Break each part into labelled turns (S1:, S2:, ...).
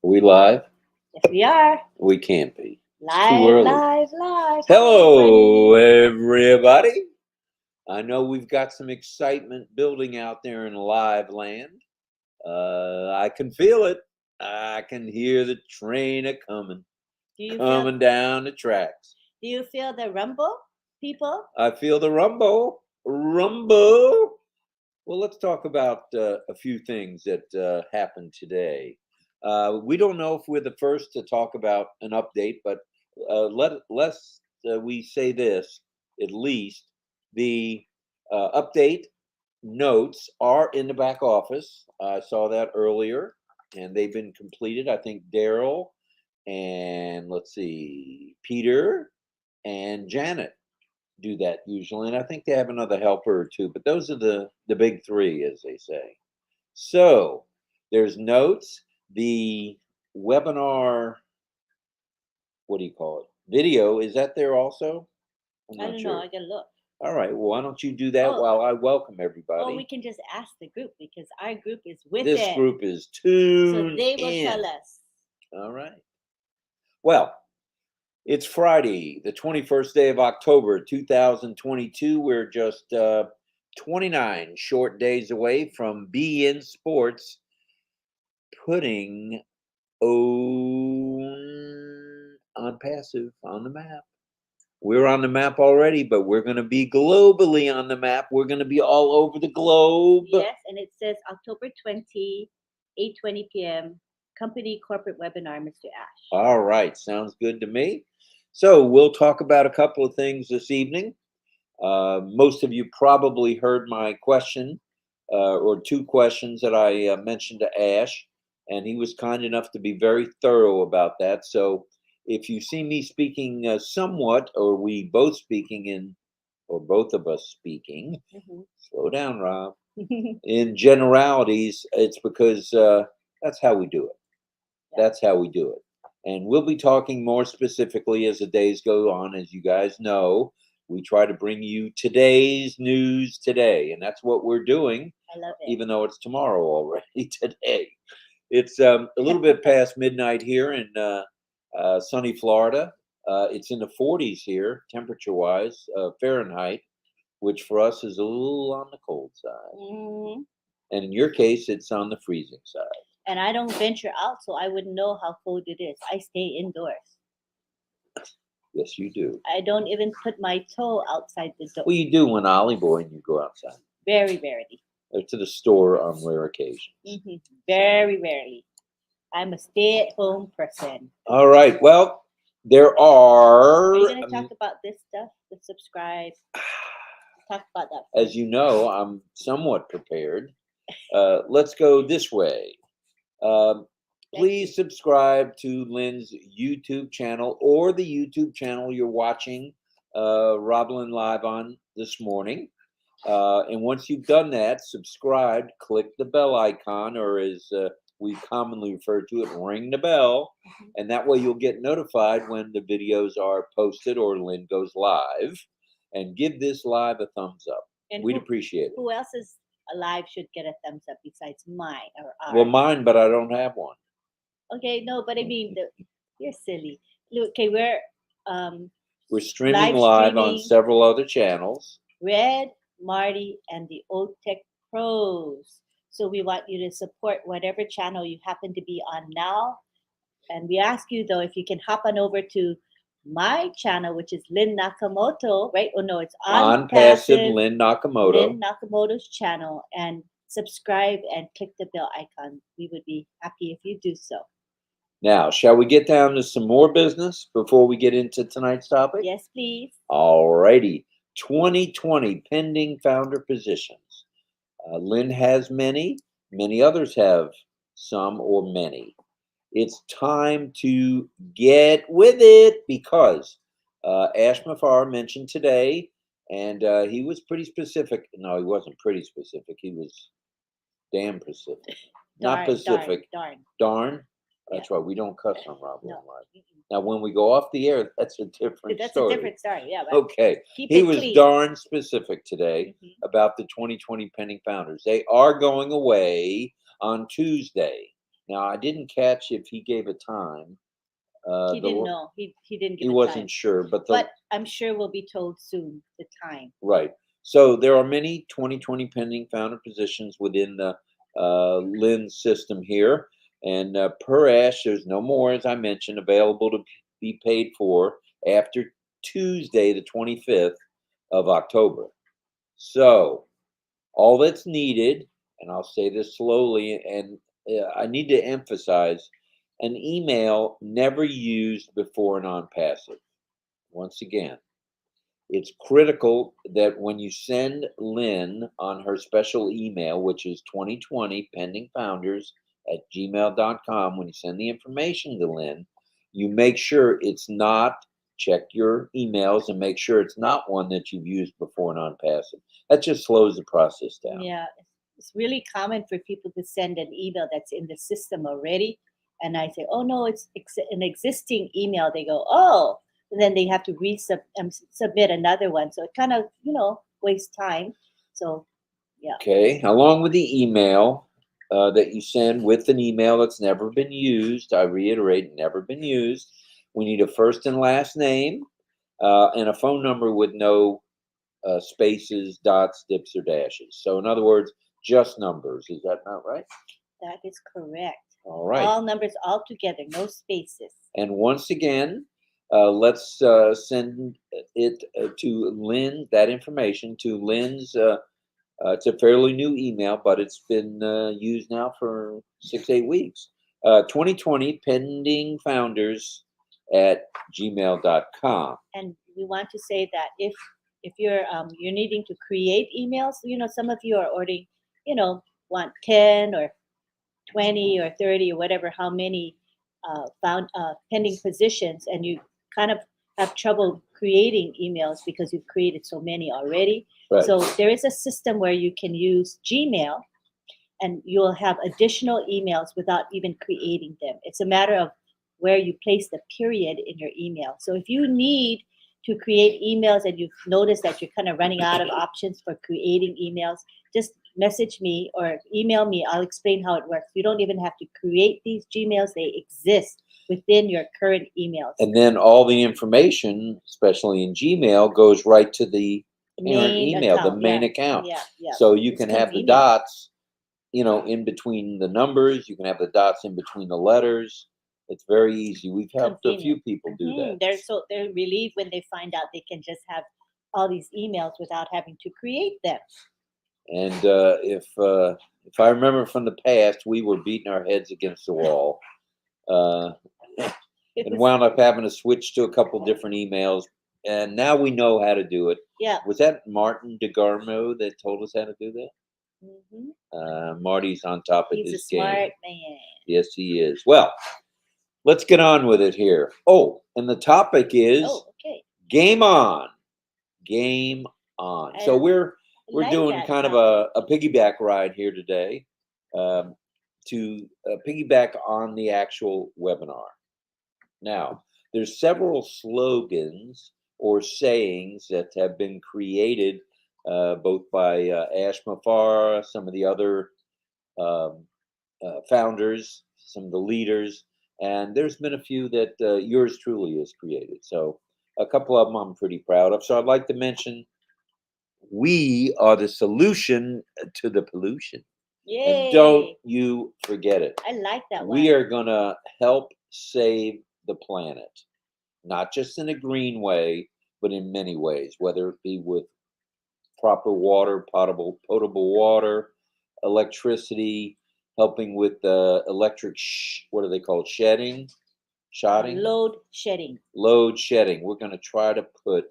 S1: Are we live?
S2: Yes, we are.
S1: We can't be.
S2: Live,
S1: too early.
S2: live.
S1: Hello, everybody. I know we've got some excitement building out there in live land. I can feel it. I can hear the train a coming, coming down the tracks.
S2: Do you feel the rumble, people?
S1: I feel the rumble. Rumble. Well, let's talk about a few things that happened today. We don't know if we're the first to talk about an update, but lest we say this, at least the update notes are in the back office. I saw that earlier, and they've been completed. I think Daryl and let's see, Peter and Janet do that usually, and I think they have another helper or two, but those are the big three, as they say. So there's notes. The webinar, what do you call it? Video, is that there also?
S2: I don't know. I gotta look.
S1: All right. Well, why don't you do that while I welcome everybody?
S2: Oh, we can just ask the group because our group is with
S1: this
S2: it.
S1: Group is tuned
S2: so they will
S1: in.
S2: tell us.
S1: All right. Well, it's Friday, the 21st day of October, 2022. We're just 29 short days away from beIN Sports putting ONPASSIVE on the map. We're on the map already, but we're going to be globally on the map. We're going to be all over the globe.
S2: Yes, and it says October 20, 8:20 p.m., company corporate webinar, Mr. Ash.
S1: All right, sounds good to me. So we'll talk about a couple of things this evening. Most of you probably heard my question or two questions that I mentioned to Ash, and he was kind enough to be very thorough about that. So if you see me speaking somewhat, or we both speaking in, or both of us speaking, slow down, Rob, in generalities, it's because that's how we do it. Yeah. That's how we do it. And we'll be talking more specifically as the days go on. As you guys know, we try to bring you today's news today, and that's what we're doing.
S2: I love it.
S1: Even though it's tomorrow already today. It's a little bit past midnight here in sunny Florida. It's in the 40s here, temperature-wise, Fahrenheit, which for us is a little on the cold side.
S2: Mm-hmm.
S1: And in your case, it's on the freezing side.
S2: And I don't venture out, so I wouldn't know how cold it is. I stay indoors.
S1: Yes, you do.
S2: I don't even put my toe outside the door.
S1: Well, you do when Ollie boy and you go outside.
S2: Very rarely.
S1: Or to the store on rare occasions.
S2: Mm-hmm. Very rarely. I'm a stay-at-home person.
S1: All right. Well, there are...
S2: Are you going to talk about this stuff? The subscribe? Talk about that.
S1: As you know, I'm somewhat prepared. Let's go this way. Please subscribe to Lynn's YouTube channel or the YouTube channel you're watching RobLynn Live on this morning. And once you've done that, subscribe, click the bell icon, or as we commonly refer to it, ring the bell. And that way you'll get notified when the videos are posted or Lynn goes live. And give this live a thumbs up. And we'd appreciate it.
S2: Who else is alive should get a thumbs up besides mine or ours?
S1: Well, mine, but I don't have one.
S2: Okay, no, but I mean, you're silly. Okay, we're
S1: streaming live on several other channels.
S2: Red, Marty, and the Old Tech Pros. So we want you to support whatever channel you happen to be on now. And we ask you, though, if you can hop on over to my channel, which is Lynn Nakamoto, right? Oh, no, it's
S1: ONPASSIVE Lynn Nakamoto.
S2: Lynn Nakamoto's channel, and subscribe and click the bell icon. We would be happy if you do so.
S1: Now, shall we get down to some more business before we get into tonight's topic?
S2: Yes, please.
S1: All righty. 2020 pending founder positions. Lynn has many. Many others have some or many. It's time to get with it because Ash Mafar mentioned today, and he was pretty specific. No, he wasn't pretty specific. He was damn specific. Not Pacific. Darn. That's right. We don't cuss on RobLynn Live. Now, when we go off the air, that's a different story.
S2: That's a different story, yeah.
S1: Okay. He was darn specific today about the 2020 pending founders. They are going away on Tuesday. Now, I didn't catch if he gave a time.
S2: He
S1: The
S2: didn't
S1: one-
S2: know. He didn't
S1: he
S2: give a
S1: wasn't
S2: time.
S1: sure, but
S2: But I'm sure we'll be told soon the time.
S1: right. So there are many 2020 pending founder positions within the Lynn system here. And per Ash, there's no more, as I mentioned, available to be paid for after Tuesday, the 25th of October. So all that's needed, and I'll say this slowly, and I need to emphasize an email never used before non-passive. Once again, it's critical that when you send Lynn on her special email, which is 2020 pending founders at gmail.com, when you send the information to Lynn, you make sure it's not, check your emails and make sure it's not one that you've used before non-passive. That just slows the process down.
S2: Yeah, it's really common for people to send an email that's in the system already. And I say, oh no, it's an existing email. They go, oh, and then they have to submit another one. So it kind of, wastes time. So yeah.
S1: Okay, along with the email that you send with an email that's never been used, I reiterate, never been used, we need a first and last name and a phone number with no spaces, dots, dips, or dashes. So, in other words, just numbers. Is that not right?
S2: That is correct.
S1: All right.
S2: All numbers all together, no spaces.
S1: And once again, let's send it to Lynn, that information to Lynn's. It's a fairly new email, but it's been used now for 6-8 weeks. 2020 pending founders at gmail.com.
S2: And we want to say that if you're needing to create emails, some of you are already, want 10 or 20 or 30 or whatever, how many pending positions, and you kind of have trouble creating emails because you've created so many already.
S1: Right.
S2: So there is a system where you can use Gmail and you'll have additional emails without even creating them. It's a matter of where you place the period in your email. So if you need to create emails and you've noticed that you're kind of running out of options for creating emails, just message me or email me. I'll explain how it works. You don't even have to create these Gmails. They exist within your current emails.
S1: And then all the information, especially in Gmail, goes right to the parent
S2: Main
S1: email, the
S2: account,
S1: main
S2: yeah,
S1: account.
S2: yeah.
S1: So you
S2: It's
S1: can have the
S2: convenient.
S1: dots, in between the numbers. You can have the dots in between the letters. It's very easy. We've helped a few
S2: Convenient.
S1: people do that.
S2: They're relieved when they find out they can just have all these emails without having to create them.
S1: And if I remember from the past, we were beating our heads against the wall, and wound up having to switch to a couple different emails. And now we know how to do it.
S2: Yeah.
S1: Was that Martin DeGarmo that told us how to do that? Marty's on top of
S2: He's a
S1: his game.
S2: smart man.
S1: Yes, he is. Well, let's get on with it here. Oh, and the topic is
S2: okay.
S1: Game On. Game On. So we're
S2: like
S1: doing
S2: that
S1: kind of
S2: topic.
S1: a piggyback ride here today to piggyback on the actual webinar. Now, there's several slogans or sayings that have been created both by Ash Mafara, some of the other founders, some of the leaders, and there's been a few that yours truly has created. So a couple of them I'm pretty proud of. So I'd like to mention we are the solution to the pollution.
S2: Yay.
S1: And don't you forget it.
S2: I like that one.
S1: We are going to help save the planet, not just in a green way, but in many ways, whether it be with proper water, potable water, electricity, helping with electric, what are they called? Shotting?
S2: Load shedding.
S1: Load shedding. We're going to try to put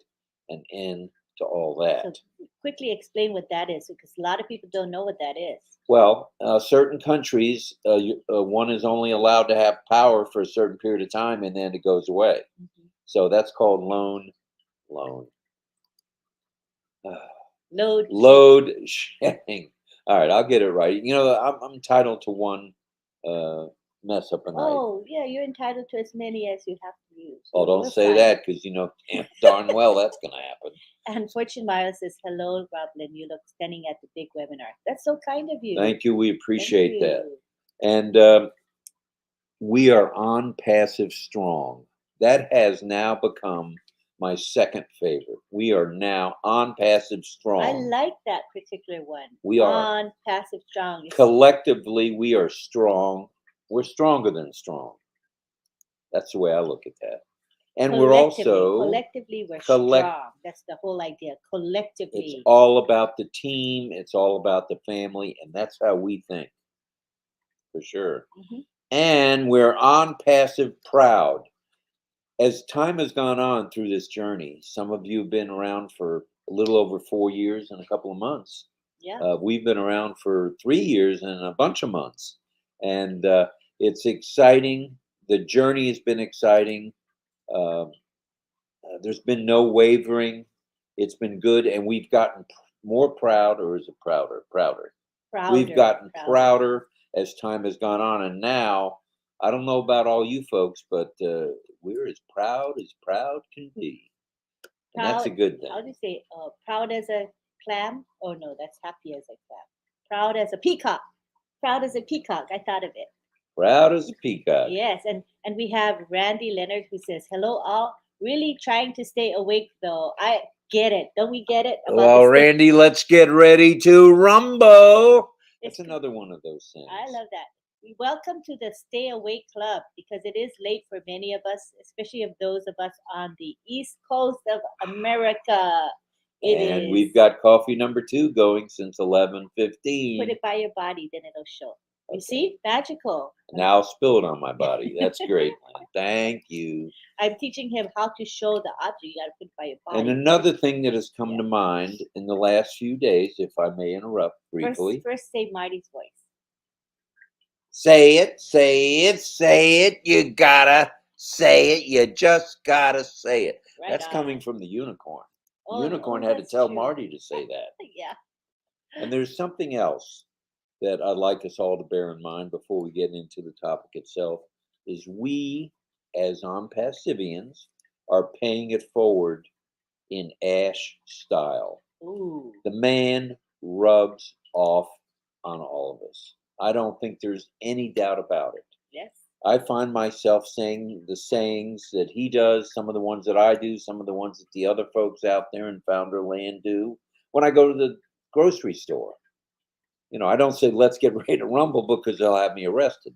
S1: an end to all that.
S2: So quickly explain what that is, because a lot of people don't know what that is.
S1: Well, certain countries, one is only allowed to have power for a certain period of time, and then it goes away. So that's called load shedding. All right, I'll get it right. I'm entitled to one mess up a night.
S2: Oh, yeah, you're entitled to as many as you have to use.
S1: Oh, don't say that, because darn well that's going to happen.
S2: And Fortune Miles says, hello, RobLynn. You look stunning at the big webinar. That's so kind of you.
S1: Thank you. We appreciate that. And we are on passive strong. That has now become my second favorite. We are now on passive strong.
S2: I like that particular one.
S1: We are.
S2: On passive strong.
S1: Collectively, we are strong. We're stronger than strong. That's the way I look at that. And we're also
S2: collectively we're strong. That's the whole idea. Collectively.
S1: It's all about the team. It's all about the family. And that's how we think. For sure.
S2: Mm-hmm.
S1: And we're on passive proud. As time has gone on through this journey, some of you have been around for a little over 4 years and a couple of months.
S2: Yeah.
S1: We've been around for 3 years and a bunch of months. And it's exciting. The journey has been exciting. There's been no wavering. It's been good. And we've gotten more proud, or is it prouder? Prouder. We've gotten prouder as time has gone on. And now, I don't know about all you folks, but we're as proud can be. And that's a good thing.
S2: How do you say proud as a clam? Oh, no, that's happy as a clam. Proud as a peacock. Proud as a peacock. I thought of it.
S1: Proud as a peacock.
S2: Yes. And we have Randy Leonard who says, hello, all. Really trying to stay awake, though. I get it. Don't we get it?
S1: Well, Randy, let's get ready to rumble. It's another one of those things.
S2: I love that. Welcome to the Stay Awake Club, because it is late for many of us, especially of those of us on the East Coast of America.
S1: We've got coffee number 2 going since 11:15.
S2: Put it by your body, then it'll show. You see? Magical.
S1: Now I'll spill it on my body. That's great, man. Thank you.
S2: I'm teaching him how to show the object. You got to put it by your body.
S1: And another thing that has come to mind in the last few days, if I may interrupt briefly.
S2: First say Marty's voice.
S1: Say it, say it, say it. You gotta say it. You just gotta say it.
S2: Right
S1: That's
S2: on.
S1: coming from the unicorn. The unicorn had to tell Marty to say that.
S2: Yeah.
S1: And there's something else that I'd like us all to bear in mind before we get into the topic itself, is we, as ONPASSIVians, are paying it forward in Ash style.
S2: Ooh.
S1: The man rubs off on all of us. I don't think there's any doubt about it.
S2: Yes.
S1: I find myself saying the sayings that he does, some of the ones that I do, some of the ones that the other folks out there in Founder Land do. When I go to the grocery store, you know, I don't say, let's get ready to rumble, because they'll have me arrested.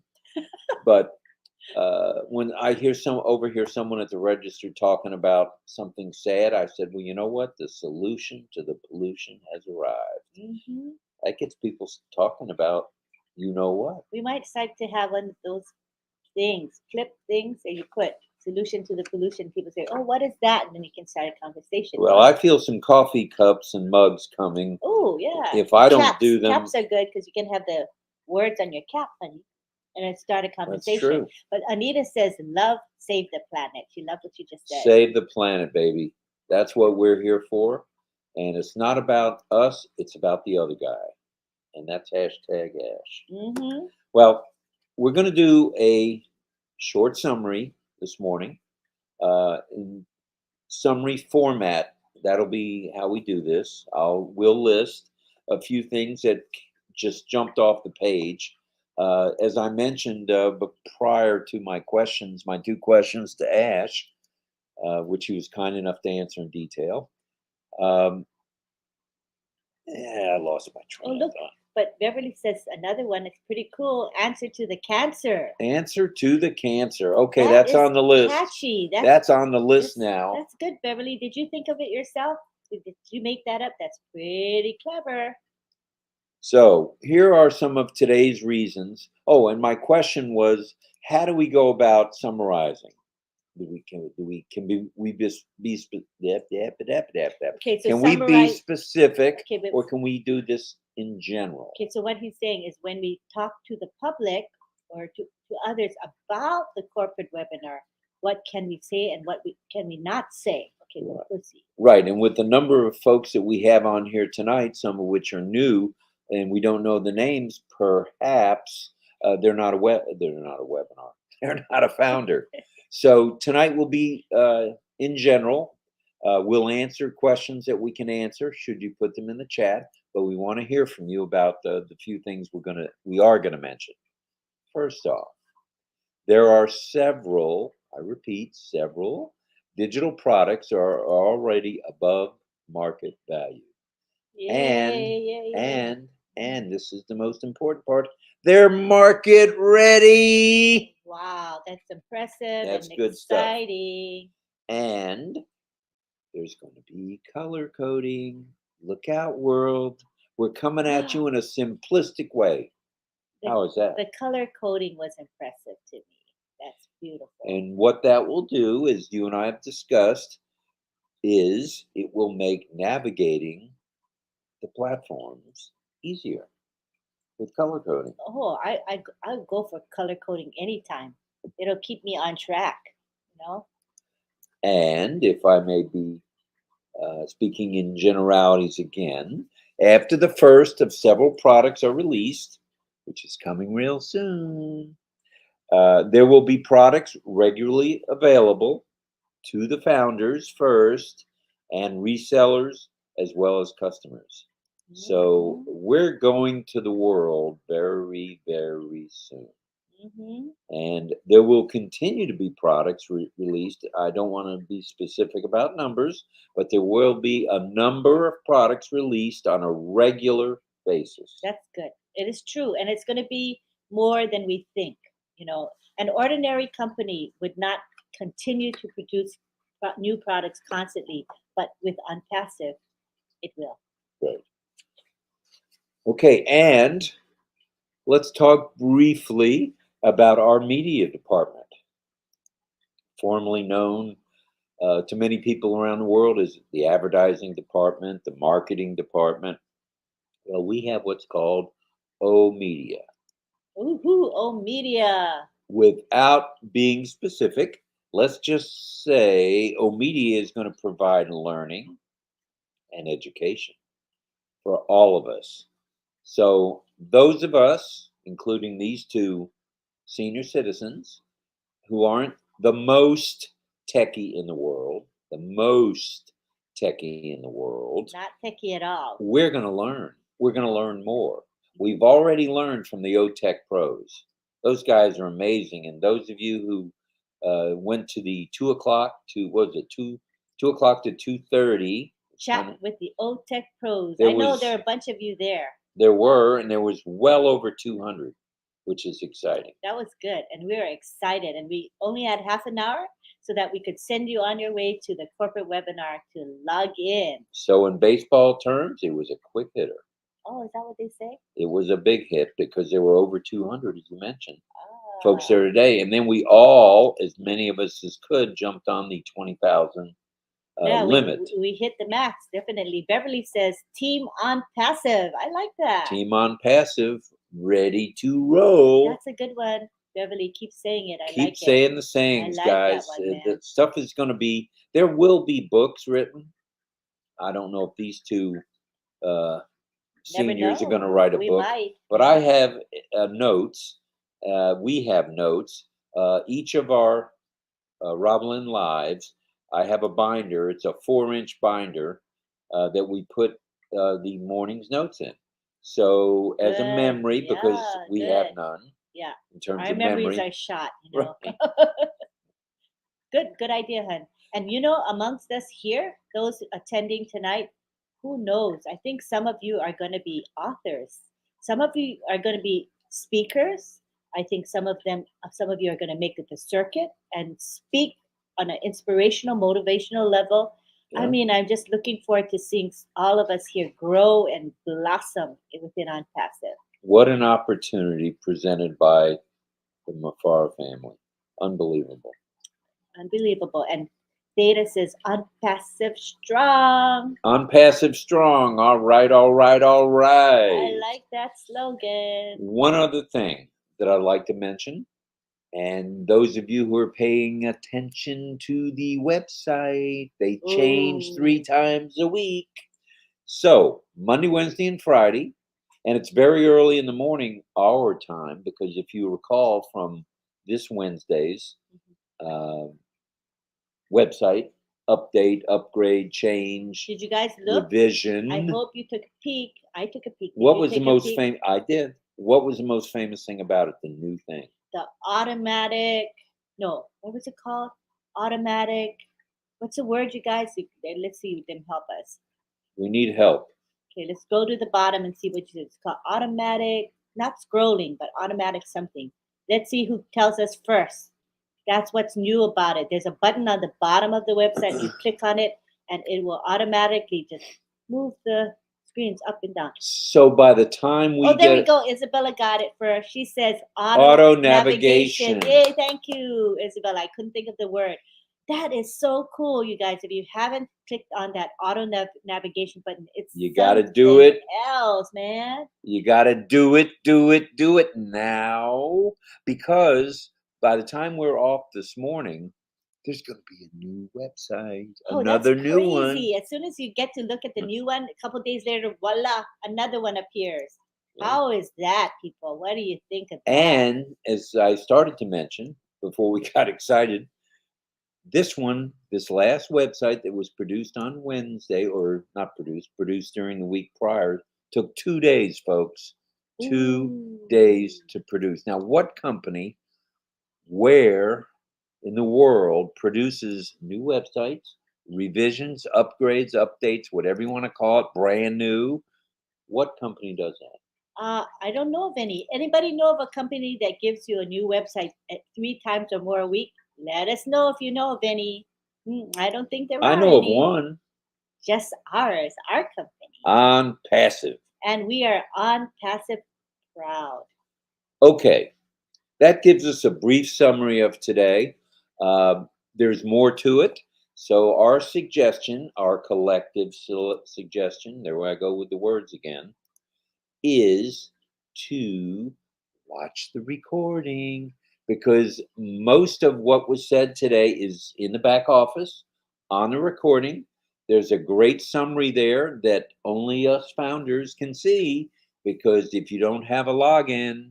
S1: But when I overhear someone at the register talking about something sad, I said, well, you know what? The solution to the pollution has arrived.
S2: Mm-hmm.
S1: That gets people talking about, you know what?
S2: We might decide to have one of those things, flip things, and you put solution to the pollution. People say, oh, what is that? And then you can start a conversation.
S1: Well, I feel some coffee cups and mugs coming.
S2: Oh, yeah.
S1: If I don't do them.
S2: Caps are good because you can have the words on your cap, honey, and then start a conversation.
S1: That's true.
S2: But Anita says, love, save the planet. She loved what you just said.
S1: Save the planet, baby. That's what we're here for. And it's not about us. It's about the other guy. And that's hashtag Ash.
S2: Mm-hmm.
S1: Well, we're going to do a short summary this morning in summary format. That'll be how we do this. We'll list a few things that just jumped off the page. As I mentioned, but prior to my 2 questions to Ash, which he was kind enough to answer in detail. I lost my train of thought.
S2: But Beverly says another one is pretty cool. Answer to the cancer.
S1: Answer to the cancer. Okay, that's on the list.
S2: Catchy.
S1: That's on the list now.
S2: That's good, Beverly. Did you think of it yourself? Did you make that up? That's pretty clever.
S1: So here are some of today's reasons. Oh, and my question was, how do we go about summarizing? Can we be specific, or can we do this in general?
S2: Okay, so what he's saying is, when we talk to the public or to others about the corporate webinar, what can we say and what can we not say? Okay, we'll proceed.
S1: Right, and with the number of folks that we have on here tonight, some of which are new and we don't know the names, perhaps they're not a webinar. They're not a founder. So tonight will be in general. We'll answer questions that we can answer should you put them in the chat, but we want to hear from you about the few things we are gonna mention. First off, There are several, I repeat, several digital products are already above market value. And
S2: Yay, yay, yay.
S1: and this is the most important part, they're market ready.
S2: Wow, that's impressive
S1: That's
S2: and
S1: good stuff.
S2: exciting.
S1: And there's going to be color coding. Look out, world. We're coming at you in a simplistic way.
S2: The,
S1: How is that?
S2: the color coding was impressive to me. That's beautiful.
S1: And what that will do, as you and I have discussed, is it will make navigating the platforms easier with color coding.
S2: Oh, I'll go for color coding anytime. It'll keep me on track, you know?
S1: And if I may be speaking in generalities again, after the first of several products are released, which is coming real soon, there will be products regularly available to the founders first and resellers as well as customers. So
S2: Mhm,
S1: we're going to the world very, very soon.
S2: mhm.
S1: And there will continue to be products released. I don't want to be specific about numbers, but there will be a number of products released on a regular basis.
S2: That's good. It is true, and it's going to be more than we think. You know, an ordinary company would not continue to produce new products constantly, but with Unpassive, it will.
S1: Right. Okay, and let's talk briefly about our media department, formerly known to many people around the world as the advertising department, the marketing department. Well, we have what's called O Media.
S2: Ooh, oh, media.
S1: Without being specific, let's just say O Media is going to provide learning and education for all of us. So, those of us, including these two senior citizens, who aren't the most techie in the world, the most techie in the world,
S2: Not techie at all.
S1: we're going to learn. We're going to learn more. We've already learned from the OTech pros. Those guys are amazing. And those of you who went to the 2 o'clock to, what was it, 2 o'clock to 2:30,
S2: Chat with the OTech pros.
S1: there
S2: I know
S1: was
S2: there are a bunch of you there.
S1: and there was well over 200, which is exciting.
S2: That was good. And we were excited. And we only had half an hour so that we could send you on your way to the corporate webinar to log in.
S1: So in baseball terms, it was a quick hitter.
S2: Oh, is that what they say?
S1: It was a big hit because there were over 200, as you mentioned, folks
S2: Ah,
S1: there today. And then we all, as many of us as could, jumped on the 20,000
S2: yeah,
S1: limit.
S2: we hit the max, definitely. Beverly says, Team on Passive. I like that.
S1: Team on passive, ready to roll.
S2: That's a good one. Beverly, keep saying it. I
S1: Keep
S2: like it.
S1: saying the sayings,
S2: I like that
S1: guys.
S2: one, man.
S1: The stuff is going to be, there will be books written. I don't know if these two uh,
S2: Never
S1: seniors are
S2: know.
S1: going to write a
S2: We
S1: book,
S2: might.
S1: but I have notes. We have notes. Each of our RobLynn Lives, I have a binder. It's a 4-inch binder that we put the morning's notes in. So as a
S2: Good.
S1: memory, because
S2: Yeah,
S1: we
S2: good.
S1: have none
S2: Yeah.
S1: in terms
S2: Our
S1: of
S2: memories
S1: memory.
S2: are shot, you know.
S1: Right.
S2: Good idea, hun. And you know, amongst us here, those attending tonight, who knows? I think some of you are going to be authors. Some of you are going to be speakers. I think some of you are going to make it the circuit and speak on an inspirational, motivational level. I
S1: Yeah.
S2: mean, I'm just looking forward to seeing all of us here grow and blossom within Unpassive.
S1: What an opportunity presented by the Mafar family. Unbelievable.
S2: Unbelievable. And Data says Unpassive strong.
S1: On passive strong. All right, all right, all right.
S2: I like that slogan.
S1: One other thing that I'd like to mention, and those of you who are paying attention to the website, they change
S2: Ooh.
S1: 3 times a week. So Monday, Wednesday, and Friday, and it's very early in the morning our time, because if you recall from this Wednesday's website update, upgrade, change,
S2: Did you guys look?
S1: revision.
S2: I hope you took a peek. I took a peek. Did
S1: What
S2: you
S1: was the
S2: take a
S1: most
S2: peek?
S1: famous? I did. What was the most famous thing about it? The new thing.
S2: the automatic. No, what was it called? Automatic. What's the word, you guys? Let's see if them help us.
S1: We need help.
S2: Okay, let's go to the bottom and see what it's called. Automatic, not scrolling, but automatic something. Let's see who tells us first. That's what's new about it. There's a button on the bottom of the website. You click on it, and it will automatically just move the screens up and down.
S1: So by the time we
S2: there we go. Isabella got it first. She says
S1: auto navigation.
S2: Yay, thank you, Isabella. I couldn't think of the word. That is so cool, you guys. If you haven't clicked on that auto navigation button,
S1: you got to do it.
S2: Else, man.
S1: You got to do it now, because by the time we're off this morning, there's going to be a new website, another new one.
S2: As soon as you get to look at the new one, a couple days later, voila, another one appears. Yeah. How is that, people? What do you think of that?
S1: And as I started to mention before we got excited, this last website that was produced on Wednesday, or not produced during the week prior, took 2 days, folks. 2 days to produce. Now, what company, where in the world produces new websites, revisions, upgrades, updates, whatever you want to call it, brand new? What company does that?
S2: I don't know of any. Anybody know of a company that gives you a new website 3 times or more a week? Let us know if you know of any. I don't think there are.
S1: I know of one.
S2: Just ours, our company.
S1: ONPASSIVE.
S2: And we are ONPASSIVE proud.
S1: Okay, that gives us a brief summary of today. There's more to it. So our suggestion, our collective suggestion, there I go with the words again, is to watch the recording, because most of what was said today is in the back office on the recording. There's a great summary there that only us founders can see, because if you don't have a login,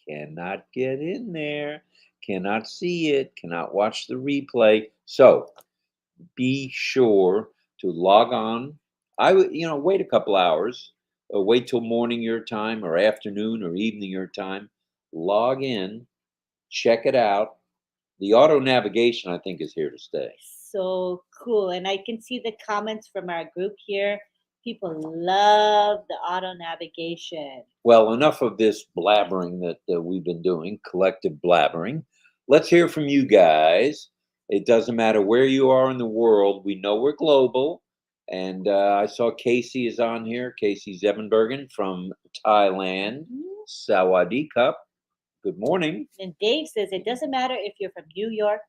S1: cannot get in there, cannot see it, cannot watch the replay. So be sure to log on. I would, wait a couple hours, or wait till morning your time, or afternoon or evening your time. Log in, check it out. The auto navigation, I think, is here to stay.
S2: So cool. And I can see the comments from our group here. People love the auto navigation.
S1: Well, enough of this blabbering that we've been doing, collective blabbering. Let's hear from you guys. It doesn't matter where you are in the world. We know we're global. And I saw Casey is on here. Casey Zevenbergen from Thailand. Sawadee Cup. Good morning.
S2: And Dave says it doesn't matter if you're from New York,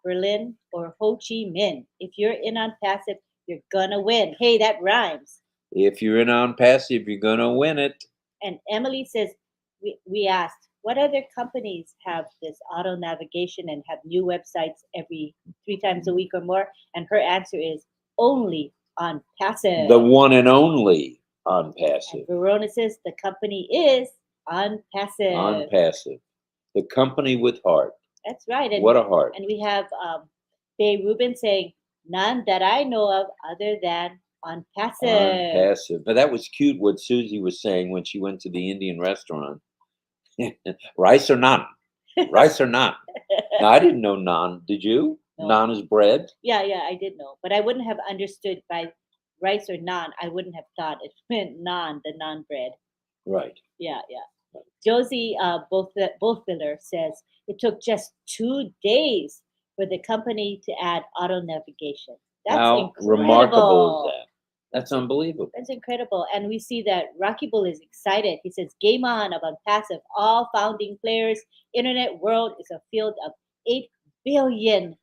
S2: Berlin, or Ho Chi Minh. If you're in ONPASSIVE, you're gonna win. Hey, that rhymes.
S1: If you're in ONPASSIVE, you're gonna win it.
S2: And Emily says, we asked, what other companies have this auto navigation and have new websites every 3 times a week or more? And her answer is only ONPASSIVE.
S1: The one and only ONPASSIVE.
S2: And Verona says the company is ONPASSIVE.
S1: ONPASSIVE. The company with heart.
S2: That's right. And
S1: what a heart.
S2: And we have Bay Rubin saying, none that I know of other than ONPASSIVE.
S1: ONPASSIVE. But that was cute what Susie was saying when she went to the Indian restaurant. Rice or naan? Rice or naan? Now, I didn't know naan. Did you? No. Naan is bread?
S2: Yeah, I did know. But I wouldn't have understood by rice or naan. I wouldn't have thought it meant naan, the naan bread.
S1: Right.
S2: Yeah. Josie Bolfiller says it took just 2 days for the company to add auto navigation. That's
S1: How
S2: incredible.
S1: Remarkable is that? That's unbelievable.
S2: That's incredible. And we see that Rocky Bull is excited. He says, game on about ONPASSIVE. All founding players. Internet world is a field of 8 billion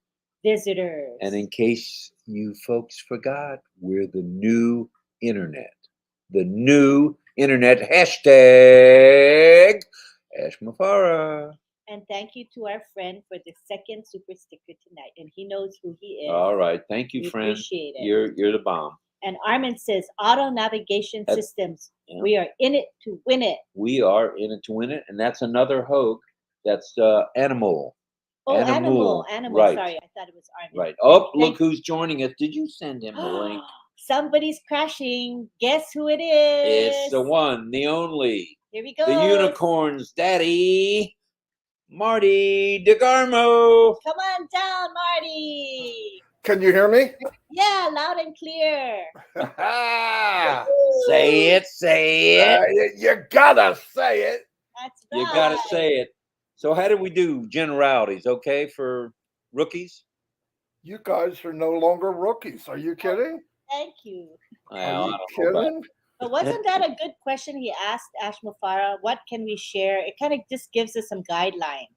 S2: visitors.
S1: And in case you folks forgot, we're the new internet. The new internet. Hashtag Ashmafara.
S2: And thank you to our friend for the second super sticker tonight. And he knows who he is.
S1: All right. Thank you, friend.
S2: Appreciate it.
S1: You're the bomb.
S2: And Armin says, auto navigation systems. Yeah. We are in it to win it.
S1: We are in it to win it. And that's another hoax. That's animal.
S2: Oh, animal.
S1: Right.
S2: Sorry, I thought it was Armin.
S1: Right. Oh, look who's joining us. Did you send him the link?
S2: Somebody's crashing. Guess who it is?
S1: It's the one, the only.
S2: Here we go.
S1: The unicorn's daddy, Marty DeGarmo.
S2: Come on down, Marty.
S3: Can you hear me?
S2: Yeah, loud and clear.
S1: Say it, say it.
S3: You gotta say it.
S2: That's right.
S1: You gotta say it. So how did we do generalities? Okay for rookies?
S3: You guys are no longer rookies. Are you kidding?
S2: Thank you.
S1: Well,
S3: Are
S1: I
S3: you
S1: don't know about
S3: kidding?
S2: But wasn't that a good question he asked, Ash Mufara? What can we share? It kind of just gives us some guidelines.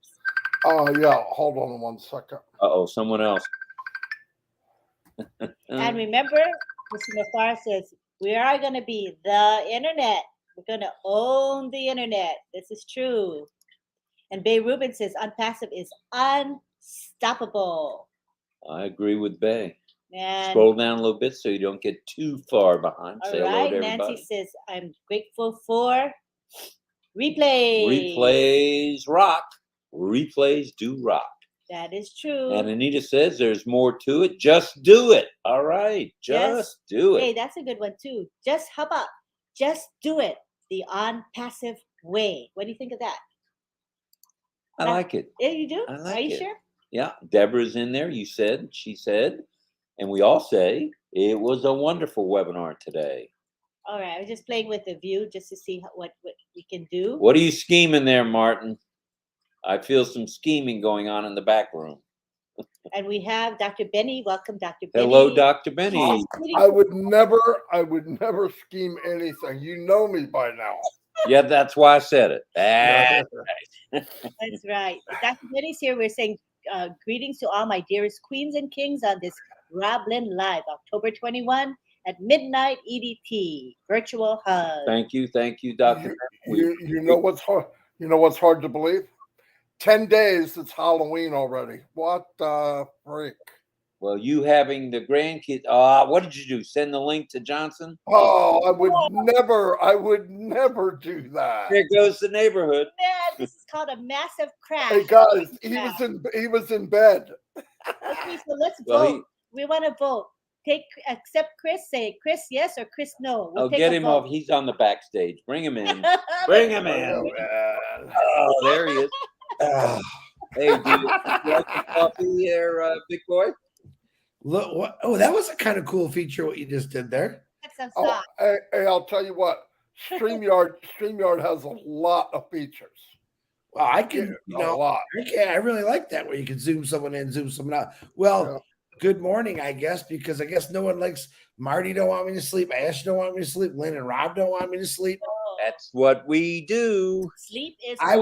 S3: Oh, yeah. Hold on 1 second.
S1: Uh-oh, someone else.
S2: And remember, Mr. Mufara says, we are going to be the internet. We're going to own the internet. This is true. And Bay Rubin says, Unpassive is unstoppable.
S1: I agree with Bay.
S2: And
S1: Scroll down a little bit so you don't get too far behind.
S2: all
S1: Say hello
S2: right,
S1: to everybody.
S2: Nancy says, I'm grateful for replay.
S1: Replays rock. Replays do rock.
S2: That is true.
S1: And Anita says there's more to it. Just do it. All right. Just do it.
S2: Hey, that's a good one too. How about just do it the ONPASSIVE way? What do you think of that?
S1: I like it.
S2: Yeah, you do?
S1: I like
S2: Are you
S1: it.
S2: sure?
S1: Yeah. Deborah's in there. She said, and we all say it was a wonderful webinar today.
S2: All right. I was just playing with the view just to see what we can do.
S1: What are you scheming there, Martin? I feel some scheming going on in the back room.
S2: And we have Dr. Benny. Welcome, Dr. Benny.
S1: Hello, Dr. Benny.
S3: I would never scheme anything. You know me by now.
S1: Yeah, that's why I said it.
S2: That's right. Dr. Benny's here. We're saying greetings to all my dearest queens and kings on this RobLynn Live, October 21 at midnight EDT. Virtual hug.
S1: Thank you, Dr.
S3: You know what's hard? You know what's hard to believe? 10 days, it's Halloween already. What the freak?
S1: Well, you having the grandkids. What did you do? Send the link to Johnson?
S3: Oh, I would never do that.
S1: There goes the neighborhood.
S2: Man, this is called a massive crash.
S3: Hey guys, he was in bed.
S2: Okay, so let's
S1: Well,
S2: vote. We want to vote. Accept Chris. Say Chris yes or Chris no. We'll take
S1: get
S2: a
S1: him
S2: vote.
S1: off. He's on the backstage. Bring him in. Bring him in. Oh, there he is. Hey, do you like the coffee there, big boy?
S4: Look, what? Oh, that was a kind of cool feature. What you just did there.
S2: That's some
S3: Oh,
S2: stuff.
S3: hey, I'll tell you what. StreamYard has a lot of features.
S4: Well, I can,
S3: A lot.
S4: I really like that where you can zoom someone in, zoom someone out. Well, good morning, I guess, because I guess no one likes Marty. Don't want me to sleep. Ash don't want me to sleep. Lynn and Rob don't want me to sleep.
S1: That's what we do.
S2: Sleep is.
S4: I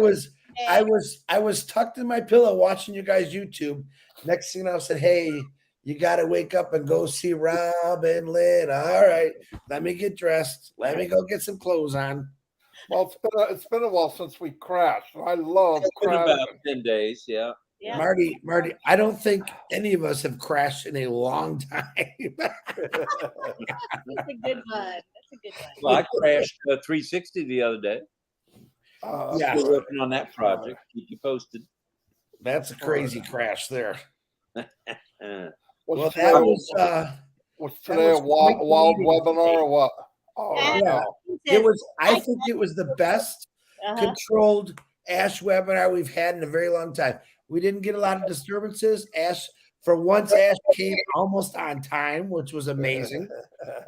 S4: was tucked in my pillow watching you guys YouTube. Next thing I said, hey, you got to wake up and go see Rob and Lynn. All right, let me get dressed. Let me go get some clothes on.
S3: Well, it's been a while since we crashed. I love
S1: It's been
S3: crashing.
S1: about 10 days, yeah.
S2: Yeah.
S4: Marty, I don't think any of us have crashed in a long time.
S2: That's a good one. That's a good one.
S1: Well, I crashed 360 the other day.
S4: Yeah.
S1: Still working on that project. Keep you posted.
S4: That's a crazy crash there.
S3: Was
S4: Well,
S3: today,
S4: that was
S3: today a
S4: quite
S3: wild
S4: the
S3: webinar
S4: meeting.
S3: or what? Oh,
S4: Yeah. It was. I think it was the best controlled Ash webinar we've had in a very long time. We didn't get a lot of disturbances. Ash came almost on time, which was amazing.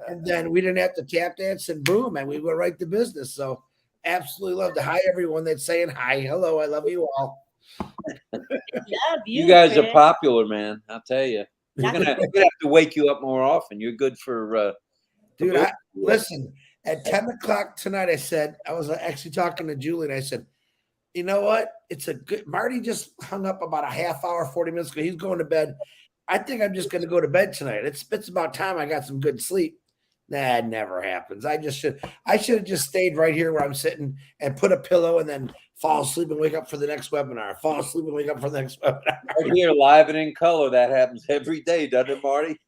S4: And then we didn't have to tap dance and boom, and we went right to business. So absolutely love to hi everyone that's saying hi. Hello, I love you all.
S2: Love
S1: You guys
S2: Chris.
S1: are popular, man. I'll tell you. We're gonna have to wake you up more often. You're good for
S4: Dude, listen, at 10 o'clock tonight, I was actually talking to Julie, and I said, you know what? It's a good. Marty just hung up about a half hour, 40 minutes ago. He's going to bed. I think I'm just going to go to bed tonight. It's about time I got some good sleep. Nah, it never happens. I should have just stayed right here where I'm sitting and put a pillow and then fall asleep and wake up for the next webinar. Fall asleep and wake up for the next webinar.
S1: right here, live and in color. That happens every day, doesn't it, Marty?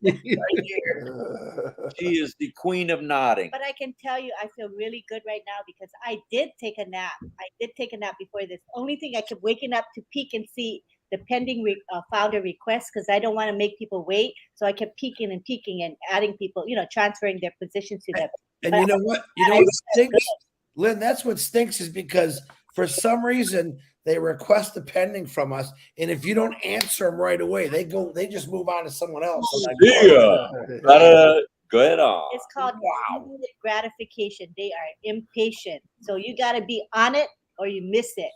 S1: She is the queen of nodding.
S2: But I can tell you, I feel really good right now because I did take a nap. I did take a nap before this. Only thing I kept waking up to peek and see the pending founder requests because I don't want to make people wait. So I kept peeking and adding people, transferring their positions to them.
S4: And you know what? You know what stinks? Lynn, that's what stinks is because for some reason they request a pending from us, and if you don't answer them right away, they just move on to someone else.
S1: See ya. Go ahead on.
S2: It's called immediate gratification. They are impatient. So you got to be on it or you miss it.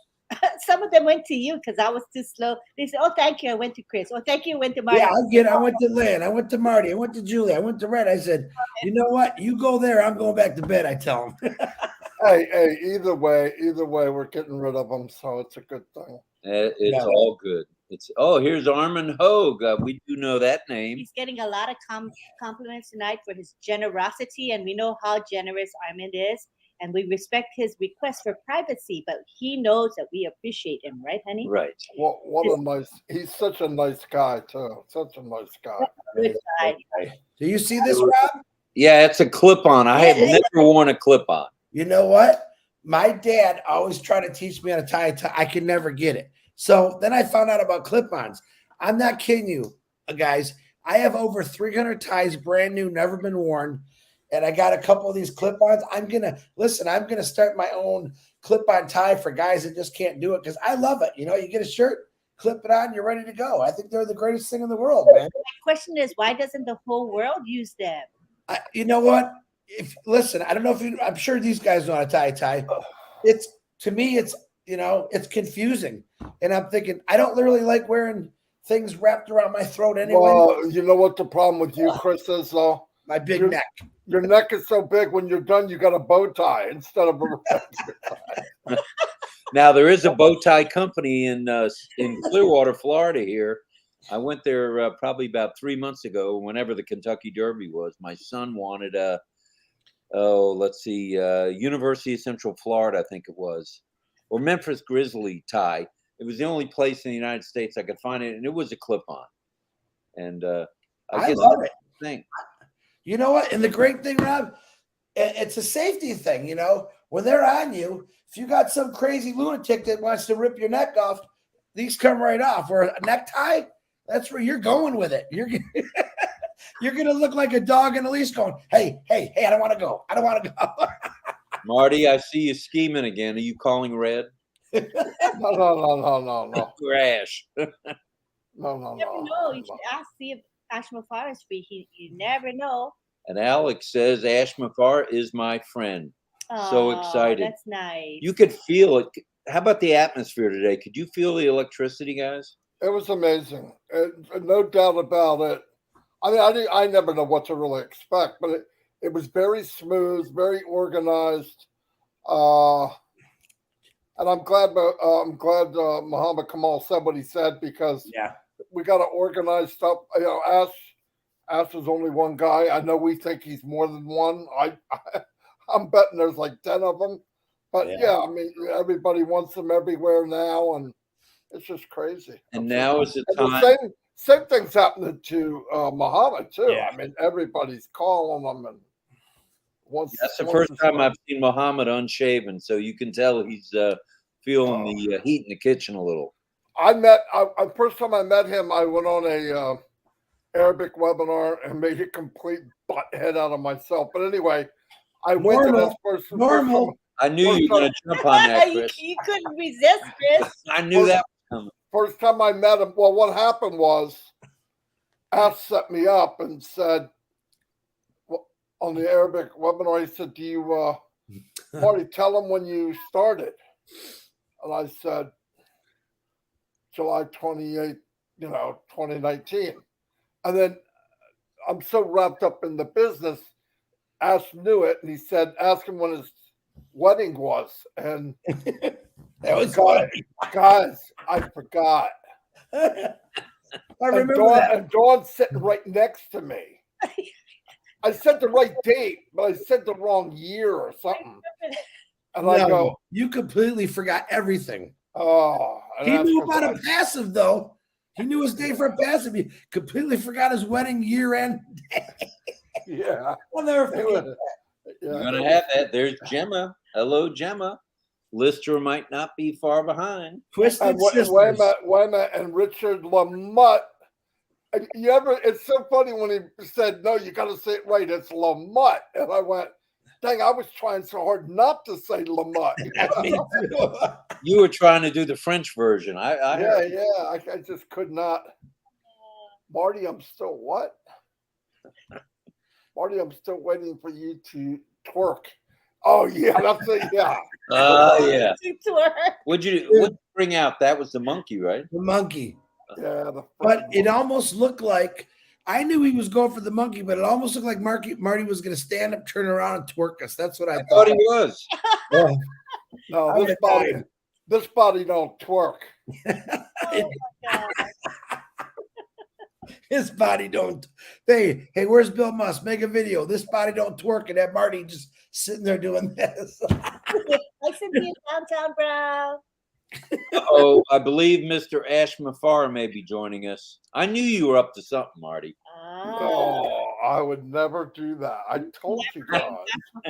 S2: Some of them went to you because I was too slow. They said, "Oh, thank you." I went to Chris. "Oh, thank you." I went to Marty.
S4: Yeah, I went to Lynn. I went to Marty. I went to Julie. I went to Red. I said, "You know what? You go there. I'm going back to bed." I tell them.
S3: Hey, either way, we're getting rid of them, so it's a good thing.
S1: It's all good. Here's Armin Hogue. We do know that name.
S2: He's getting a lot of compliments tonight for his generosity, and we know how generous Armin is, and we respect his request for privacy, but he knows that we appreciate him, right, honey?
S1: Right.
S3: Well, he's such a nice guy, too. Such a nice guy.
S2: Good guy.
S4: Do you see this, Rob?
S1: Yeah, it's a clip-on. I have never worn a clip-on.
S4: You know what? My dad always tried to teach me how to tie a tie. I could never get it. So then I found out about clip-ons. I'm not kidding you, guys. I have over 300 ties, brand new, never been worn. And I got a couple of these clip-ons. I'm going to start my own clip-on tie for guys that just can't do it because I love it. You know, you get a shirt, clip it on, you're ready to go. I think they're the greatest thing in the world, man.
S2: My question is, why doesn't the whole world use them?
S4: You know what? I don't know if I'm sure these guys know how to tie a tie. To me, it's confusing. And I'm thinking, I don't really like wearing things wrapped around my throat anyway.
S3: Well, you know what the problem with you, Chris, is though?
S4: My big neck.
S3: Your neck is so big. When you're done, you got a bow tie instead of a tie.
S1: Now there is a bow tie company in Clearwater, Florida. Here, I went there probably about 3 months ago. Whenever the Kentucky Derby was, my son wanted University of Central Florida, I think it was, or Memphis Grizzly tie. It was the only place in the United States I could find it, and it was a clip-on. And I guess
S4: love it.
S1: Thing.
S4: You know what? And the great thing, Rob, it's a safety thing. You know, when they're on you, if you got some crazy lunatic that wants to rip your neck off, these come right off. Or a necktie, that's where you're going with it. You're gonna look like a dog in a leash, going, "Hey, I don't want to go. I don't want to go."
S1: Marty, I see you scheming again. Are you calling Red?
S3: No.
S1: Crash.
S3: No.
S2: You never know. You should see if Ash Mafar is free. You never know.
S1: And Alex says Ash Mafar is my friend. So excited.
S2: That's nice.
S1: You could feel it. How about the atmosphere today? Could you feel the electricity, guys?
S3: It was amazing. No doubt about it. I mean, I never know what to really expect, but it was very smooth, very organized. And I'm glad Muhammad Kamal said what he said, because we got to organize stuff. You know, Ash is only one guy. I know we think he's more than one. I'm betting there's like 10 of them. But yeah, I mean, everybody wants them everywhere now, and it's just crazy.
S1: And now is the
S3: and
S1: time.
S3: The same thing's happening to Muhammad too. Yeah. I mean, everybody's calling them, and
S1: that's the first time I've seen Muhammad unshaven, so you can tell he's feeling the heat in the kitchen a little.
S3: First time I met him, I went on a Arabic webinar and made a complete butthead out of myself. But anyway, I went to this person.
S4: Normal.
S1: I knew you were going to jump on that, Chris.
S2: You couldn't resist, Chris.
S1: I knew that was coming.
S3: First time I met him, well, what happened was Ash set me up and said, on the Arabic webinar, he said, "Do you, Marty, tell him when you started?" And I said, July 28th, 2019. And then I'm so wrapped up in the business, Ash knew it, and he said, "Ask him when his wedding was." And
S4: that was
S3: guys, I forgot.
S4: I remember that.
S3: And Dawn's sitting right next to me. I said the right date, but I said the wrong year or something. And I go,
S4: "You completely forgot everything."
S3: Oh,
S4: he knew about a passive, though. He knew his day for a passive. He completely forgot his wedding year-end day.
S3: Yeah.
S4: I'll never forget that.
S1: You're going to have that. There's Gemma. Hello, Gemma. Lister might not be far behind.
S4: Twisted Sisters.
S3: Wayma and Richard Lamott. It's so funny when he said, "No, you got to say it right. It's Lamott." And I went, Dang, I was trying so hard not to say Lamont.
S4: Me too.
S1: You were trying to do the French version. I
S3: Yeah,
S1: heard.
S3: yeah. I just could not. Marty, I'm still what? Marty, I'm still waiting for you to twerk. Oh yeah, that's it. Yeah.
S1: Yeah.
S2: To her.
S1: What'd you bring out? That was the monkey, right?
S4: The monkey.
S3: Yeah. The
S4: But
S3: freaking
S4: it almost looked like I knew he was going for the monkey, but it almost looked like Marty was going to stand up, turn around, and twerk us. That's what I
S1: I thought
S4: thought.
S1: he was.
S4: Oh,
S3: no,
S4: I
S3: this
S4: would've
S3: body,
S4: died.
S3: this body don't twerk.
S2: Oh my God.
S4: His body don't. Hey, where's Bill Musk? Make a video. This body don't twerk, and that Marty just sitting there doing this.
S2: I sent you downtown, bro.
S1: Oh, I believe Mr. Ash Mafara may be joining us. I knew you were up to something, Marty.
S3: No, I would never do that. I told you guys.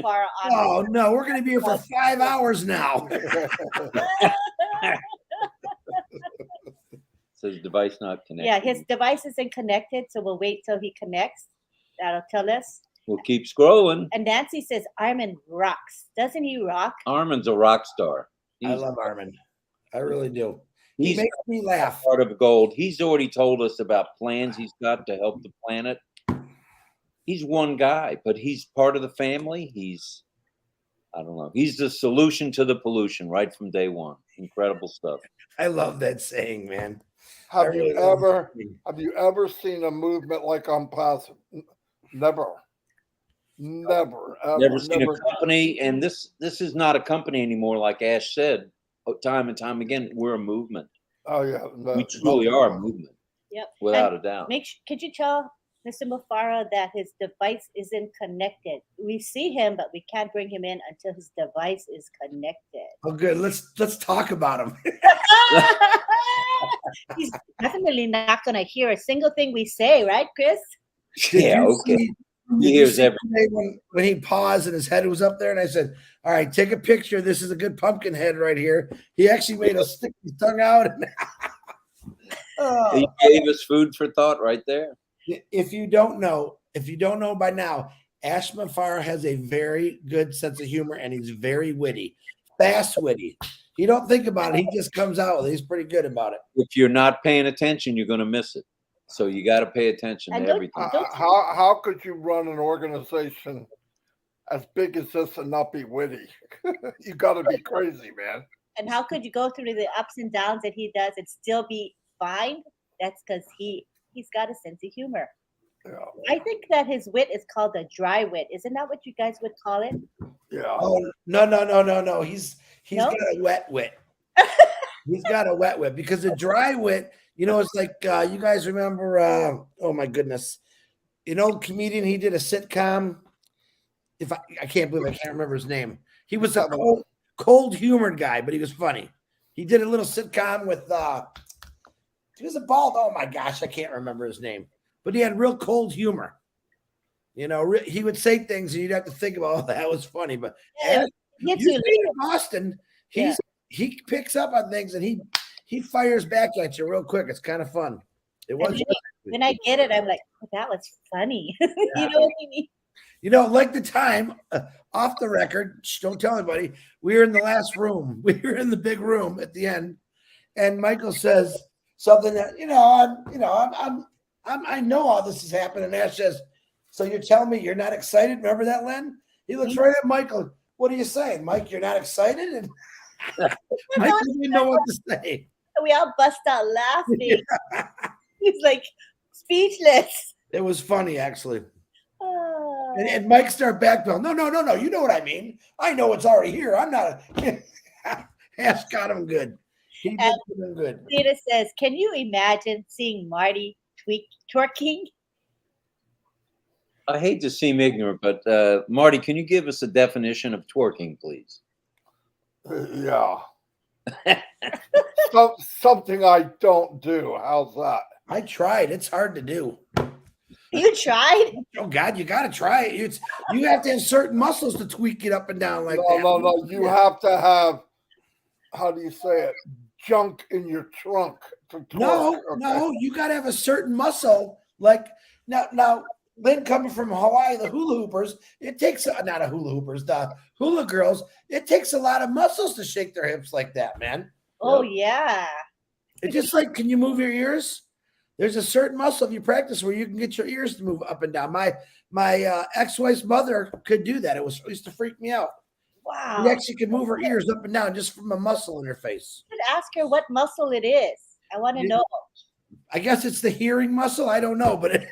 S2: Far on.
S4: Oh no, we're going to be here for 5 hours now.
S1: Says device not connected.
S2: Yeah, his device isn't connected, so we'll wait till he connects. That'll tell us.
S1: We'll keep scrolling.
S2: And Nancy says Armin rocks. Doesn't he rock?
S1: Armin's a rock star.
S4: I
S1: He's,
S4: love Armin. I really do. He
S1: he's
S4: makes me laugh.
S1: part of gold. He's already told us about plans he's got to help the planet. He's one guy, but he's part of the family. I don't know. He's the solution to the pollution right from day one. Incredible stuff.
S4: I love that saying, man.
S3: Have
S4: I
S3: you
S4: really love
S3: ever
S4: that saying.
S3: have you ever seen a movement like Unpassive? Never. Never. Ever,
S1: Never seen a company, and this is not a company anymore. Like Ash said, time and time again, we're a movement.
S3: Oh yeah. No,
S1: We truly are a movement,
S2: Yep.
S1: without
S2: And
S1: a doubt.
S2: could you tell Mr. Mufara that his device isn't connected? We see him, but we can't bring him in until his device is connected.
S4: Oh, good. Let's talk about him.
S2: He's definitely not going to hear a single thing we say, right, Chris?
S4: Did
S1: Yeah,
S4: you
S1: okay.
S4: see-
S1: He
S4: did you
S1: hears
S4: see
S1: everything.
S4: today when he paused and his head was up there, and I said, "All right, take a picture. This is a good pumpkin head right here." He actually made us stick his tongue out. And oh.
S1: He gave us food for thought right there.
S4: If you don't know by now, Ash Mafara has a very good sense of humor, and he's very witty, fast witty. You don't think about it; he just comes out with it. He's pretty good about it.
S1: If you're not paying attention, you're going to miss it. So you got to pay attention
S2: And
S1: to
S2: don't-
S1: everything.
S3: how could you run an organization as big as this and not be witty? You got to be crazy, man.
S2: And how could you go through the ups and downs that he does and still be fine? That's because he's got a sense of humor.
S3: Yeah.
S2: I think that his wit is called a dry wit. Isn't that what you guys would call it?
S3: Yeah.
S4: Oh no! He's
S2: No?
S4: got a wet wit. He's got a wet wit because a dry wit, it's like you guys remember? Oh my goodness, comedian. He did a sitcom. I can't believe I can't remember his name. He was a cold humored guy, but he was funny. He did a little sitcom with. He was a bald. Oh my gosh, I can't remember his name, but he had real cold humor. He would say things and you'd have to think about, oh, that was funny. But
S2: Yeah,
S4: you
S2: hits you
S4: see in Boston, he picks up on things and he fires back at you real quick. It's kind of fun. It was.
S2: When I get it, I'm like, oh, that was funny. You know what I mean?
S4: Like the time off the record, don't tell anybody. We were in the last room. We were in the big room at the end, and Michael says something that I know all this is happening. And Ash says, "So you're telling me you're not excited?" Remember that, Len? He looks right at Michael. What are you saying, Mike? You're not excited? And Michael didn't know what to say.
S2: We all bust out laughing. He's like speechless.
S4: It was funny, actually.
S2: Oh.
S4: And Mike started backpedaling. No. You know what I mean. I know it's already here. I'm not. Ash got him good. He did him good.
S2: Peter says, can you imagine seeing Marty twerking?
S1: I hate to seem ignorant, but Marty, can you give us a definition of twerking, please?
S3: Yeah. Something I don't do. How's that?
S4: I tried. It's hard to do.
S2: You tried?
S4: Oh God, you got to try it. You have to have certain muscles to tweak it up and down like that.
S3: No. You have to have, how do you say it? Junk in your trunk. To twerk,
S4: No. You got to have a certain muscle. Like now, Lynn coming from Hawaii, the hula hoopers, it takes not a hula hoopers, the hula girls. It takes a lot of muscles to shake their hips like that, man.
S2: Oh yeah.
S4: It's just like, can you move your ears? There's a certain muscle if you practice where you can get your ears to move up and down. My ex-wife's mother could do that. It used to freak me out.
S2: Wow.
S4: She actually could move her ears up and down just from a muscle in her face.
S2: You should ask her what muscle it is. I want to know.
S4: I guess it's the hearing muscle. I don't know, but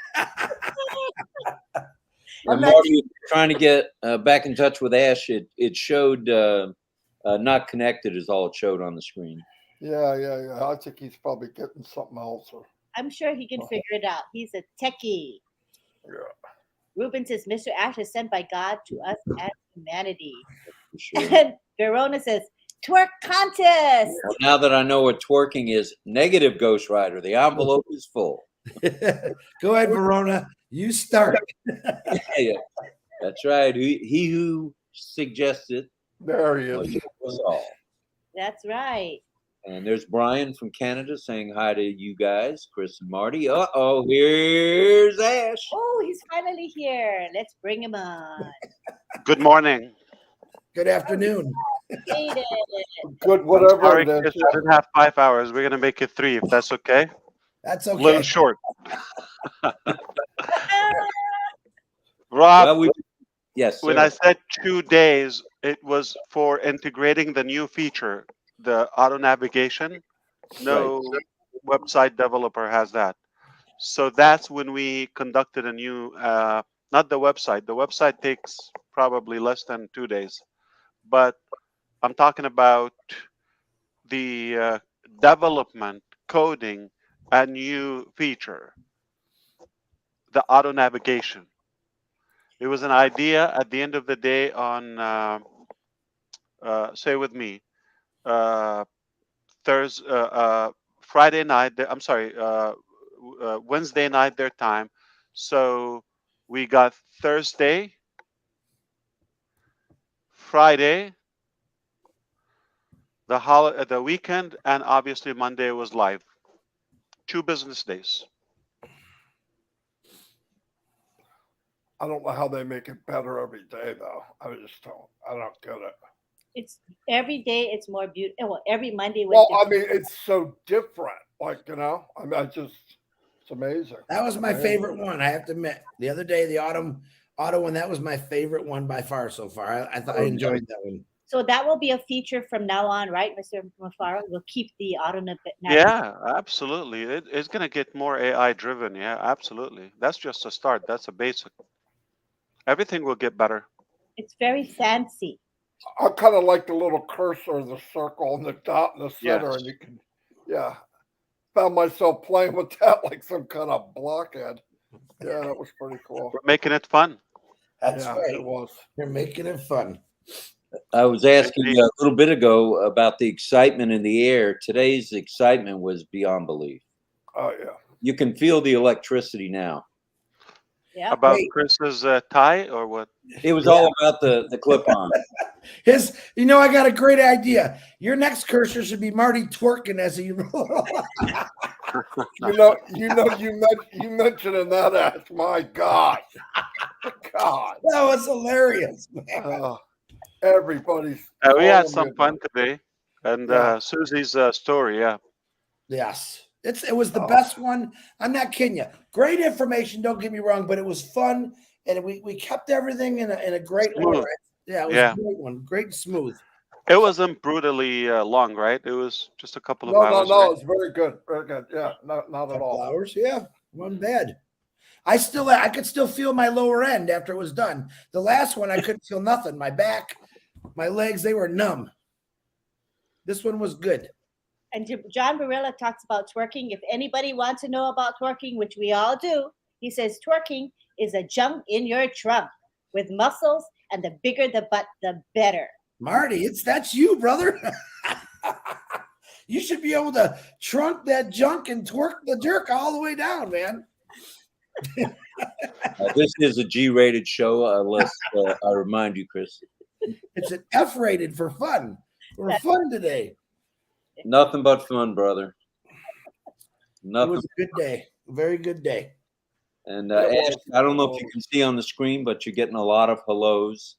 S1: And Marty, trying to get back in touch with Ash, it showed not connected is all it showed on the screen.
S3: Yeah. I think he's probably getting something else.
S2: I'm sure he can figure it out. He's a techie.
S3: Yeah.
S2: Ruben says, Mr. Ash is sent by God to us as humanity.
S1: For sure.
S2: And Verona says, twerk contest.
S1: Now that I know what twerking is, negative Ghost Rider. The envelope is full.
S4: go ahead, Verona. You start.
S1: Yeah, that's right. He who suggested.
S3: There he is.
S1: Was all.
S2: That's right.
S1: And there's Brian from Canada saying hi to you guys, Chris and Marty. Uh-oh, here's Ash.
S2: Oh, he's finally here. Let's bring him on.
S5: Good morning.
S4: Good afternoon.
S2: Made it.
S3: Good, whatever
S5: Sorry,
S3: it is.
S5: Chris, I didn't have 5 hours. We're gonna make it 3 if that's okay.
S4: That's
S5: A little
S4: okay.
S5: short. Rob,
S1: Well, yes,
S5: when
S1: sir.
S5: I said 2 days, it was for integrating the new feature, the auto navigation. No website developer has that. So that's when we conducted a new, not the website. The website takes probably less than 2 days. But I'm talking about the development, coding, a new feature, the auto navigation. It was an idea at the end of the day on, say with me, Friday night, I'm sorry, Wednesday night their time. So we got Thursday, Friday, the weekend, and obviously Monday was live. 2 business days.
S3: I don't know how they make it better every day, though. I don't get it.
S2: It's every day. It's more beautiful. Well, every Monday.
S3: Well, I mean, it's so different. Like, I mean, it's amazing.
S4: That was my favorite one. I have to admit. The other day, the auto one, that was my favorite one by far so far. I thought I enjoyed that one.
S2: So that will be a feature from now on, right, Mr. Mafaro? We'll keep the auto navigation.
S5: Yeah, absolutely. It's going to get more AI driven. Yeah, absolutely. That's just a start. That's a basic. Everything will get better.
S2: It's very fancy.
S3: I kind of like the little cursor, the circle, and the dot in the center,
S5: Yes.
S3: and you can, found myself playing with that like some kind of blockhead. Yeah, that was pretty cool.
S5: We're making it fun.
S4: That's
S3: Yeah,
S4: right.
S3: it was.
S4: You're making it fun.
S1: I was asking you a little bit ago about the excitement in the air. Today's excitement was beyond belief.
S3: Oh, yeah.
S1: You can feel the electricity now.
S2: Yeah.
S5: About
S4: Wait.
S5: Chris's tie or what?
S1: It was all about the clip-on.
S4: I got a great idea. Your next cursor should be Marty twerking as he
S3: You mentioning that ass. My God. God.
S4: That was hilarious, man.
S3: Everybody's.
S5: We had
S3: calling
S5: some
S3: me
S5: fun
S3: about
S5: today. And
S4: Yeah.
S5: Susie's story, yeah.
S4: Yes. It was the best one. I'm not kidding you. Great information, don't get me wrong, but it was fun, and we kept everything in a great
S5: Smooth.
S4: order. Yeah, it was
S5: Yeah.
S4: a great one. Great and smooth.
S5: It wasn't brutally long, right? It was just a couple of
S3: No,
S5: hours.
S3: no,
S5: right?
S3: it's very good. Very good. Yeah, not at
S4: Couple
S3: all.
S4: hours, yeah. Wasn't bad. I could still feel my lower end after it was done. The last one I couldn't feel nothing. My back, my legs, they were numb. This one was good.
S2: And John Barilla talks about twerking. If anybody wants to know about twerking, which we all do, he says twerking is a jump in your trunk with muscles, and the bigger the butt, the better.
S4: Marty, that's you, brother. You should be able to trunk that junk and twerk the jerk all the way down, man.
S1: This is a G-rated show, unless I remind you, Chris.
S4: It's an F-rated for fun. For fun today.
S1: Nothing but fun, brother.
S4: It
S1: Nothing.
S4: was a good day. A very good day.
S1: And
S3: It
S1: Ash,
S3: was.
S1: I don't know if you can see on the screen, but you're getting a lot of hellos.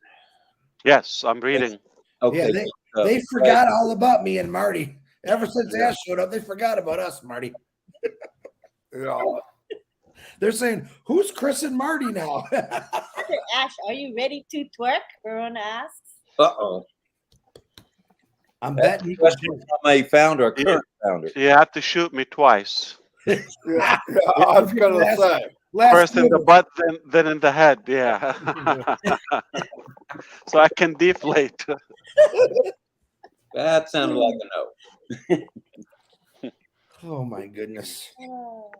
S5: Yes, I'm reading.
S1: Okay.
S4: Yeah,
S1: uh,
S4: they forgot all about me and Marty. Ever since
S3: Yeah.
S4: Ash showed up, they forgot about us, Marty.
S3: Yeah.
S4: They're saying, "Who's Chris and Marty now?"
S2: Ash, are you ready to twerk? Verona asks.
S1: Uh-oh.
S4: I'm
S1: That's
S4: betting
S1: a
S4: you can
S1: question from a founder, a current founder.
S5: You have to shoot me twice.
S3: Yeah. Yeah. I was gonna say.
S4: last
S5: First in the
S4: quarter.
S5: butt, then in the head. Yeah. So I can deflate.
S1: That sounded like a no.
S4: Oh my goodness.
S2: Oh.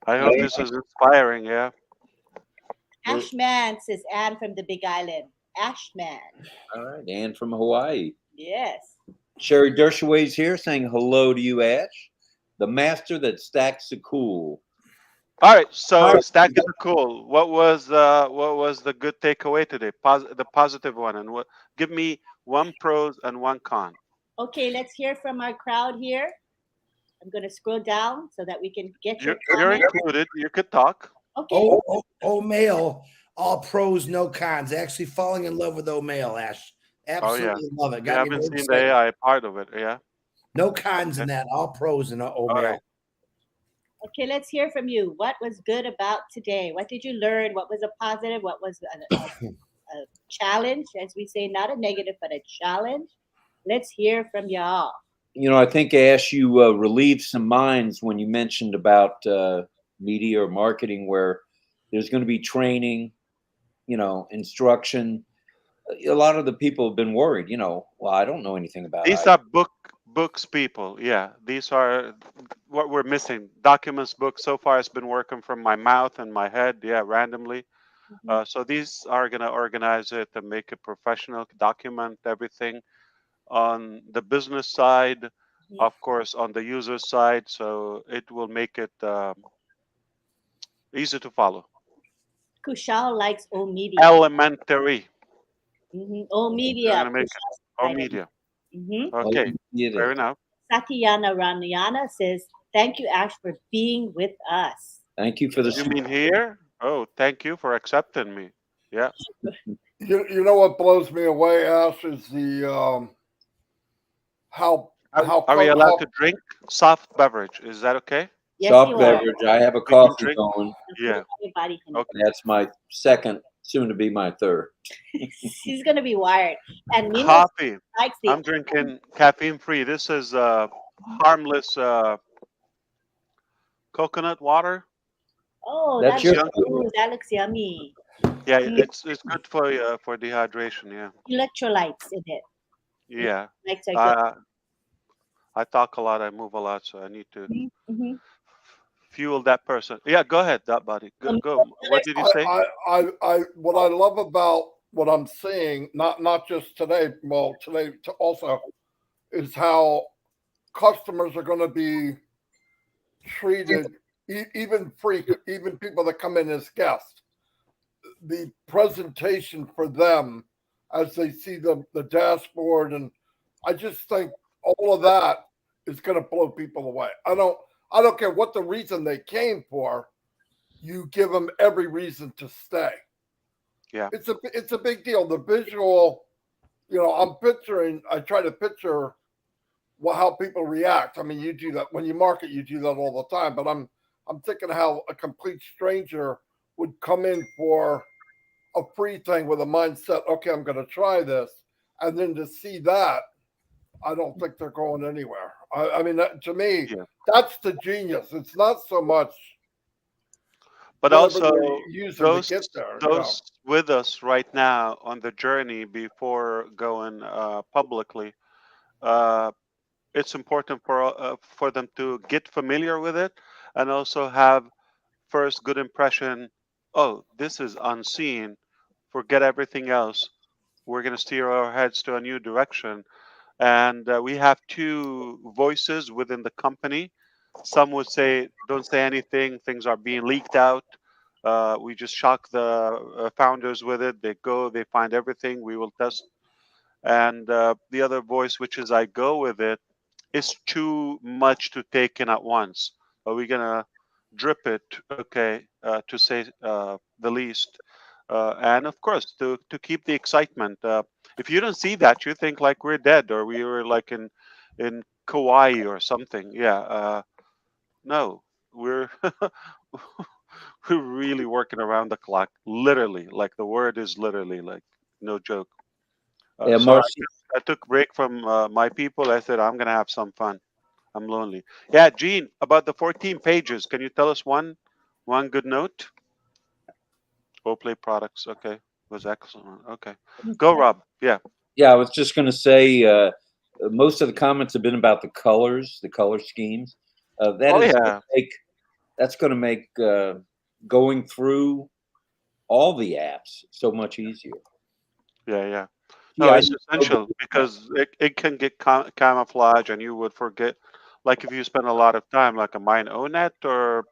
S5: I hope this is inspiring. Yeah.
S2: Ashman, says Anne from the Big Island. Ashman.
S1: All right, Ann from Hawaii.
S2: Yes.
S1: Sherry Dershoway's here saying hello to you, Ash. The master that stacks the cool.
S5: All right. So stacking the cool. What was the good takeaway today? The positive one, and what? Give me one pros and one con.
S2: Okay, let's hear from our crowd here. I'm going to scroll down so that we can get your
S5: You're
S2: comments.
S5: included. You could talk.
S2: Okay.
S4: O'Mail, all pros, no cons. Actually falling in love with O'Mail, Ash. Absolutely love it.
S5: You
S4: Got me
S5: haven't
S4: more
S5: seen the
S4: excited.
S5: AI part of it. Yeah.
S4: No cons in that. All pros in O'Mail.
S5: All right.
S2: Okay, let's hear from you. What was good about today? What did you learn? What was a positive? What was a challenge, as we say, not a negative, but a challenge? Let's hear from y'all.
S1: You know, I think, Ash, you relieved some minds when you mentioned about media or marketing, where there's going to be training, instruction. A lot of the people have been worried, well, I don't know anything about
S5: These
S1: it.
S5: are books people. Yeah. These are what we're missing. Documents, books. So far, it's been working from my mouth and my head. Yeah, randomly. So these are going to organize it and make it professional, document everything on the business side, of course, on the user side. So it will make it easy to follow.
S2: Kushal likes O Media.
S5: Elementary.
S2: O Media.
S5: You're gonna make it. Oh, media. Okay, fair enough.
S2: Satyana Ranayana says, thank you, Ash, for being with us.
S1: Thank you for the
S5: You mean here? Oh, thank you for accepting me. Yeah.
S3: You know what blows me away, Ash, is the how
S5: Are we allowed to drink soft beverage? Is that okay?
S2: Yes,
S1: soft
S2: you are.
S1: beverage. I have a
S5: We can
S1: coffee
S5: drink.
S1: going.
S5: Yeah.
S2: Everybody can.
S5: Okay.
S1: That's my second, soon to be my third.
S2: He's gonna be wired. And Nino
S5: Coffee.
S2: likes the
S5: I'm drinking caffeine free. This is harmless coconut water.
S2: Oh,
S1: That's
S2: that
S1: your
S2: looks, ooh, that looks yummy.
S5: Yeah, it's good for dehydration. Yeah.
S2: Electrolytes in it.
S5: Yeah.
S2: Electrolytes are good.
S5: I talk a lot. I move a lot, so I need to
S2: Mhm.
S5: fuel that person. Yeah, go ahead, that buddy. Go. What did you say?
S3: What I love about what I'm seeing, not just today, well, today also, is how customers are going to be treated, even people that come in as guests. The presentation for them as they see the dashboard, and I just think all of that is going to blow people away. I don't care what the reason they came for. You give them every reason to stay.
S5: Yeah.
S3: It's a big deal. The visual, I try to picture how people react. I mean, you do that when you market, you do that all the time. But I'm thinking how a complete stranger would come in for a free thing with a mindset, okay, I'm going to try this, and then to see that, I don't think they're going anywhere. I mean, to me, that's the genius. It's not so much,
S5: but also
S3: those to get there,
S5: those with us right now on the journey before going publicly. It's important for them to get familiar with it and also have first good impression. Oh, this is unseen. Forget everything else. We're going to steer our heads to a new direction. And we have two voices within the company. Some would say, don't say anything, things are being leaked out. We just shock the founders with it. They go, they find everything, we will test. And the other voice, which is I go with it, is too much to take in at once. Are we going to drip it, okay, to say the least. And of course, to keep the excitement. If you don't see that, you think like we're dead or we were like in Kauai or something. Yeah. No, we're we're really working around the clock, literally. Like the word is literally, like no joke.
S1: Yeah,
S5: So
S1: Marcy.
S5: I took break from my people. I said I'm gonna have some fun. I'm lonely. Yeah, Gene, about the 14 pages, can you tell us one good note? Play products. Okay, was excellent. Okay, go Rob. Yeah.
S1: Yeah, I was just going to say most of the comments have been about the colors, the color schemes. That
S5: Oh
S1: is
S5: yeah.
S1: that's going to make going through all the apps so much easier.
S5: Yeah, yeah. No,
S1: Yeah, I
S5: it's
S1: didn't know
S5: essential because it can get camouflage and you would forget. Like if you spend a lot of time, like a Mine ONet or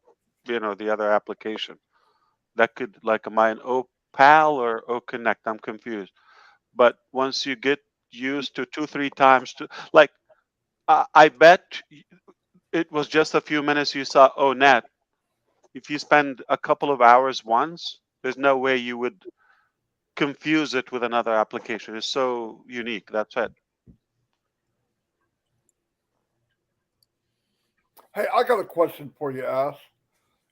S5: the other application, that could like a Mine OPal or OConnect. I'm confused. But once you get used to two, three times, to like I bet it was just a few minutes you saw ONet. If you spend a couple of hours once, there's no way you would confuse it with another application. It's so unique. That's it.
S3: Hey, I got a question for you, Ash.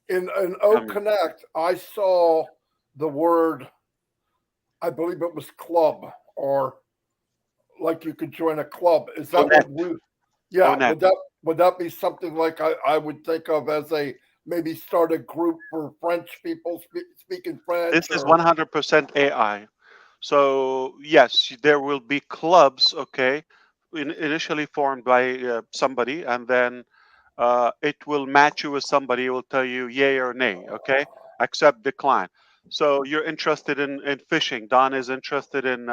S3: In
S5: I
S3: O
S5: mean,
S3: Connect, I saw the word, I believe it was club, or like you could join a club. Is that
S5: ONet.
S3: what we? Yeah,
S5: ONet.
S3: would that be something like I would think of as a maybe start a group for French people speaking French,
S5: This is
S3: or
S5: 100% AI. So yes, there will be clubs, okay, initially formed by somebody, and then it will match you with somebody. It will tell you yay or nay, okay, accept, decline. So you're interested in fishing. Don is interested in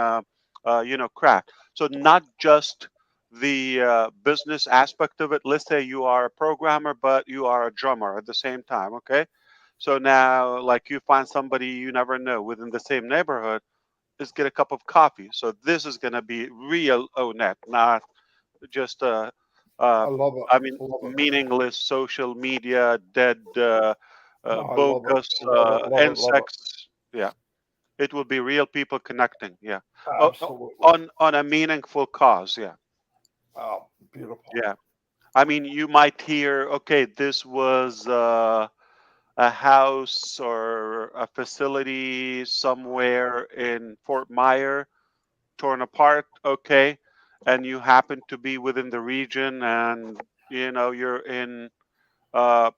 S5: craft. So not just the business aspect of it. Let's say you are a programmer, but you are a drummer at the same time, okay. So now, like you find somebody you never know within the same neighborhood, just get a cup of coffee. So this is going to be real ONet, not just uh,
S3: I love it.
S5: I mean,
S3: Love it.
S5: meaningless social media, dead,
S3: No, I love it.
S5: bogus
S3: Love it. Love it. Love it.
S5: insects. Yeah, it will be real people connecting. Yeah,
S3: Absolutely.
S5: on a meaningful cause. Yeah,
S3: Oh, beautiful.
S5: yeah. I mean, you might hear, okay, this was a house or a facility somewhere in Fort Myer torn apart, okay, and you happen to be within the region and you're in uh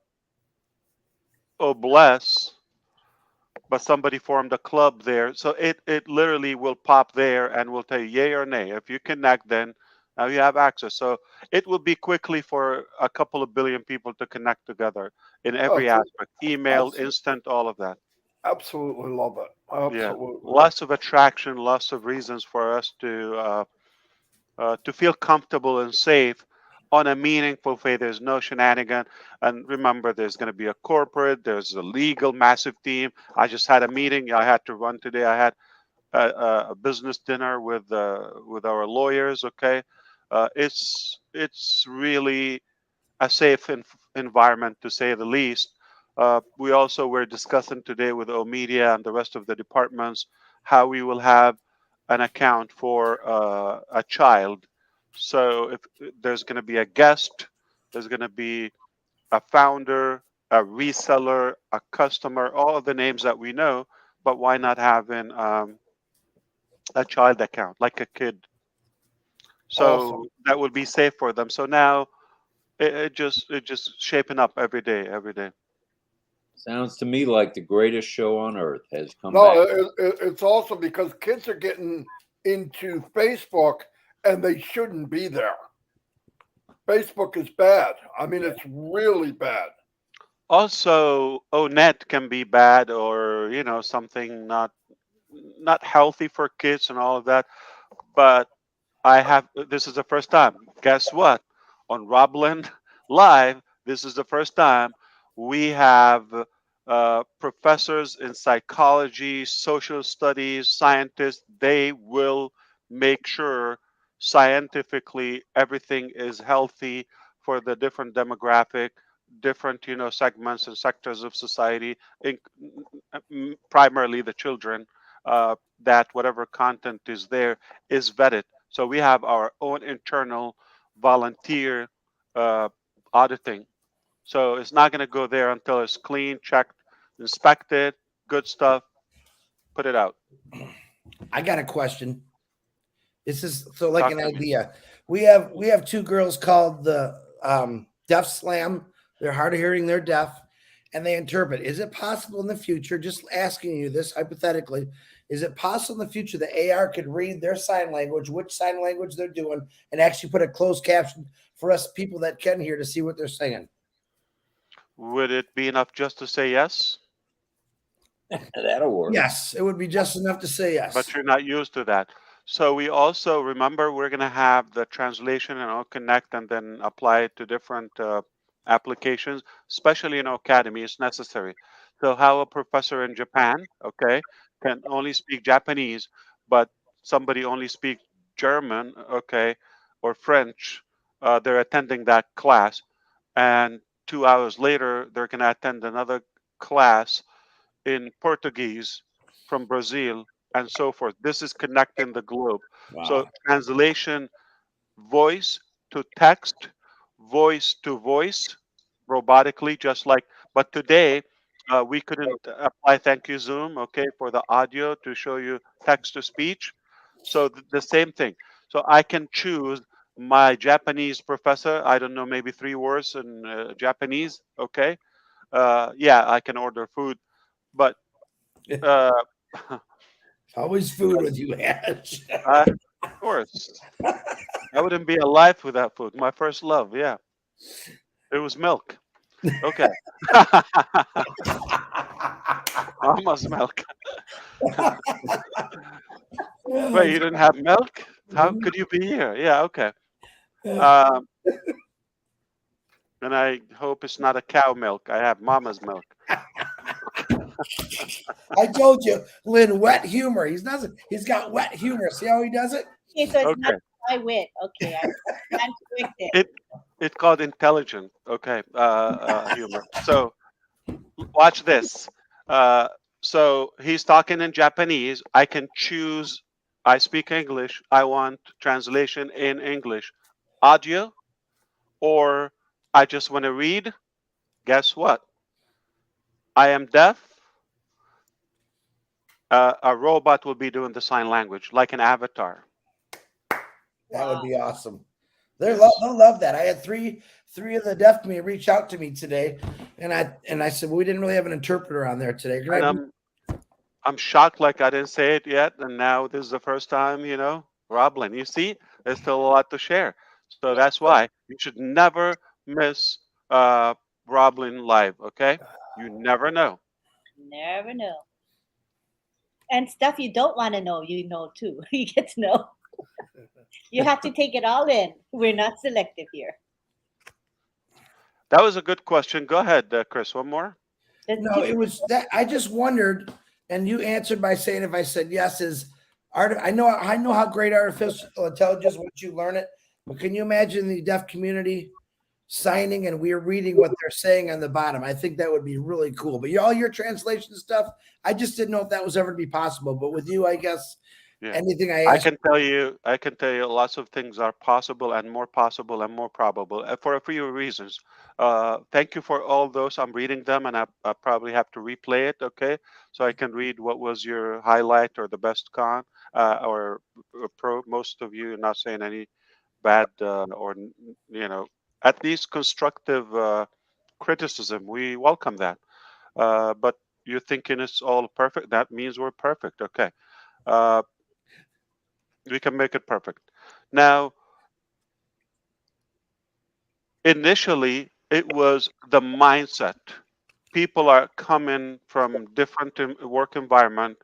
S5: Obless, but somebody formed a club there. So it literally will pop there and will tell you yay or nay. If you connect, then now you have access. So it will be quickly for a couple of billion people to connect together in every
S3: Absolutely.
S5: aspect, email,
S3: Absolutely.
S5: instant, all of that.
S3: Absolutely love it.
S5: Yeah,
S3: Absolutely.
S5: lots of attraction, lots of reasons for us to feel comfortable and safe on a meaningful way. There's no shenanigan. And remember, there's going to be a corporate, there's a legal massive team. I just had a meeting I had to run today. I had a business dinner with our lawyers. Okay, it's really a safe environment to say the least. We also were discussing today with O Media and the rest of the departments how we will have an account for a child. So if there's going to be a guest, there's going to be a founder, a reseller, a customer, all of the names that we know. But why not having a child account, like a kid?
S3: Awesome.
S5: So that would be safe for them. So now it just shaping up every day, every day.
S1: Sounds to me like the greatest show on earth has come
S3: No,
S1: back.
S3: it's awesome because kids are getting into Facebook and they shouldn't be there. Facebook is bad. I mean, it's really bad.
S5: Also, ONet can be bad or something not healthy for kids and all of that. But I have this is the first time. Guess what? On RobLynn Live, this is the first time we have professors in psychology, social studies, scientists. They will make sure scientifically everything is healthy for the different demographic. different, segments and sectors of society, primarily the children, that whatever content is there is vetted. So we have our own internal volunteer uh, auditing. So it's not going to go there until it's clean, checked, inspected, good stuff, put it out.
S4: I got a question. This is so like
S5: Talk
S4: an
S5: to me.
S4: idea. We have two girls called the Deaf Slam. They're hard of hearing, they're deaf, and they interpret. Is it possible in the future, just asking you this hypothetically, is it possible in the future the AR could read their sign language, which sign language they're doing, and actually put a closed caption for us people that can hear to see what they're saying?
S5: Would it be enough just to say yes?
S1: That'll work.
S4: Yes, it would be just enough to say yes.
S5: But you're not used to that. So we also remember we're going to have the translation and connect and then apply it to different applications, especially in academy. It's necessary. So how a professor in Japan, okay, can only speak Japanese, but somebody only speaks German, okay, or French, they're attending that class, and 2 hours later they're going to attend another class in Portuguese from Brazil and so forth. This is connecting the globe. So
S4: Wow.
S5: translation, voice to text, voice to voice, robotically, just like. But today we couldn't apply thank you Zoom, okay, for the audio to show you text to speech. So the same thing. So I can choose my Japanese professor. I don't know, maybe 3 words in Japanese. Okay. Yeah, I can order food, but uh,
S4: Always food with you, Ash.
S5: of course, I wouldn't be alive without food. My first love, yeah, it was milk. Okay, almost milk. Wait, you didn't have milk? How could you be here? Yeah, okay. Um, and I hope it's not a cow milk. I have mama's milk.
S4: I told you, Lynn, wet humor. He's got wet humor. See how he does it?
S2: Okay, so it's
S5: Okay,
S2: not my wit. Okay, I'm corrected.
S5: it's called intelligent. Okay, humor. So watch this. Uh, so he's talking in Japanese. I can choose. I speak English. I want translation in English, audio, or I just want to read. Guess what? I am deaf. A robot will be doing the sign language like an avatar.
S4: That would
S2: Wow.
S4: be awesome.
S5: Yes.
S4: They'll love that. I had three of the deaf community reach out to me today, and I said, well, we didn't really have an interpreter on there today. Can I
S5: And
S4: do-
S5: I'm shocked, like I didn't say it yet, and now this is the first time, RobLynn. You see, there's still a lot to share. So that's why you should never miss RobLynn Live. Okay, you never know.
S2: Never know. And stuff you don't want to know, you know too. You get to know. You have to take it all in. We're not selective here.
S5: That was a good question. Go ahead, Chris. One more.
S4: No, it was that I just wondered, and you answered by saying if I said yes is art. I know how great artificial intelligence once you learn it, but can you imagine the deaf community signing and we're reading what they're saying on the bottom? I think that would be really cool. But all your translation stuff, I just didn't know if that was ever to be possible. But with you, I guess
S5: Yeah.
S4: anything I
S5: I
S4: ask.
S5: can tell you lots of things are possible and more probable for a few reasons. Thank you for all those. I'm reading them and I probably have to replay it. Okay. So I can read what was your highlight or the best con, or pro. Most of you are not saying any bad, or, at least constructive criticism. We welcome that. But you're thinking it's all perfect. That means we're perfect. Okay. Uh, we can make it perfect. Now, initially, it was the mindset. People are coming from different work environment.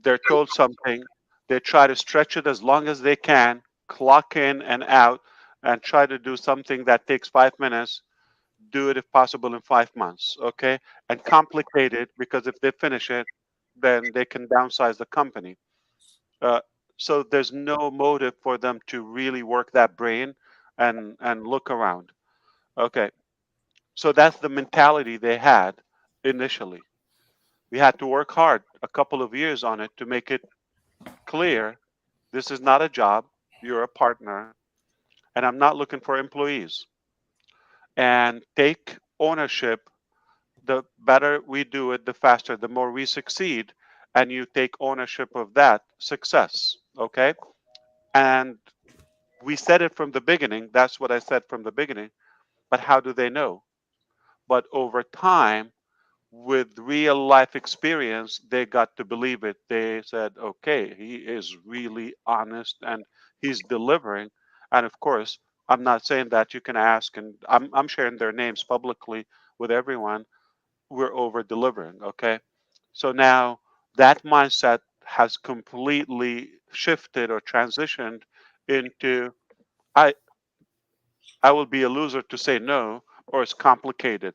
S5: They're told something. They try to stretch it as long as they can, clock in and out, and try to do something that takes 5 minutes. Do it if possible in 5 months, okay? And complicate it because if they finish it, then they can downsize the company. Uh, so there's no motive for them to really work that brain and look around. Okay. So that's the mentality they had initially. We had to work hard a couple of years on it to make it clear this is not a job, you're a partner, and I'm not looking for employees. And take ownership. The better we do it, the faster, the more we succeed. And you take ownership of that success. Okay. And we said it from the beginning. That's what I said from the beginning. But how do they know? But over time, with real life experience, they got to believe it. They said, okay, he is really honest and he's delivering. And of course, I'm not saying that. You can ask, and I'm sharing their names publicly with everyone. We're over delivering. Okay. So now that mindset has completely shifted or transitioned into I I will be a loser to say no, or it's complicated.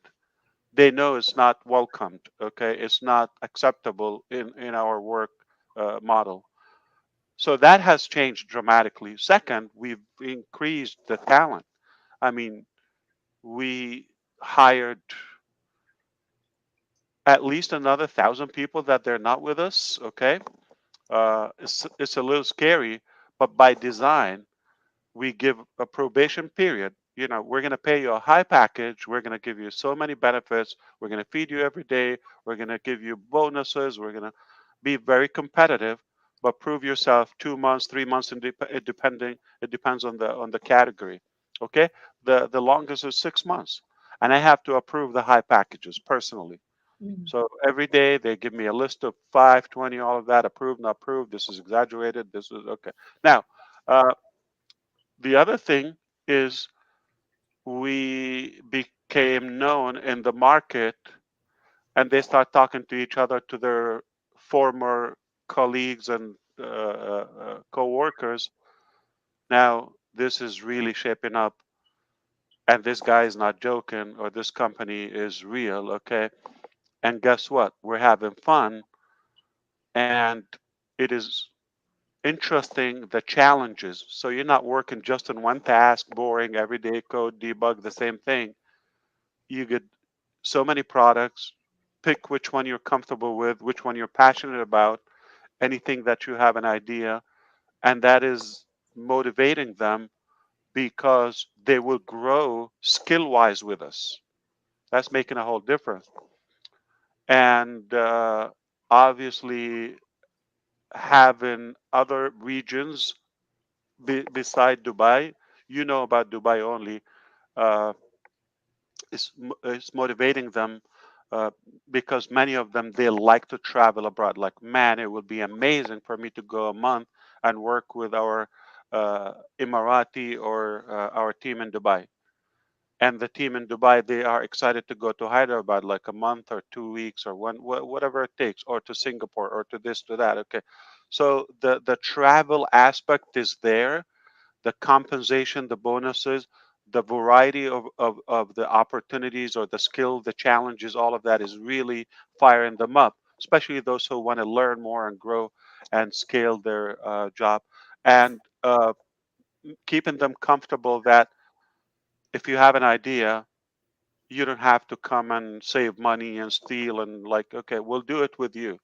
S5: They know it's not welcomed. Okay, it's not acceptable in our work model. So that has changed dramatically. Second, we've increased the talent. I mean, we hired at least another 1,000 people that they're not with us. Okay, it's a little scary, but by design, we give a probation period. You know, we're going to pay you a high package. We're going to give you so many benefits. We're going to feed you every day. We're going to give you bonuses. We're going to be very competitive, but prove yourself 2 months, 3 months, and depending, it depends on the category. Okay, the longest is 6 months, and I have to approve the high packages personally.
S2: Mm.
S5: So every day they give me a list of 5, 20, all of that approved, not approved. This is exaggerated. This is okay. Now, uh, the other thing is we became known in the market, and they start talking to each other, to their former colleagues and co-workers. Now this is really shaping up, and this guy is not joking, or this company is real. Okay, and guess what, we're having fun, and it is interesting, the challenges. So you're not working just on one task, boring everyday code debug, the same thing. You get so many products. Pick which one you're comfortable with, which one you're passionate about, anything that you have an idea, and that is motivating them, because they will grow skill wise with us. That's making a whole difference. And obviously, having other regions beside Dubai, you know about Dubai only. Uh, is motivating them, uh, because many of them, they like to travel abroad. Like, man, it would be amazing for me to go a month and work with our Emirati or our team in Dubai. And the team in Dubai, they are excited to go to Hyderabad like a month or 2 weeks or whatever it takes, or to Singapore, or to this, to that. Okay, so the travel aspect is there, the compensation, the bonuses, the variety of the opportunities or the skill, the challenges, all of that is really firing them up, especially those who want to learn more and grow and scale their job. And keeping them comfortable that if you have an idea, you don't have to come and save money and steal and, like, okay, we'll do it with you.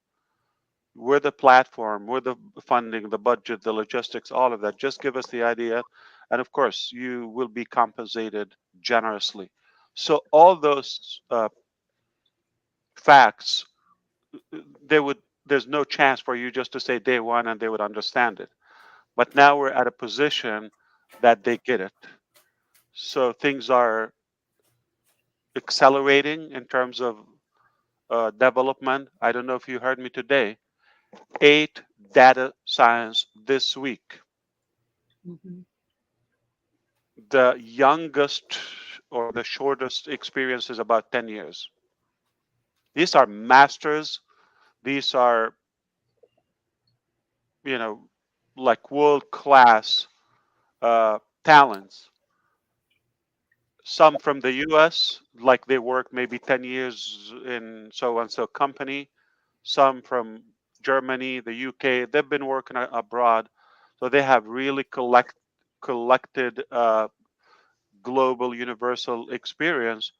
S5: We're the platform, we're the funding, the budget, the logistics, all of that. Just give us the idea. And of course, you will be compensated generously. So all those facts, they would, there's no chance for you just to say day one and they would understand it. But now we're at a position that they get it. So things are accelerating in terms of development. I don't know if you heard me today. 8 data science this week.
S2: Mhm.
S5: The youngest or the shortest experience is about 10 years. These are masters. These are, you know, like world class talents. Some from the US, like they work maybe 10 years in so and so company. Some from Germany, the UK, they've been working abroad. So they have really collected global universal experience.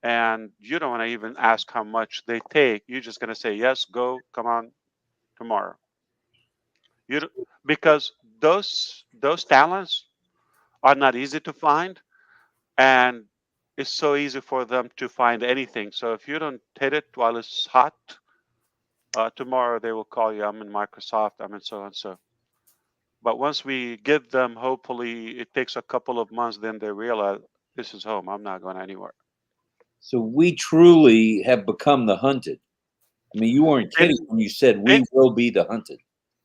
S5: and you don't want to even ask how much they take. You're just going to say yes, go, come on, tomorrow. You don't- because those talents are not easy to find, and it's so easy for them to find anything. So if you don't hit it while it's hot, tomorrow they will call you. I'm in Microsoft. I'm in so and so. But once we give them, hopefully it takes a couple of months, then they realize this is home. I'm not going anywhere.
S1: So we truly have become the hunted. I mean, you weren't
S5: In,
S1: kidding when you said we
S5: in,
S1: will be the hunted.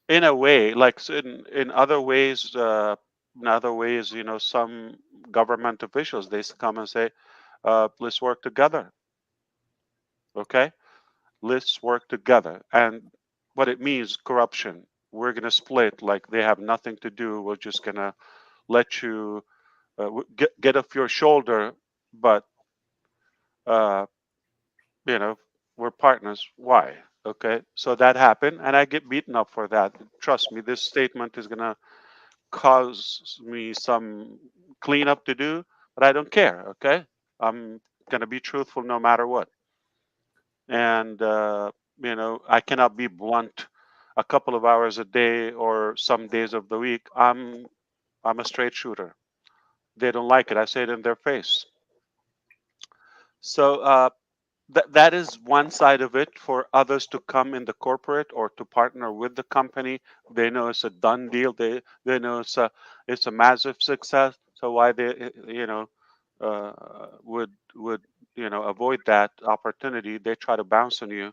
S5: in a way, like in other ways, some government officials, they come and say, let's work together. Okay. Let's work together. And what it means, corruption. We're going to split like they have nothing to do. We're just going to let you get off your shoulder, but uh, we're partners. Why? Okay, so that happened, and I get beaten up for that. Trust me, this statement is gonna cause me some cleanup to do, but I don't care. Okay, I'm gonna be truthful no matter what, and I cannot be blunt. A couple of hours a day or some days of the week, I'm a straight shooter. They don't like it. I say it in their face. So that is one side of it. For others to come in the corporate or to partner with the company, they know it's a done deal. They know it's a massive success. So why they would avoid that opportunity? They try to bounce on you.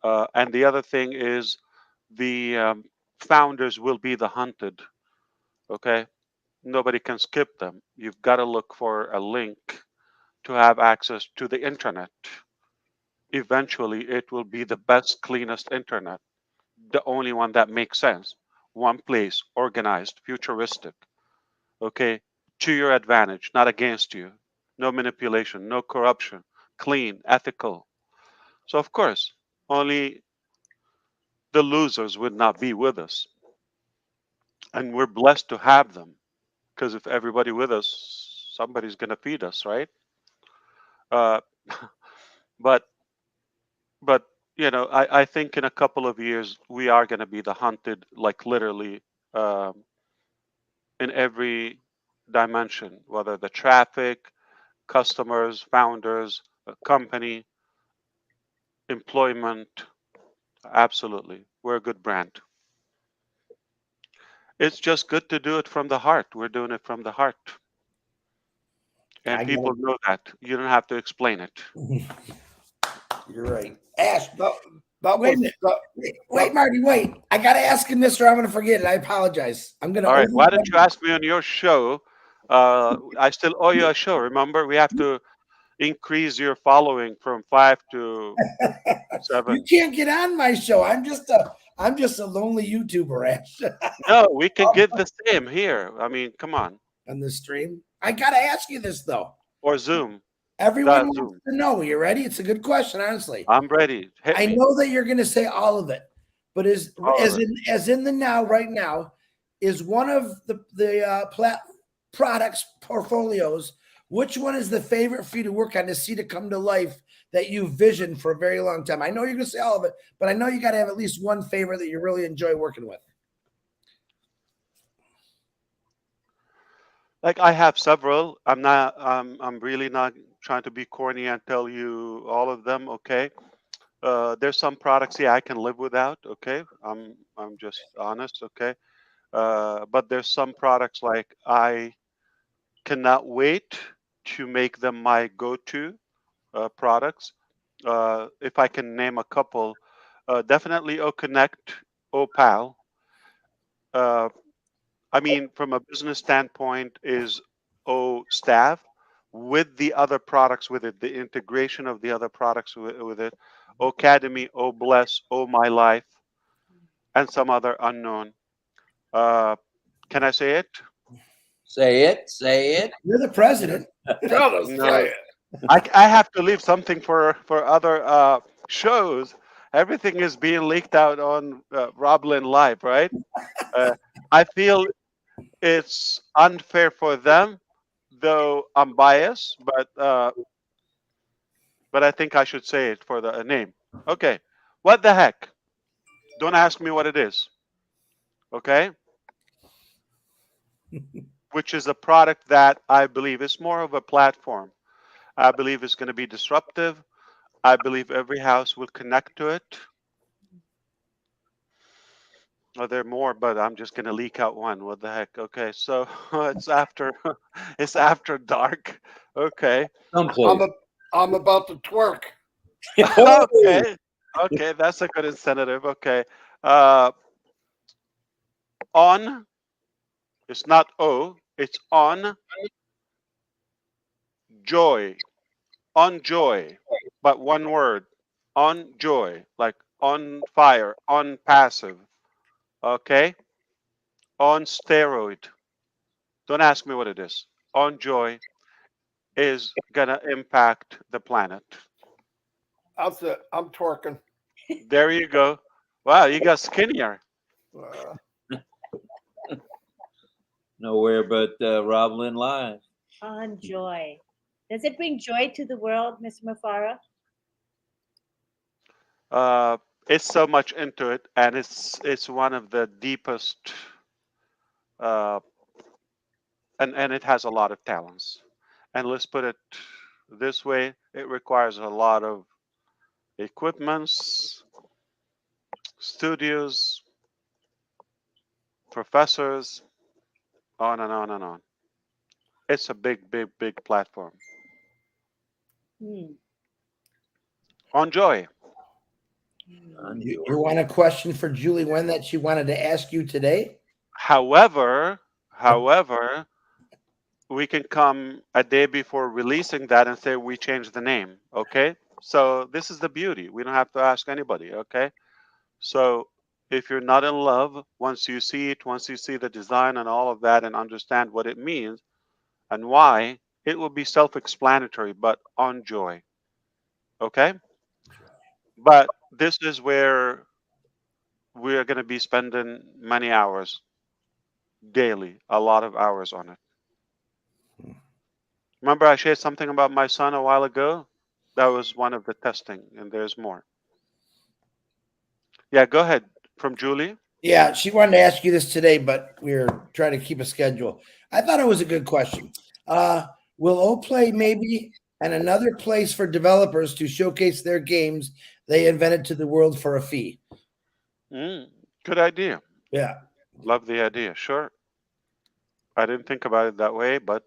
S5: And the other thing is the founders will be the hunted. Okay, nobody can skip them. You've got to look for a link to have access to the internet. Eventually it will be the best, cleanest internet, the only one that makes sense. One place, organized, futuristic, okay, to your advantage, not against you. No manipulation, no corruption, clean, ethical. So, of course, only the losers would not be with us. And we're blessed to have them because if everybody with us, somebody's going to feed us, right? Uh, but but I think in a couple of years we are going to be the hunted, like literally, um, in every dimension, whether the traffic, customers, founders, company, employment. Absolutely, we're a good brand. It's just good to do it from the heart. We're doing it from the heart, and
S4: I
S5: people
S4: gotta,
S5: know that. You don't have to explain it.
S4: you're right. Ash,
S3: That that
S4: wait a
S3: was
S4: minute.
S3: that,
S4: Wait, Marty, wait. I gotta ask him this or I'm gonna forget it. I apologize. I'm gonna
S5: All right, why don't
S4: overrun
S5: you ask me on your show? I still owe you a show. Remember, we have to increase your following from 5 to 7.
S4: you can't get on my show. I'm just a lonely YouTuber, Ash,
S5: No, we can get the same here. I mean, come on.
S4: on the stream. I gotta ask you this though.
S5: Or Zoom.
S4: Everyone
S5: The
S4: wants
S5: Zoom.
S4: to know. You ready? It's a good question, honestly.
S5: I'm ready. Hit
S4: I
S5: me.
S4: know that you're gonna say all of it, but
S5: All of it.
S4: as in the now, right now, is one of the products portfolios. Which one is the favorite for you to work on to see to come to life that you visioned for a very long time? I know you're gonna say all of it, but I know you got to have at least one favorite that you really enjoy working with.
S5: Like I have several. I'm really not trying to be corny and tell you all of them, okay? There's some products, yeah, I can live without, okay? I'm just honest, okay? But there's some products like I cannot wait to make them my go-to products. If I can name a couple, definitely O Connect, Opal. Uh, I mean, from a business standpoint, is O Staff with the other products with it, the integration of the other products with it, Academy, O Bless, O My Life, and some other unknown. Uh, can I say it?
S1: Say it. Say it.
S4: You're the president.
S3: gotta
S5: No,
S3: say it.
S5: I have to leave something for other shows. Everything is being leaked out on RobLynn Live, right? Uh, I feel it's unfair for them, though I'm biased. But but I think I should say it for the name. Okay. What the heck? Don't ask me what it is. Okay. Which is a product that I believe is more of a platform. I believe it's going to be disruptive. I believe every house will connect to it. Oh, there are more, but I'm just gonna leak out one. What the heck? Okay, so it's after it's after dark. Okay.
S1: Someplace.
S3: I'm about to twerk.
S1: Oh,
S5: Okay. Okay, that's a good incentive. Okay. Uh on, it's not O, it's on joy. On joy. But one word. On joy. Like on fire, on passive. Okay? On steroid. Don't ask me what it is. On joy is gonna impact the planet.
S3: That's it. I'm twerking.
S5: There you go. Wow, you got skinnier.
S3: Uh,
S1: nowhere but RobLynn Live.
S2: On joy. Does it bring joy to the world, Mr. Mufara?
S5: Uh, it's so much into it, and it's one of the deepest, uh, and it has a lot of talents. And let's put it this way: it requires a lot of equipments, studios, professors, on and on and on. It's a big, big, big platform.
S2: Hmm.
S5: On joy.
S4: You want a question for Julie Wen that she wanted to ask you today?
S5: However, we can come a day before releasing that and say we changed the name. Okay. So this is the beauty. We don't have to ask anybody. Okay. So if you're not in love, once you see it, once you see the design and all of that and understand what it means and why, it will be self explanatory, but on joy. Okay. But this is where we are going to be spending many hours daily, a lot of hours on it. Remember, I shared something about my son a while ago? That was one of the testing, and there's more. Yeah, go ahead. From Julie?
S4: Yeah, she wanted to ask you this today, but we are trying to keep a schedule. I thought it was a good question. Will OPlay maybe and another place for developers to showcase their games they invented to the world for a fee?
S5: Good idea.
S4: Yeah.
S5: Love the idea. Sure. I didn't think about it that way, but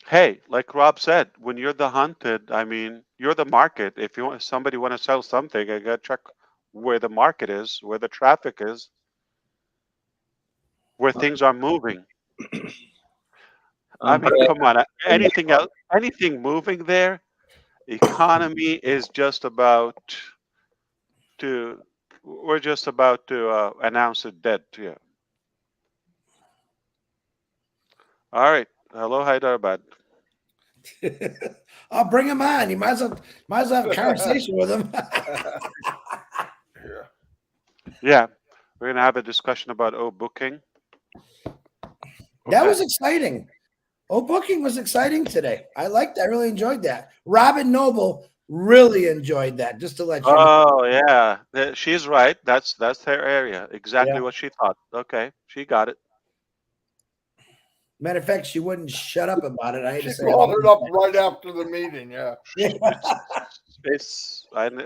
S5: hey, like Rob said, when you're the hunted, I mean, you're the market. If you want somebody want to sell something, I gotta check where the market is, where the traffic is, where things are moving. I mean, come on, anything else, anything moving there, economy is just about to, we're just about to announce it dead. Yeah. All right. Hello, Hyderabad.
S4: I'll bring him on. You might as well have a conversation with him.
S3: yeah.
S5: Yeah, we're gonna have a discussion about booking.
S4: That
S5: Okay.
S4: was exciting. Booking was exciting today. I really enjoyed that. Robin Noble really enjoyed that, just to let you know.
S5: Oh yeah, she's right. That's her area. Exactly
S4: Yeah.
S5: what she thought. Okay, she got it.
S4: Matter of fact, she wouldn't shut up about it. I had
S3: She
S4: to say,
S3: brought it up right after the meeting. Yeah.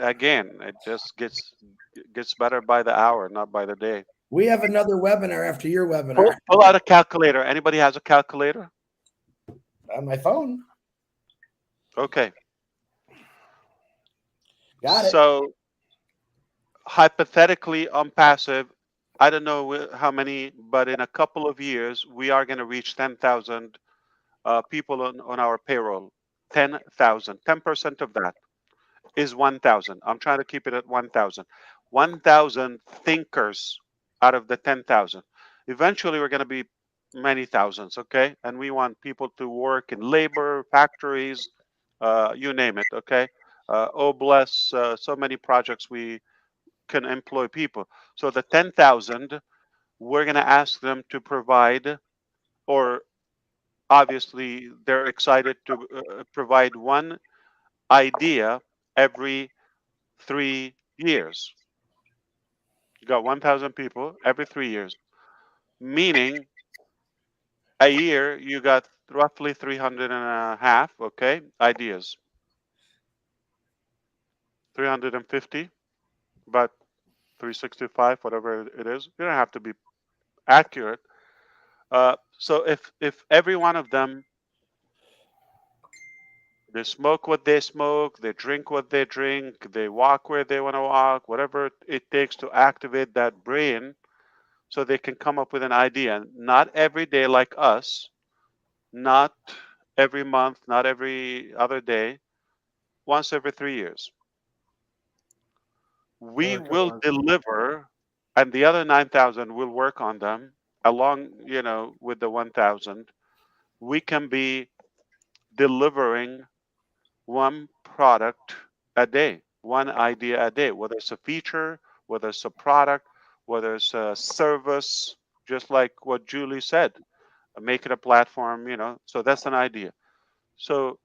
S5: Again, it just gets better by the hour, not by the day.
S4: We have another webinar after your webinar
S5: Pull out a calculator. Anybody has a calculator?
S4: on my phone.
S5: Okay.
S4: Got it.
S5: So hypothetically, on passive, I don't know how many, but in a couple of years, we are going to reach 10,000 people on our payroll. 10,000. 10% of that is 1,000. I'm trying to keep it at 1,000. 1,000 thinkers out of the 10,000. Eventually, we're going to be many thousands, okay? And we want people to work in labor, factories, you name it, okay? Bless, so many projects we can employ people. So the 10,000, we're going to ask them to provide, or obviously they're excited to provide one idea every 3 years. You got 1,000 people every 3 years, meaning a year you got roughly 300 and a half, okay, ideas. 350, about 365, whatever it is. You don't have to be accurate. So if every one of them, they smoke what they smoke, they drink what they drink, they walk where they want to walk, whatever it takes to activate that brain so they can come up with an idea. Not every day like us, not every month, not every other day, once every 3 years. We
S3: Very good
S5: will
S3: one.
S5: deliver, and the other 9,000 will work on them along, with the 1,000. We can be delivering one product a day, one idea a day, whether it's a feature, whether it's a product, whether it's a service, just like what Julie said, make it a platform, so that's an idea. So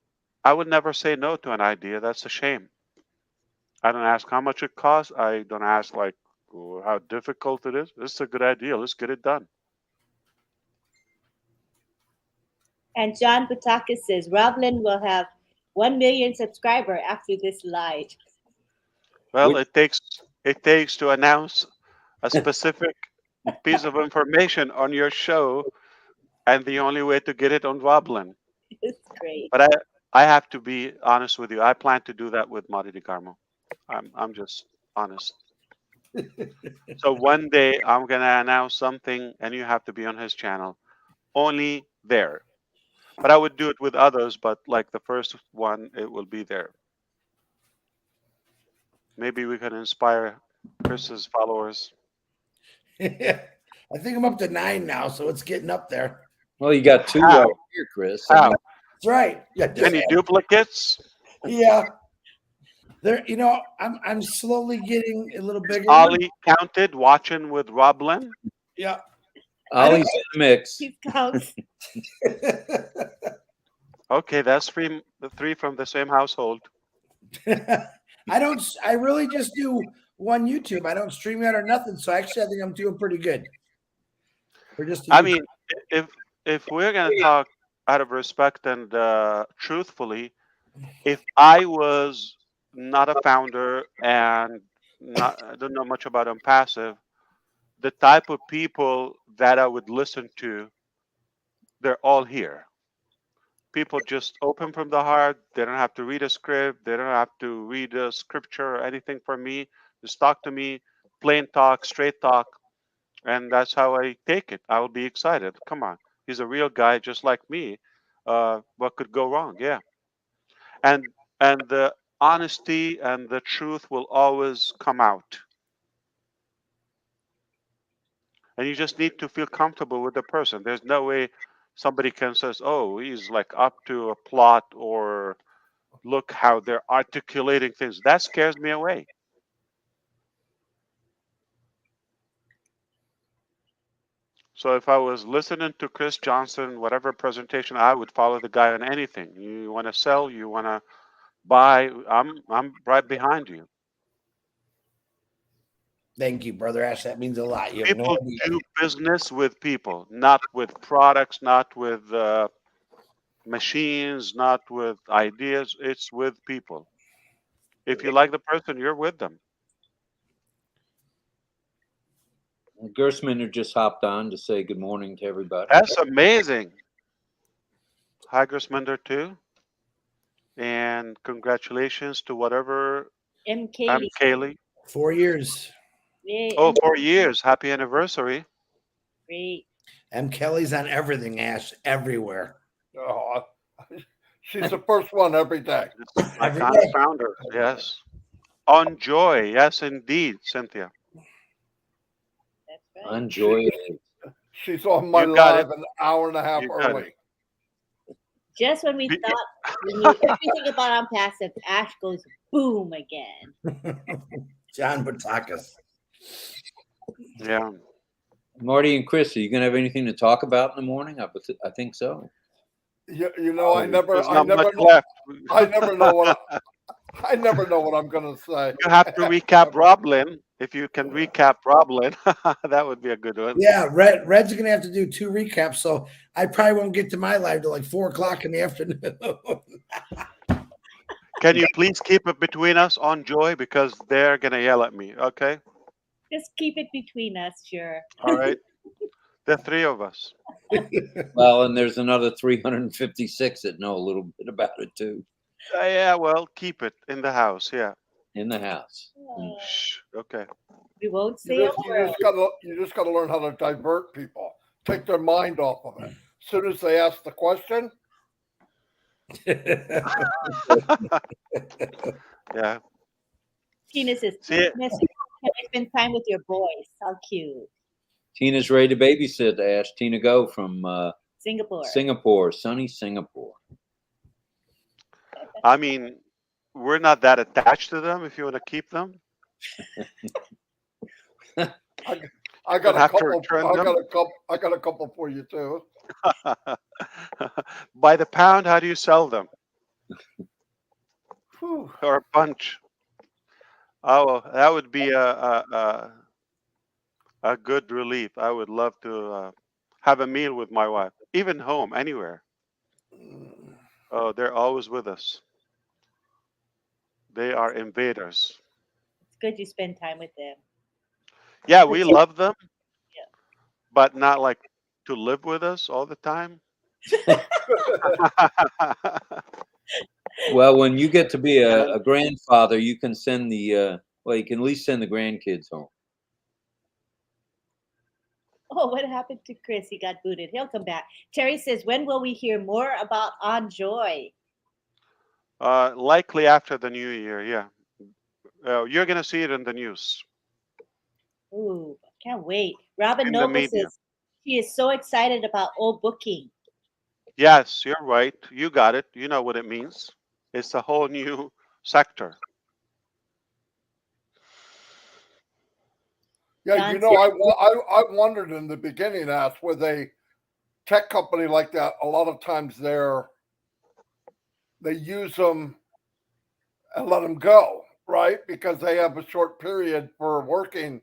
S5: I would never say no to an idea. That's a shame. I don't ask how much it costs. I don't ask like how difficult it is. This is a good idea. Let's get it done.
S2: And John Butakis says RobLynn will have 1 million subscriber after this live.
S5: Well,
S1: Which-
S5: it takes to announce a specific piece of information on your show, and the only way to get it on RobLynn.
S2: It's great.
S5: But I have to be honest with you. I plan to do that with Marty DiCarmo. I'm just honest. So one day I'm gonna announce something, and you have to be on his channel, only there. But I would do it with others. But like the first one, it will be there. Maybe we can inspire Chris's followers.
S4: I think I'm up to 9 now, so it's getting up there.
S1: Well, you got two
S5: How?
S1: right here, Chris. I
S5: How?
S1: mean,
S4: That's right. Yeah,
S5: Any duplicates?
S4: yeah. There, I'm slowly getting a little bigger.
S5: Ollie counted watching with RobLynn.
S4: Yeah.
S1: Ollie's in the mix.
S2: He counts.
S5: Okay, that's the three from the same household.
S4: I really just do one YouTube. I don't stream it or nothing. So actually I think I'm doing pretty good. For just
S5: I mean, if we're gonna talk out of respect and truthfully, if I was not a founder and I don't know much about ONPASSIVE, the type of people that I would listen to, they're all here. People just open from the heart. They don't have to read a script. They don't have to read a scripture or anything from me. Just talk to me, plain talk, straight talk, and that's how I take it. I will be excited. Come on, he's a real guy just like me. What could go wrong? Yeah, and the honesty and the truth will always come out. And you just need to feel comfortable with the person. There's no way somebody can says, "Oh, he's like up to a plot," or "Look how they're articulating things." That scares me away. So if I was listening to Chris Johnson, whatever presentation, I would follow the guy on anything. You want to sell, you want to buy, I'm right behind you.
S4: Thank you, Brother Ash. That means a lot. You have no
S5: People
S4: idea.
S5: do business with people, not with products, not with machines, not with ideas. It's with people. If you like the person, you're with them.
S1: Gersman just hopped on to say good morning to everybody.
S5: That's amazing. Hi, Gersminder, too. And congratulations to whatever
S2: M.
S5: I'm
S2: Kaylee.
S5: Kaylee.
S4: 4 years.
S2: Yay,
S5: Oh,
S2: M.
S5: 4 years. Happy anniversary.
S2: Great.
S4: M. Kelly's on everything, Ash. Everywhere.
S3: Oh, she's the first one every day.
S5: My
S4: Every
S5: kind of
S4: day.
S5: founder. Yes. On joy. Yes, indeed, Cynthia.
S2: That's right.
S1: Enjoy it.
S3: She's on my
S5: You got
S3: live an hour and a half
S5: You got
S3: early.
S2: Just when we
S5: Be-
S2: thought we knew everything about ONPASSIVE, Ash goes boom again.
S4: John Butakis.
S5: Yeah.
S1: Marty and Chris, are you going to have anything to talk about in the morning? I think so.
S3: You know, I
S1: Oh,
S3: never,
S5: There's
S3: I
S5: not
S3: never
S5: much
S3: know,
S5: left.
S3: I never know what I never know what I'm gonna say.
S5: You have to recap RobLynn. If you can recap RobLynn, that would be a good one.
S4: Yeah, Red's gonna have to do 2 recaps, so I probably won't get to my live till like 4 o'clock in the afternoon.
S5: Can you please keep it between us on Joy because they're gonna yell at me? Okay,
S2: Just keep it between us, sure.
S5: all right. The three of us.
S1: well, and there's another 356 that know a little bit about it too
S5: Yeah, well, keep it in the house. Yeah.
S1: in the house.
S5: Shh. Okay.
S2: We won't
S3: You
S2: say a
S3: just, you
S2: word.
S3: just gotta, you just gotta learn how to divert people, take their mind off of it. As soon as they ask the question,
S5: Yeah.
S2: Tina says,
S5: See,
S2: Miss, can I spend time with your boys? How cute.
S1: Tina's ready to babysit. Ask Tina Go from
S2: Singapore.
S1: Singapore, sunny Singapore.
S5: I mean, we're not that attached to them. If you want to keep them,
S3: I
S5: don't
S3: got a
S5: have to
S3: couple.
S5: return them.
S3: I got a couple for you too.
S5: By the pound, how do you sell them?
S3: Whew.
S5: Or a bunch? Oh, that would be a good relief. I would love to have a meal with my wife, even home, anywhere. Oh, they're always with us. They are invaders.
S2: It's good you spend time with them.
S5: Yeah, we love them,
S2: Yeah.
S5: but not like to live with us all the time.
S1: Well, when you get to be
S5: And
S1: a grandfather, you can send the well, you can at least send the grandkids home.
S2: Oh, what happened to Chris? He got booted. He'll come back. Terry says, when will we hear more about On Joy?
S5: likely after the new year, yeah. You're gonna see it in the news,
S2: Ooh, can't wait. Robin
S5: in the
S2: Noble
S5: media.
S2: says she is so excited about O booking.
S5: Yes, you're right. You got it. You know what it means. It's a whole new sector.
S3: Yeah,
S2: John
S3: you know,
S2: says,
S3: I wondered in the beginning, asked with a tech company like that. A lot of times they use them and let them go, right? Because they have a short period for working.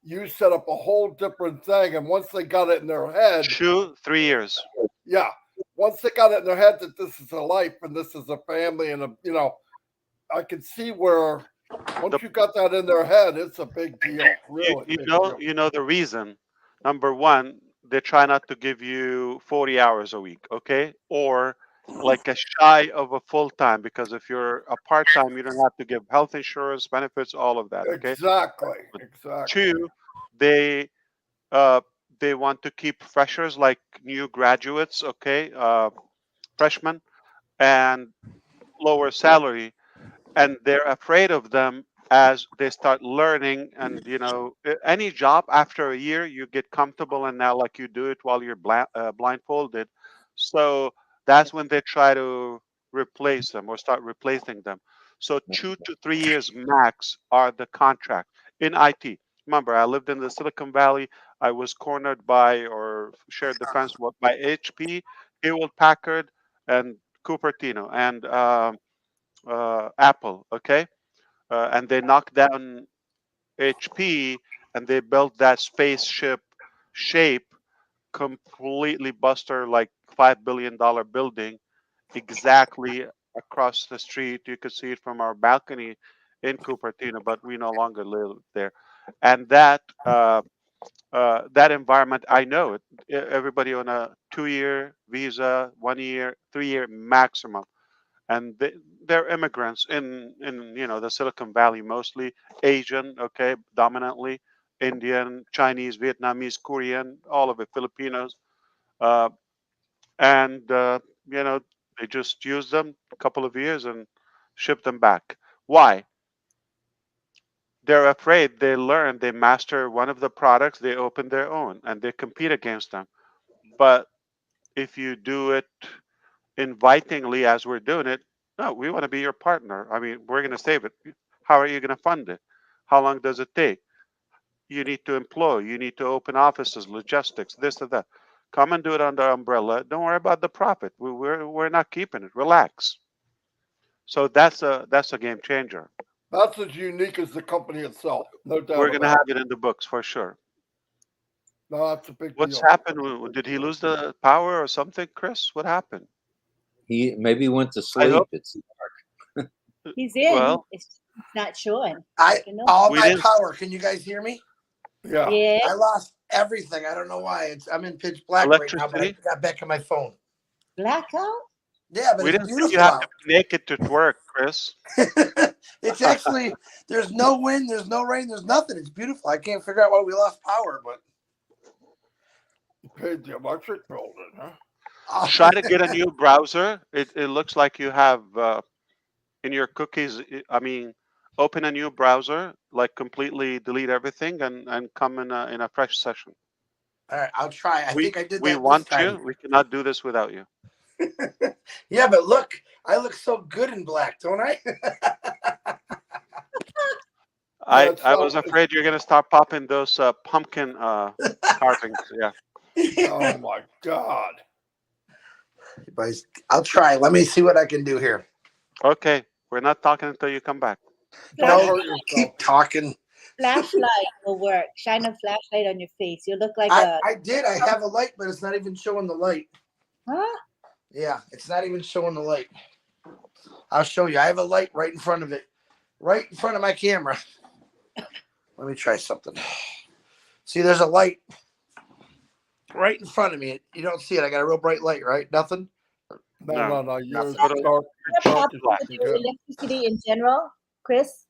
S3: You set up a whole different thing, and once they got it in their head,
S5: 3 years.
S3: yeah, once they got it in their head that this is a life and this is a family and I can see where once
S5: The
S3: you got that in their head, it's a big deal, really
S5: you
S3: big
S5: know
S3: deal.
S5: you know the reason. Number one, they try not to give you 40 hours a week, okay? Or like a shy of a full time, because if you're a part time, you don't have to give health insurance, benefits, all of that, okay?
S3: Exactly,
S5: But
S3: exactly.
S5: two, they uh, they want to keep freshers like new graduates, okay, freshmen, and lower salary, and they're afraid of them as they start learning. And any job after a year you get comfortable, and now like you do it while you're blindfolded. So that's when they try to replace them or start replacing them. So 2 to 3 years max are the contract in IT. Remember, I lived in the Silicon Valley. I was cornered by or shared the fence by HP, Hewlett Packard, and Cupertino, and Apple. Okay, and they knocked down HP, and they built that spaceship shape, completely buster, like $5 billion building, exactly across the street. You could see it from our balcony in Cupertino, but we no longer live there. And that environment, I know it. Everybody on a 2 year visa, 1 year, 3 year maximum, and they're immigrants in the Silicon Valley, mostly Asian, okay, dominantly Indian, Chinese, Vietnamese, Korean, all of it, Filipinos, uh, and they just use them a couple of years and ship them back. Why? They're afraid. They learn, they master one of the products, they open their own, and they compete against them. But if you do it invitingly as we're doing it, no, we want to be your partner. I mean, we're going to save it. How are you going to fund it? How long does it take? You need to employ, you need to open offices, logistics, this or that. Come and do it under umbrella. Don't worry about the profit. We're not keeping it. Relax. So that's a game changer.
S3: That's as unique as the company itself. No doubt
S5: We're gonna
S3: about
S5: have it in the books for sure.
S3: it. No, that's a big
S5: What's
S3: deal.
S5: happened? Did he lose the power or something, Chris? What happened?
S1: He maybe went to
S5: I
S1: sleep.
S5: hope.
S1: It's
S2: He's in.
S5: Well,
S2: it's not showing. You know?
S4: All
S5: We
S4: my
S5: didn't-
S4: power. Can you guys hear me?
S3: Yeah.
S2: Yeah.
S4: I lost everything. I don't know why. I'm in pitch black right now, but I
S5: Electricity?
S4: got back on my phone.
S2: Blackout?
S4: Yeah, but
S5: we
S4: it's
S5: didn't think you
S4: beautiful
S5: have to
S4: out.
S5: be naked to work, Chris.
S4: It's actually there's no wind, there's no rain, there's nothing. It's beautiful. I can't figure out why we lost power, but
S3: You paid the electric bill, then, huh?
S5: Try to get a new browser. It looks like you have in your cookies. I mean, open a new browser, like completely delete everything, and come in a fresh session.
S4: All right, I'll try. I think I did
S5: We
S4: that
S5: want
S4: this
S5: you.
S4: time.
S5: We cannot do this without you.
S4: Yeah, but look, I look so good in black, don't I?
S5: I was afraid you're gonna start popping those pumpkin carvings. Yeah.
S3: Oh my God.
S4: Boys, I'll try. Let me see what I can do here.
S5: Okay. We're not talking until you come back.
S3: Don't
S4: No,
S3: hurt yourself.
S4: keep talking.
S2: Flashlight will work. Shine a flashlight on your face. You look like
S4: I did. I have a light, but it's not even showing the light.
S2: huh?
S4: Yeah, it's not even showing the light. I'll show you. I have a light right in front of it, right in front of my camera. Let me try something. See, there's a light right in front of me. You don't see it. I got a real bright light, right? Nothing?
S3: No. Yours
S5: Put
S3: is
S5: a-
S3: dark.
S2: What
S3: dark
S2: happened
S3: as
S2: with
S3: you
S2: your
S3: can get.
S2: electricity in general, Chris?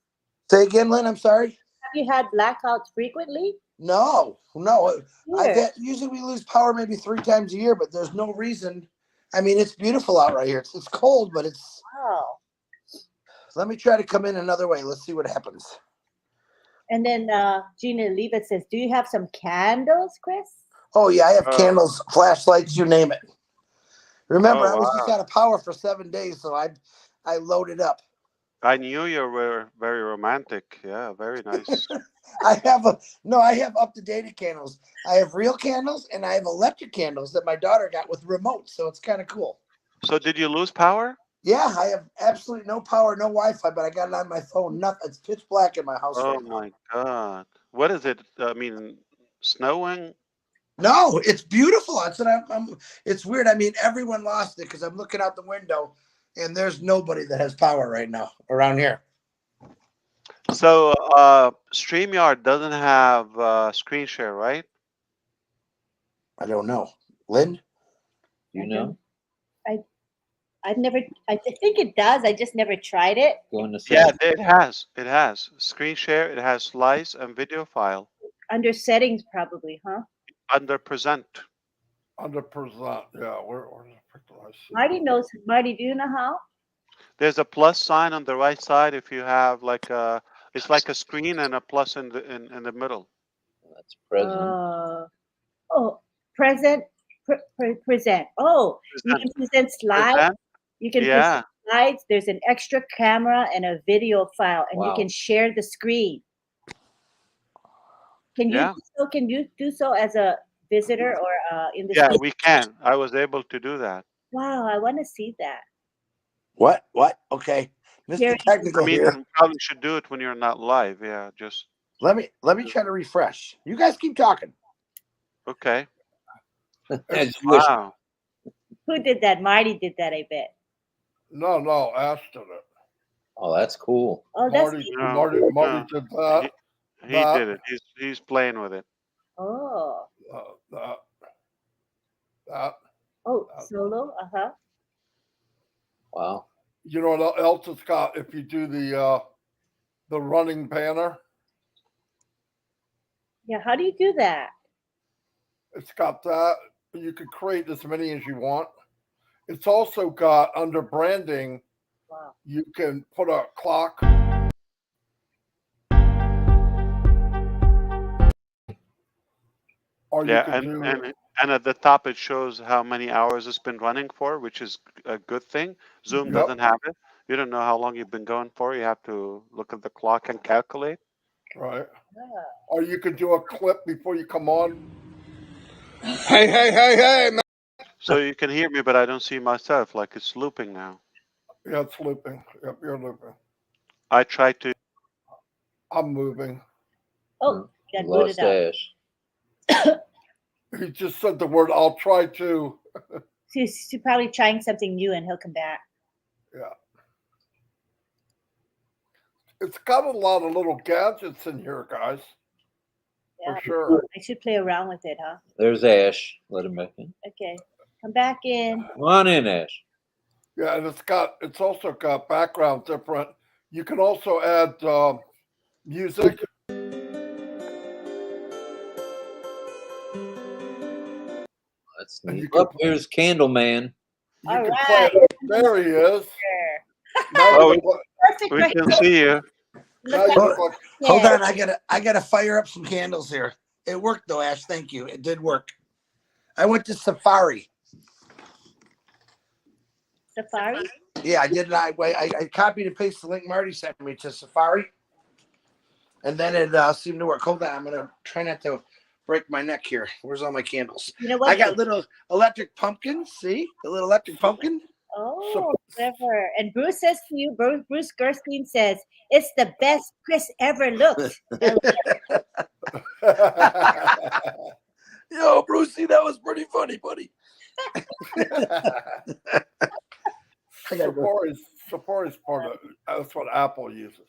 S4: Say again, Lynn. I'm sorry.
S2: Have you had blackouts frequently?
S4: No. I've
S2: Here.
S4: had, usually we lose power maybe 3 times a year, but there's no reason. I mean, it's beautiful out right here. It's cold, but it's.
S2: Wow.
S4: Let me try to come in another way. Let's see what happens.
S2: And then Gina Levitt says, do you have some candles, Chris?
S4: Oh yeah, I have
S5: Oh.
S4: candles, flashlights, you name it. Remember,
S5: Oh,
S4: I was just
S5: wow.
S4: out of power for 7 days, so I loaded up.
S5: I knew you were very romantic. Yeah, very nice.
S4: I have up to date candles. I have real candles and I have electric candles that my daughter got with remote, so it's kind of cool.
S5: So did you lose power?
S4: Yeah, I have absolutely no power, no Wi-Fi, but I got it on my phone. Nothing. It's pitch black in my house
S5: Oh
S4: right now.
S5: my God. What is it? I mean, snowing?
S4: No, it's beautiful. That's what it's weird. I mean, everyone lost it because I'm looking out the window and there's nobody that has power right now around here.
S5: So StreamYard doesn't have screen share, right?
S4: I don't know. Lynn?
S1: you
S2: I
S1: know
S2: don't- I think it does. I just never tried it.
S1: going to
S5: Yeah,
S1: say
S5: it has. It has screen share. It has slice and video file
S2: Under settings, probably, huh?
S5: under present.
S3: 100%. Yeah. Where the frick did I see?
S2: Marty knows. Marty, do you know how?
S5: There's a plus sign on the right side if you have like it's like a screen and a plus in the middle.
S1: that's present.
S2: Oh, present. Present. Oh, you
S5: Present.
S2: can present slides.
S5: Present.
S2: You can
S5: Yeah.
S2: present slides. There's an extra camera and a video file, and you
S1: Wow.
S2: can share the screen. Can you
S5: Yeah.
S2: do so? Can you do so as a visitor or in the
S5: Yeah,
S2: studio?
S5: we can. I was able to do that.
S2: Wow, I want to see that.
S4: What? Okay. Mr.
S2: Here-
S4: Technical
S5: I mean,
S4: here.
S5: you probably should do it when you're not live. Yeah, just
S4: Let me try to refresh. You guys keep talking.
S5: okay.
S1: As you wish.
S5: Wow.
S2: Who did that? Marty did that, I bet.
S3: No. Ash did it.
S1: Oh, that's cool.
S2: Oh, that's
S3: Marty
S5: No,
S3: did that.
S5: He
S3: that,
S5: did it. He's playing with it.
S2: oh
S3: that.
S2: oh solo. Uh-huh.
S1: Wow.
S3: You know what else it's got? If you do the running banner,
S2: Yeah, how do you do that?
S3: it's got that. You can create as many as you want. It's also got under branding.
S2: Wow.
S3: You can put a clock. Or you
S5: Yeah,
S3: can do.
S5: and at the top it shows how many hours it's been running for, which is a good thing. Zoom
S3: Yep.
S5: doesn't have it. You don't know how long you've been going for. You have to look at the clock and calculate.
S3: Right.
S2: Ah.
S3: Or you could do a clip before you come on. Hey, man.
S5: So you can hear me, but I don't see myself. Like it's looping now.
S3: Yeah, it's looping. Yep, you're looping.
S5: I tried to.
S3: I'm moving.
S2: Oh, got
S1: Lost
S2: booted out.
S1: Ash.
S3: He just said the word, I'll try to.
S2: She's probably trying something new and he'll come back.
S3: Yeah. It's got a lot of little gadgets in here, guys.
S2: Yeah.
S3: For sure.
S2: I should play around with it, huh?
S1: There's Ash. Let him back in.
S2: Okay. Come back in.
S1: Come on in, Ash.
S3: Yeah, and it's also got background different. You can also add music.
S1: That's
S3: And
S1: neat.
S3: you can-
S1: Up here's Candle Man.
S3: You
S2: All
S3: can
S2: right.
S3: play it. There he is.
S2: There.
S3: Now
S5: Oh,
S3: you look,
S2: Perfect.
S5: We
S2: right
S5: can
S2: there.
S5: see you.
S3: now
S2: Look
S3: you
S2: at
S3: look like
S4: Hold
S2: Yeah.
S4: on, I gotta fire up some candles here. It worked though, Ash. Thank you. It did work. I went to Safari.
S2: Safari.
S4: Yeah, I did. I copied and pasted the link Marty sent me to Safari, and then it seemed to work. Hold on, I'm gonna try not to break my neck here. Where's all my candles?
S2: You know what?
S4: I got little electric pumpkins. See the little electric pumpkin?
S2: Oh, clever. And Bruce says to you, Bruce Gerstein says, it's the best Chris ever looked.
S4: Yo, Brucey, that was pretty funny, buddy.
S3: Safari's part of it. That's what Apple uses.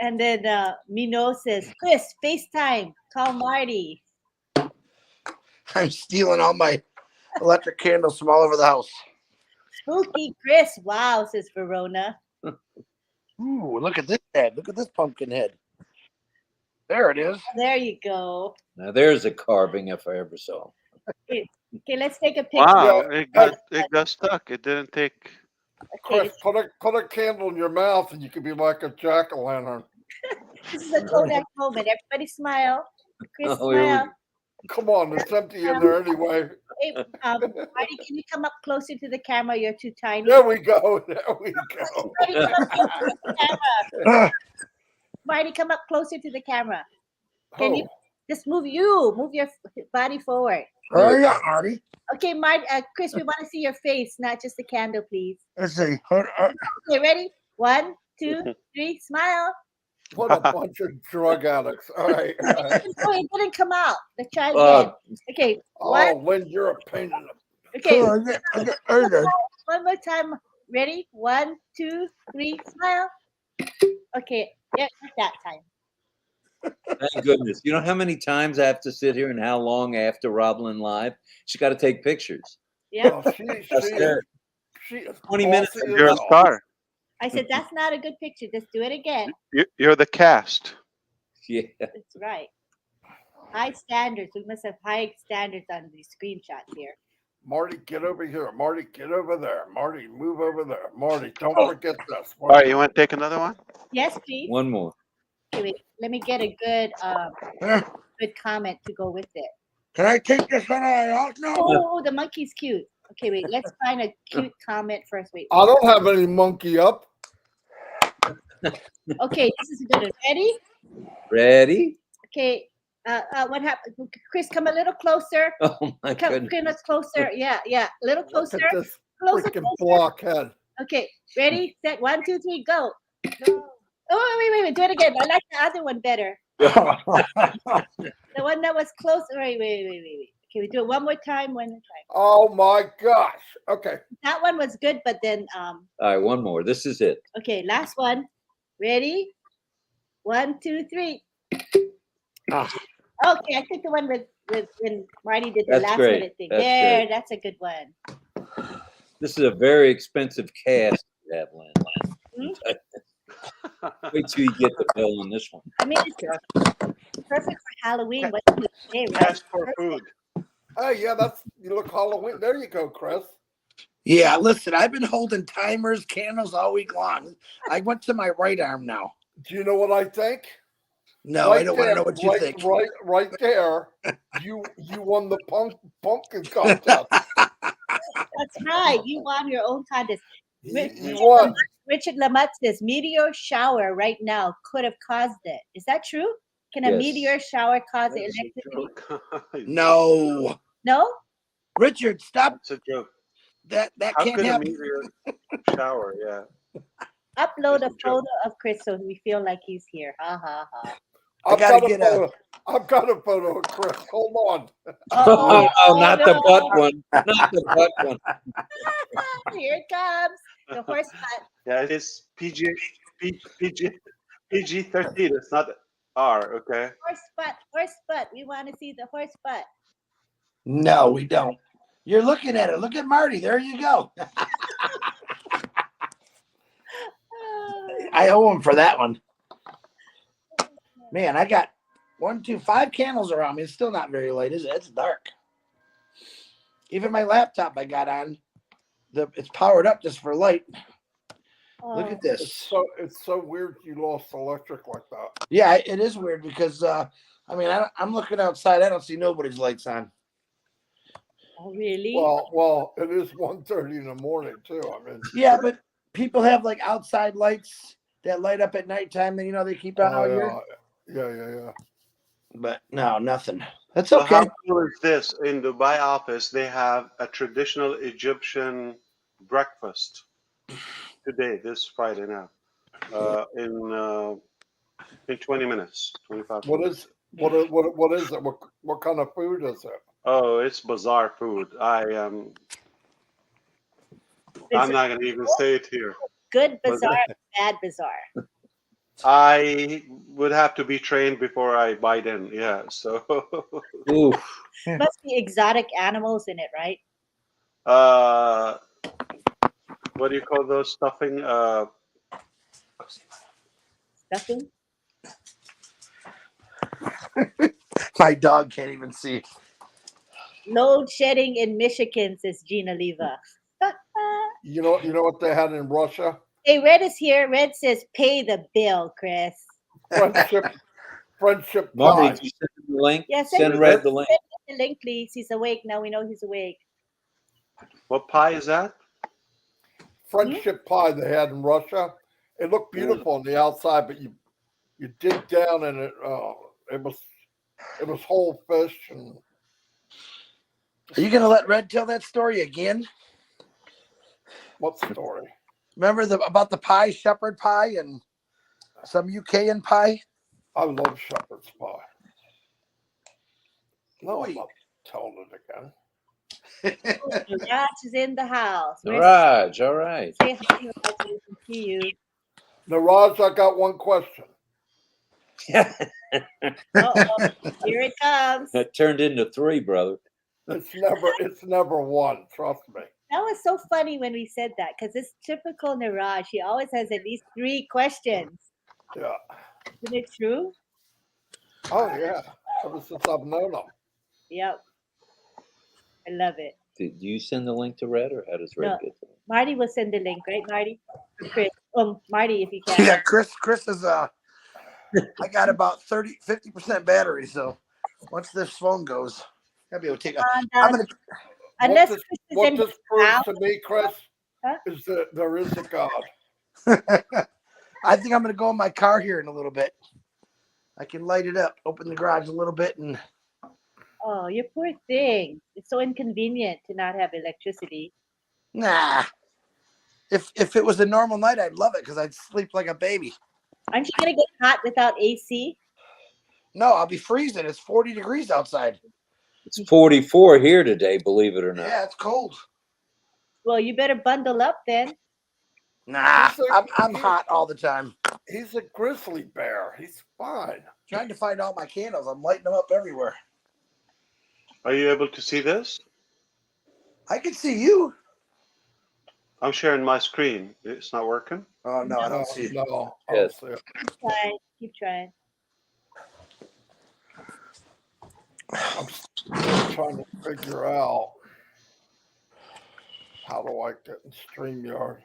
S2: And then Mino says, Chris, FaceTime, call Marty.
S4: I'm stealing all my electric candles from all over the house.
S2: Spooky Chris, wow, says Verona.
S4: Ooh, look at this head. Look at this pumpkin head. There it is.
S2: There you go.
S1: Now there's a carving if I ever saw.
S2: Okay, let's take a picture.
S5: Wow, it got stuck. It didn't take.
S2: Okay,
S3: Chris, put a candle in your mouth and you can be like a jack-o'-lantern.
S2: this is a Kodak moment. Everybody smile. Chris,
S1: Oh, here we
S2: smile.
S1: go.
S3: Come on, it's empty in there anyway.
S2: Hey, Marty, can you come up closer to the camera? You're too tiny.
S3: There we go. There we go.
S2: Marty, come up closer to the camera. Marty, come up closer to the camera. Can you just move your body forward?
S4: Oh yeah, Marty.
S2: Okay, Chris, we want to see your face, not just the candle, please.
S4: Let's see.
S2: Okay, ready? 1, 2, 3, smile.
S3: What a bunch of drug addicts. All right.
S2: Oh, it didn't come out. Let's try
S1: Oh.
S2: again. Okay,
S3: Oh, Lynn, you're a pain in the...
S2: okay,
S4: Okay.
S2: one more time. Ready? 1, 2, 3, smile. Okay, yeah, that time.
S1: Thank goodness. You know how many times I have to sit here and how long after RobLynn Live? She's got to take pictures.
S2: Yeah,
S3: Oh,
S1: That's it.
S3: she is
S1: 20 minutes
S3: bossy
S1: of
S3: as
S5: You're a
S3: hell.
S5: star.
S2: I said that's not a good picture. Just do it again.
S5: You're the cast.
S1: Yeah.
S2: That's right. High standards. We must have high standards on these screenshots here.
S3: Marty, get over here. Marty, get over there. Marty, move over there. Marty, don't forget this.
S5: All right, you want to take another one?
S2: Yes, please.
S1: One more.
S2: Okay, wait. Let me get a good comment to go with it.
S4: Can I take this one out now?
S2: Oh, the monkey's cute. Okay, wait. Let's find a cute comment first. Wait.
S3: I don't have any monkey up.
S2: Okay, this is good. Ready?
S1: Ready?
S2: Okay. What happened? Chris, come a little closer.
S1: Oh my
S2: Come
S1: goodness.
S2: closer. Yeah. A little closer.
S3: Look at this
S2: Closer.
S3: freaking blockhead.
S2: Okay. Ready? Set. 1, 2, 3. Go. Oh, wait. Do it again. I like the other one better. The one that was close. Wait. Okay, we do it one more time.
S3: Oh my gosh. Okay.
S2: That one was good, but then
S1: All right, one more. This is it.
S2: okay, last one. Ready? 1, 2, 3. Okay, I think the one with when Marty did the
S1: That's
S2: last
S1: great.
S2: minute thing.
S1: That's
S2: There,
S1: great.
S2: that's a good one.
S1: This is a very expensive cast you have, Lynn. Wait till you get the bill on this one.
S2: I mean, it's perfect for Halloween. What do you say, right?
S5: Ask for food.
S3: Hey, yeah, you look Halloween. There you go, Chris.
S4: Yeah, listen, I've been holding timers, candles all week long. I went to my right arm now.
S3: Do you know what I think?
S4: No, I don't want to know what you think.
S3: Right there. You won the pumpkin contest.
S2: That's right. You won your own contest.
S3: You won.
S2: Richard Lamott says meteor shower right now could have caused it. Is that true? Can a
S1: Yes.
S2: meteor shower cause the electricity?
S4: No.
S2: No?
S4: Richard, stop.
S5: It's a joke.
S4: That
S5: How
S4: can't
S5: could a
S4: happen.
S5: meteor shower? Yeah.
S2: Upload
S5: It's
S2: a
S5: a joke.
S2: photo of Chris so we feel like he's here. Ha ha ha.
S3: I've
S4: gotta
S3: got a
S4: get
S3: photo. I've got a photo of Chris. Hold on.
S1: Oh,
S2: Oh,
S1: not the
S2: no.
S1: butt one. Not the butt one.
S2: Here it comes. The horse butt.
S5: Yeah, it is PG-13. It's not R. Okay.
S2: Horse butt. Horse butt. We want to see the horse butt.
S4: No, we don't. You're looking at it. Look at Marty. There you go. I owe him for that one. Man, I got 5 candles around me. It's still not very light, is it? It's dark. Even my laptop I got on, it's powered up just for light. Look at this.
S3: It's so weird you lost electric like that.
S4: Yeah, it is weird because I'm looking outside. I don't see nobody's lights on.
S2: Oh, really?
S3: Well, it is 1:30 in the morning too. I mean,
S4: Yeah, but people have like outside lights that light up at nighttime. Then they keep on all year.
S3: yeah.
S4: But no, nothing. That's
S5: So
S4: okay.
S5: how cool is this? In Dubai office, they have a traditional Egyptian breakfast today, this Friday now, in 20 minutes, 25
S3: What
S5: minutes.
S3: is it? What kind of food is it?
S5: Oh, it's bizarre food. I'm not going to even say it here.
S2: Good bizarre, bad bizarre.
S5: I would have to be trained before I bite in. Yeah, so
S1: Oof.
S2: Must be exotic animals in it, right?
S5: what do you call those stuffing?
S2: Stuffing?
S4: My dog can't even see.
S2: Load shedding in Michigan, says Gina Leva.
S3: You know what they had in Russia?
S2: Hey, Red is here. Red says, pay the bill, Chris.
S3: Friendship
S1: Marty,
S3: pie.
S1: did you send him the link?
S2: Yeah,
S1: Send Red the link.
S2: Send the link, please. He's awake now. We know he's awake.
S5: What pie is that?
S3: Friendship pie they had in Russia. It looked beautiful on the outside, but you dig down and it was whole fish and.
S4: Are you gonna let Red tell that story again?
S3: What story?
S4: Remember about the pie, shepherd pie, and some UKian pie?
S3: I love shepherd's pie. No, I'm not telling it again.
S2: Raj is in the house.
S1: Raj, all right.
S2: Say hi, Raj. We can see you.
S3: Now, Raj, I got one question.
S2: Uh-oh. Here it comes.
S1: That turned into 3, brother.
S3: It's never one. Trust me.
S2: That was so funny when we said that because it's typical Niraj. He always has at least 3 questions.
S3: Yeah.
S2: Isn't it true?
S3: Oh yeah. Ever since I've known him.
S2: Yep. I love it.
S1: Did you send the link to Red, or how does Red
S2: No.
S1: get the link?
S2: Marty will send the link, right, Marty? Or Chris. Marty, if you can.
S4: Yeah, Chris is I got about 50% battery, so once this phone goes, I'll be able to take I'm gonna
S2: Unless
S3: what
S2: Chris is
S3: what
S2: in
S3: this proves
S2: town.
S3: to me, Chris,
S2: Huh?
S3: is that there is a God.
S4: I think I'm gonna go in my car here in a little bit. I can light it up, open the garage a little bit, and
S2: Oh, you poor thing. It's so inconvenient to not have electricity.
S4: nah. If it was a normal night, I'd love it because I'd sleep like a baby.
S2: Aren't you gonna get hot without AC?
S4: No, I'll be freezing. It's 40 degrees outside.
S1: It's 44 here today, believe it or not.
S4: Yeah, it's cold.
S2: Well, you better bundle up then.
S4: Nah,
S3: He's a-
S4: I'm hot all the time.
S3: He's a grizzly bear. He's fine.
S4: Trying to find all my candles. I'm lighting them up everywhere.
S5: Are you able to see this?
S4: I can see you.
S5: I'm sharing my screen. It's not working.
S4: Oh no, I don't see it.
S3: No, I
S1: Yes.
S3: don't see it.
S2: Keep trying.
S3: I'm still trying to figure out how do I get in StreamYard.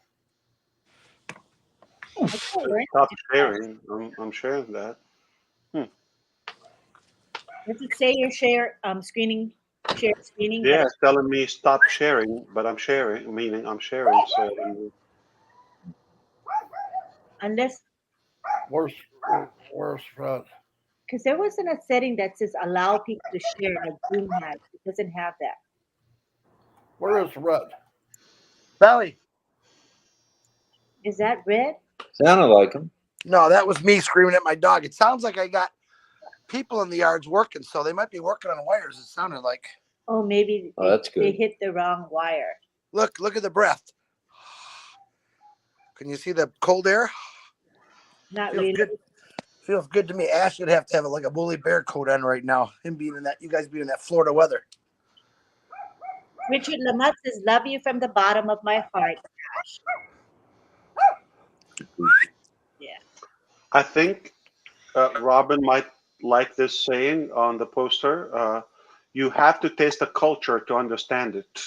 S5: Stop sharing. I'm sharing that.
S2: Does it say your share screening? Share screening?
S5: Yeah, it's telling me stop sharing, but I'm sharing, meaning I'm sharing. So
S2: Unless,
S3: Where's Fred?
S2: because there wasn't a setting that says allow people to share like Zoom has. doesn't have that.
S3: Where is Red?
S4: Belly.
S2: Is that red?
S1: Sounded like him.
S4: No, that was me screaming at my dog. It sounds like I got people in the yards working, so they might be working on wires. It sounded like.
S2: Oh, maybe
S1: Oh, that's
S2: they
S1: good.
S2: hit the wrong wire.
S4: Look at the breath. Can you see the cold air?
S2: Not
S4: Feels
S2: really.
S4: good. Feels good to me. Ash would have to have like a woolly bear coat on right now. Him being in that, you guys being in that Florida weather.
S2: Richard Lamont says, "Love you from the bottom of my heart." Yeah.
S5: I think Robin might like this saying on the poster. You have to taste the culture to understand it.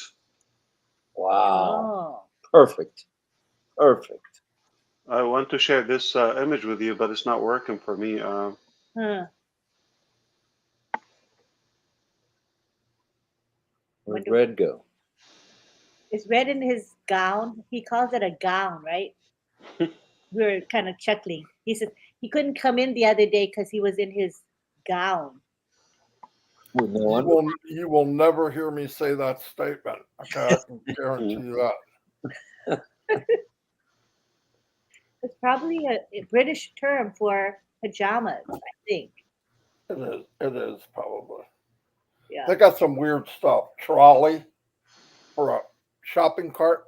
S1: Wow.
S2: Oh.
S1: Perfect. Perfect.
S5: I want to share this image with you, but it's not working for me.
S2: Huh.
S1: Where'd Red go?
S2: Is red in his gown? He calls it a gown, right? We were kind of chuckling. He said he couldn't come in the other day because he was in his gown.
S1: With no under-
S3: You will never hear me say that statement. Okay, I can guarantee you that.
S2: It's probably a British term for pajamas, I think.
S3: It is probably.
S2: Yeah.
S3: They got some weird stuff. Trolley for a shopping cart.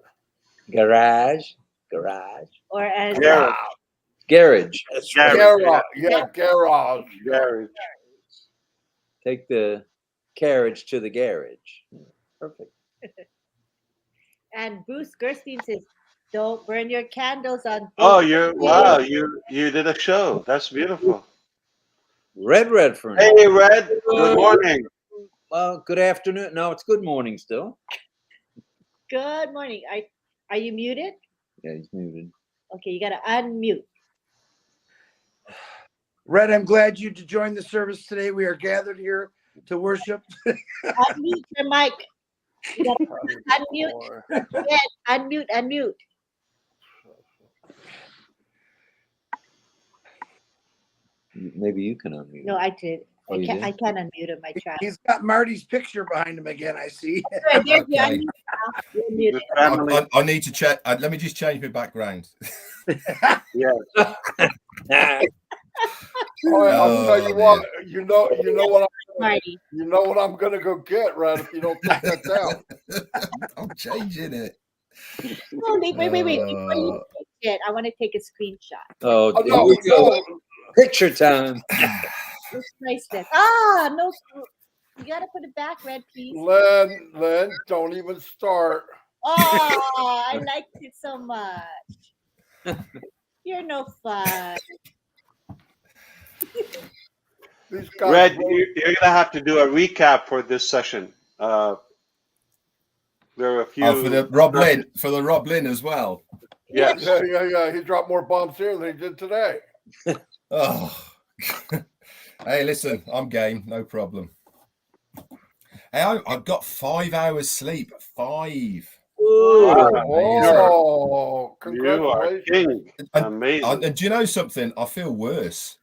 S1: Garage.
S2: Or as
S5: Garage.
S1: Garage.
S4: That's
S5: right.
S3: Garage. Yeah, garage.
S5: Garage.
S1: Take the carriage to the garage. Perfect.
S2: and Bruce Gerstein says, "Don't burn your candles on."
S5: Oh,
S2: Thanksgiving."
S5: you did a show. That's beautiful.
S1: Red Redfern.
S5: Hey, Red. Good morning.
S1: Well, good afternoon. No, it's good morning still.
S2: Good morning. Are you muted?
S1: Yeah, he's muted.
S2: Okay, you gotta unmute.
S4: Red, I'm glad you joined the service today. We are gathered here to worship.
S2: Unmute your mic. You gotta unmute. Red, unmute.
S1: Maybe you can unmute.
S2: No, I did.
S1: Oh, you did?
S2: I can't unmute him. I tried.
S4: He's got Marty's picture behind him again, I see.
S2: Good, there's your
S6: Okay.
S2: unmute now. You're muted.
S5: The family.
S6: I need to check. Let me just change my background.
S5: Yeah.
S3: All right, I'll tell you what. You know what
S2: Marty.
S3: I'm gonna go get, Red, if you don't take that down.
S6: I'm changing it.
S2: Oh, wait. Before you take it, I want to take a screenshot.
S1: Oh,
S3: Oh,
S1: here
S3: no,
S1: we go.
S3: no.
S1: Picture time.
S2: It's priceless. Ah, no. You gotta put it back, Red, please.
S3: Len, don't even start.
S2: Oh, I liked it so much. You're no fun.
S3: These guys.
S5: Red, you're gonna have to do a recap for this session. There are a few.
S6: Oh, for the RobLynn as well.
S5: Yes.
S3: Yeah. He dropped more bombs here than he did today.
S6: Oh, hey, listen, I'm game, no problem. Hey, I've got 5 hours sleep. 5.
S5: Wow.
S3: Oh,
S5: You are
S3: congratulations.
S5: king.
S6: And,
S5: Amazing.
S6: and do you know something? I feel worse.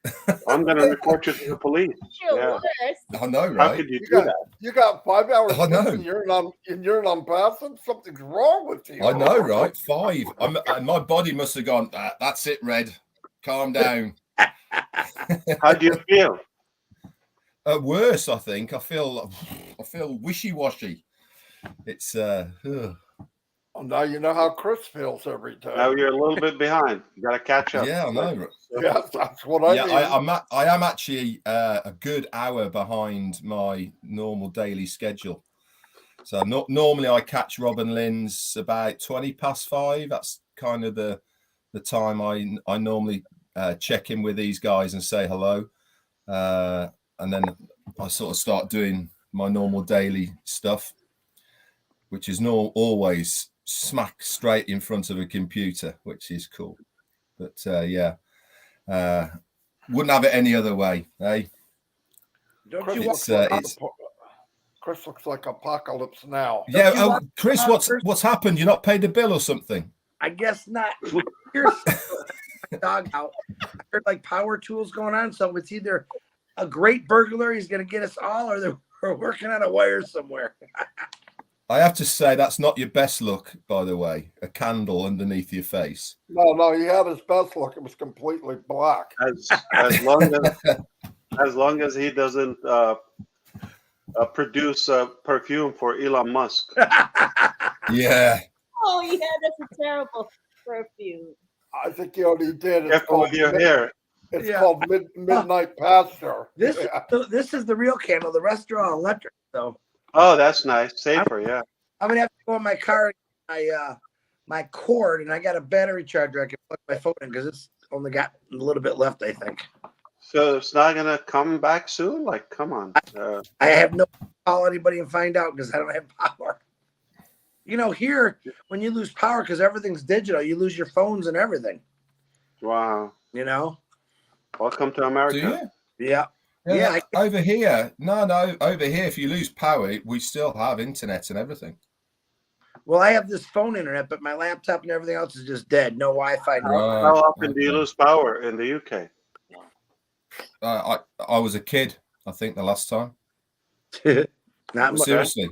S5: I'm gonna report you to the police.
S2: You're
S5: Yeah.
S2: worse.
S6: I know,
S5: How
S6: right?
S5: could you
S3: You
S5: do
S3: got,
S5: that?
S3: you got 5 hours
S6: I know.
S3: sleep and you're an unpassive? Something's wrong with you.
S6: I know, right? 5. And my body must have gone, that's it, Red. Calm down.
S5: How do you feel?
S6: Worse, I think. I feel wishy-washy. It's
S3: Oh, now you know how Chris feels every day.
S5: Now you're a little bit behind. You gotta catch up.
S6: yeah, I know.
S3: Yes, that's what I mean.
S6: I am actually a good hour behind my normal daily schedule. So normally I catch Robin Lynn's about 5:20. That's kind of the time I normally check in with these guys and say hello, and then I sort of start doing my normal daily stuff, which is always smack straight in front of a computer, which is cool. But wouldn't have it any other way, eh?
S4: Don't
S3: Chris
S4: you
S3: looks,
S4: want
S3: like Chris looks like Apocalypse Now.
S6: Yeah.
S4: you
S6: Oh,
S4: want-
S6: Chris, what's happened? You not paid the bill or something?
S4: I guess not. Here's dog out. I heard like power tools going on. So it's either a great burglar, he's gonna get us all, or We're working on a wire somewhere.
S6: I have to say that's not your best look, by the way. A candle underneath your face.
S3: No, he had his best look. It was completely black.
S5: As long as he doesn't produce perfume for Elon Musk.
S6: Yeah.
S2: Oh yeah, that's a terrible perfume.
S3: I think he already did. It's
S5: Careful with
S3: called,
S5: your hair.
S3: it's
S4: Yeah.
S3: called Midnight Pasture.
S4: This
S3: Yeah.
S4: this is the real candle. The rest are all electric. So
S5: Oh, that's nice. Safer, yeah.
S4: I'm gonna have to go in my car and my cord, and I got a battery charger I can plug my phone in because it's only got a little bit left, I think.
S5: So it's not gonna come back soon? Like, come on.
S4: I have no call anybody and find out because I don't have power. You know, here when you lose power because everything's digital, you lose your phones and everything.
S5: Wow.
S4: You know?
S5: Welcome to
S6: Do
S5: America.
S6: you?
S4: Yeah.
S6: Yeah,
S4: Yeah,
S6: over here. No, over here, if you lose power, we still have internet and everything.
S4: Well, I have this phone internet, but my laptop and everything else is just dead. No Wi-Fi. No.
S6: Right.
S5: How often do you
S6: Okay.
S5: lose power in the UK?
S6: I was a kid, I think, the last time.
S4: Not much.
S6: Seriously.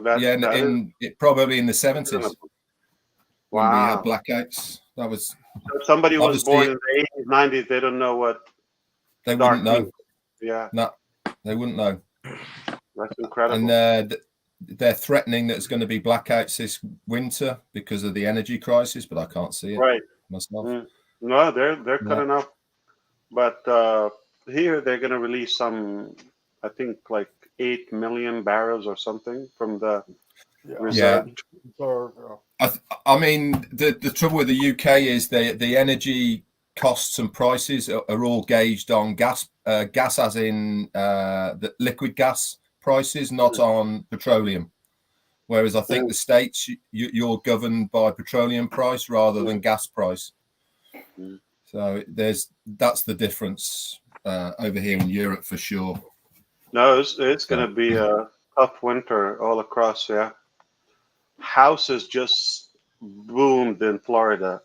S5: That is
S6: It probably in the 70s
S5: reasonable.
S6: when we had
S5: Wow.
S6: blackouts. That was
S5: So if somebody was
S6: Obviously-
S5: born in the 80s, 90s, they don't know what
S6: they
S5: dark
S6: wouldn't know.
S5: means. Yeah,
S6: No, they wouldn't know.
S5: that's incredible.
S6: And they're threatening that it's going to be blackouts this winter because of the energy crisis, but I can't see it
S5: Right.
S6: myself.
S5: Mm. No, they're
S6: Yeah.
S5: cutting off. But here they're going to release some, I think, like 8 million barrels or something from the
S3: Yeah.
S5: reserve.
S3: So,
S6: I mean, the trouble with the UK is the energy costs and prices are all gauged on gas as in the liquid gas prices, not on petroleum. Whereas I think the States, you're governed by petroleum price rather than gas price.
S5: Mm.
S6: So that's the difference over here in Europe for sure.
S5: No, it's going to be a tough winter all across. Yeah, houses just boomed in Florida,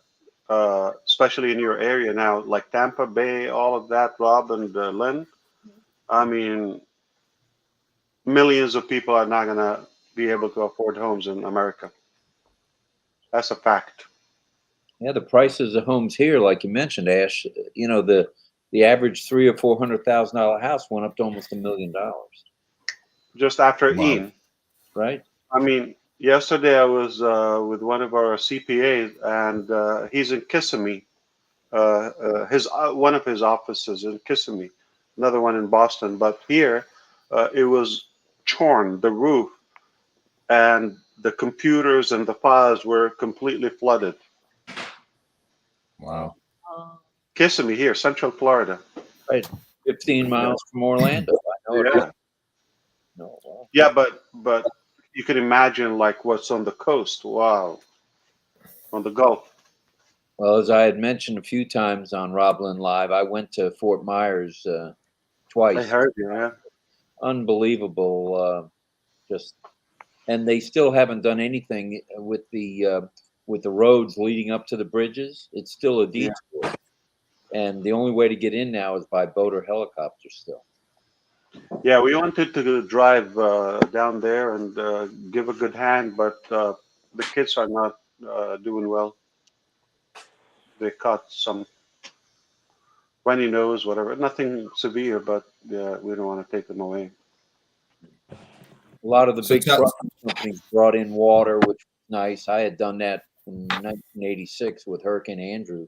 S5: especially in your area now, like Tampa Bay, all of that. Rob and Lynn. I mean, millions of people are not going to be able to afford homes in America. That's a fact.
S1: Yeah, the prices of homes here, like you mentioned, Ash, you know, the average $300,000 or $400,000 house went up to almost $1 million,
S5: Just after
S6: Wow.
S5: Ian.
S1: right?
S5: I mean, yesterday I was with one of our CPAs, and he's in Kissimmee. One of his offices in Kissimmee, another one in Boston. But here, it was torn, the roof, and the computers and the files were completely flooded.
S6: Wow.
S2: Oh,
S5: Kissimmee here, Central Florida.
S1: 15 miles from Orlando. I know it.
S5: Yeah,
S1: No, well,
S5: yeah, but you can imagine like what's on the coast. Wow, on the Gulf.
S1: well, as I had mentioned a few times on RobLynn Live, I went to Fort Myers
S5: I
S1: twice.
S5: heard you. Yeah.
S1: Unbelievable. And they still haven't done anything with the roads leading up to the bridges. It's still a detour, and the only way to get in now is by boat or helicopter. Still,
S5: Yeah, we wanted to drive down there and give a good hand, but the kids are not doing well. They caught some runny nose, whatever. Nothing severe, but yeah, we don't want to take them away.
S1: a lot of the
S6: So
S1: big
S6: tell-
S1: trucking companies brought in water, which was nice. I had done that in 1986 with Hurricane Andrew,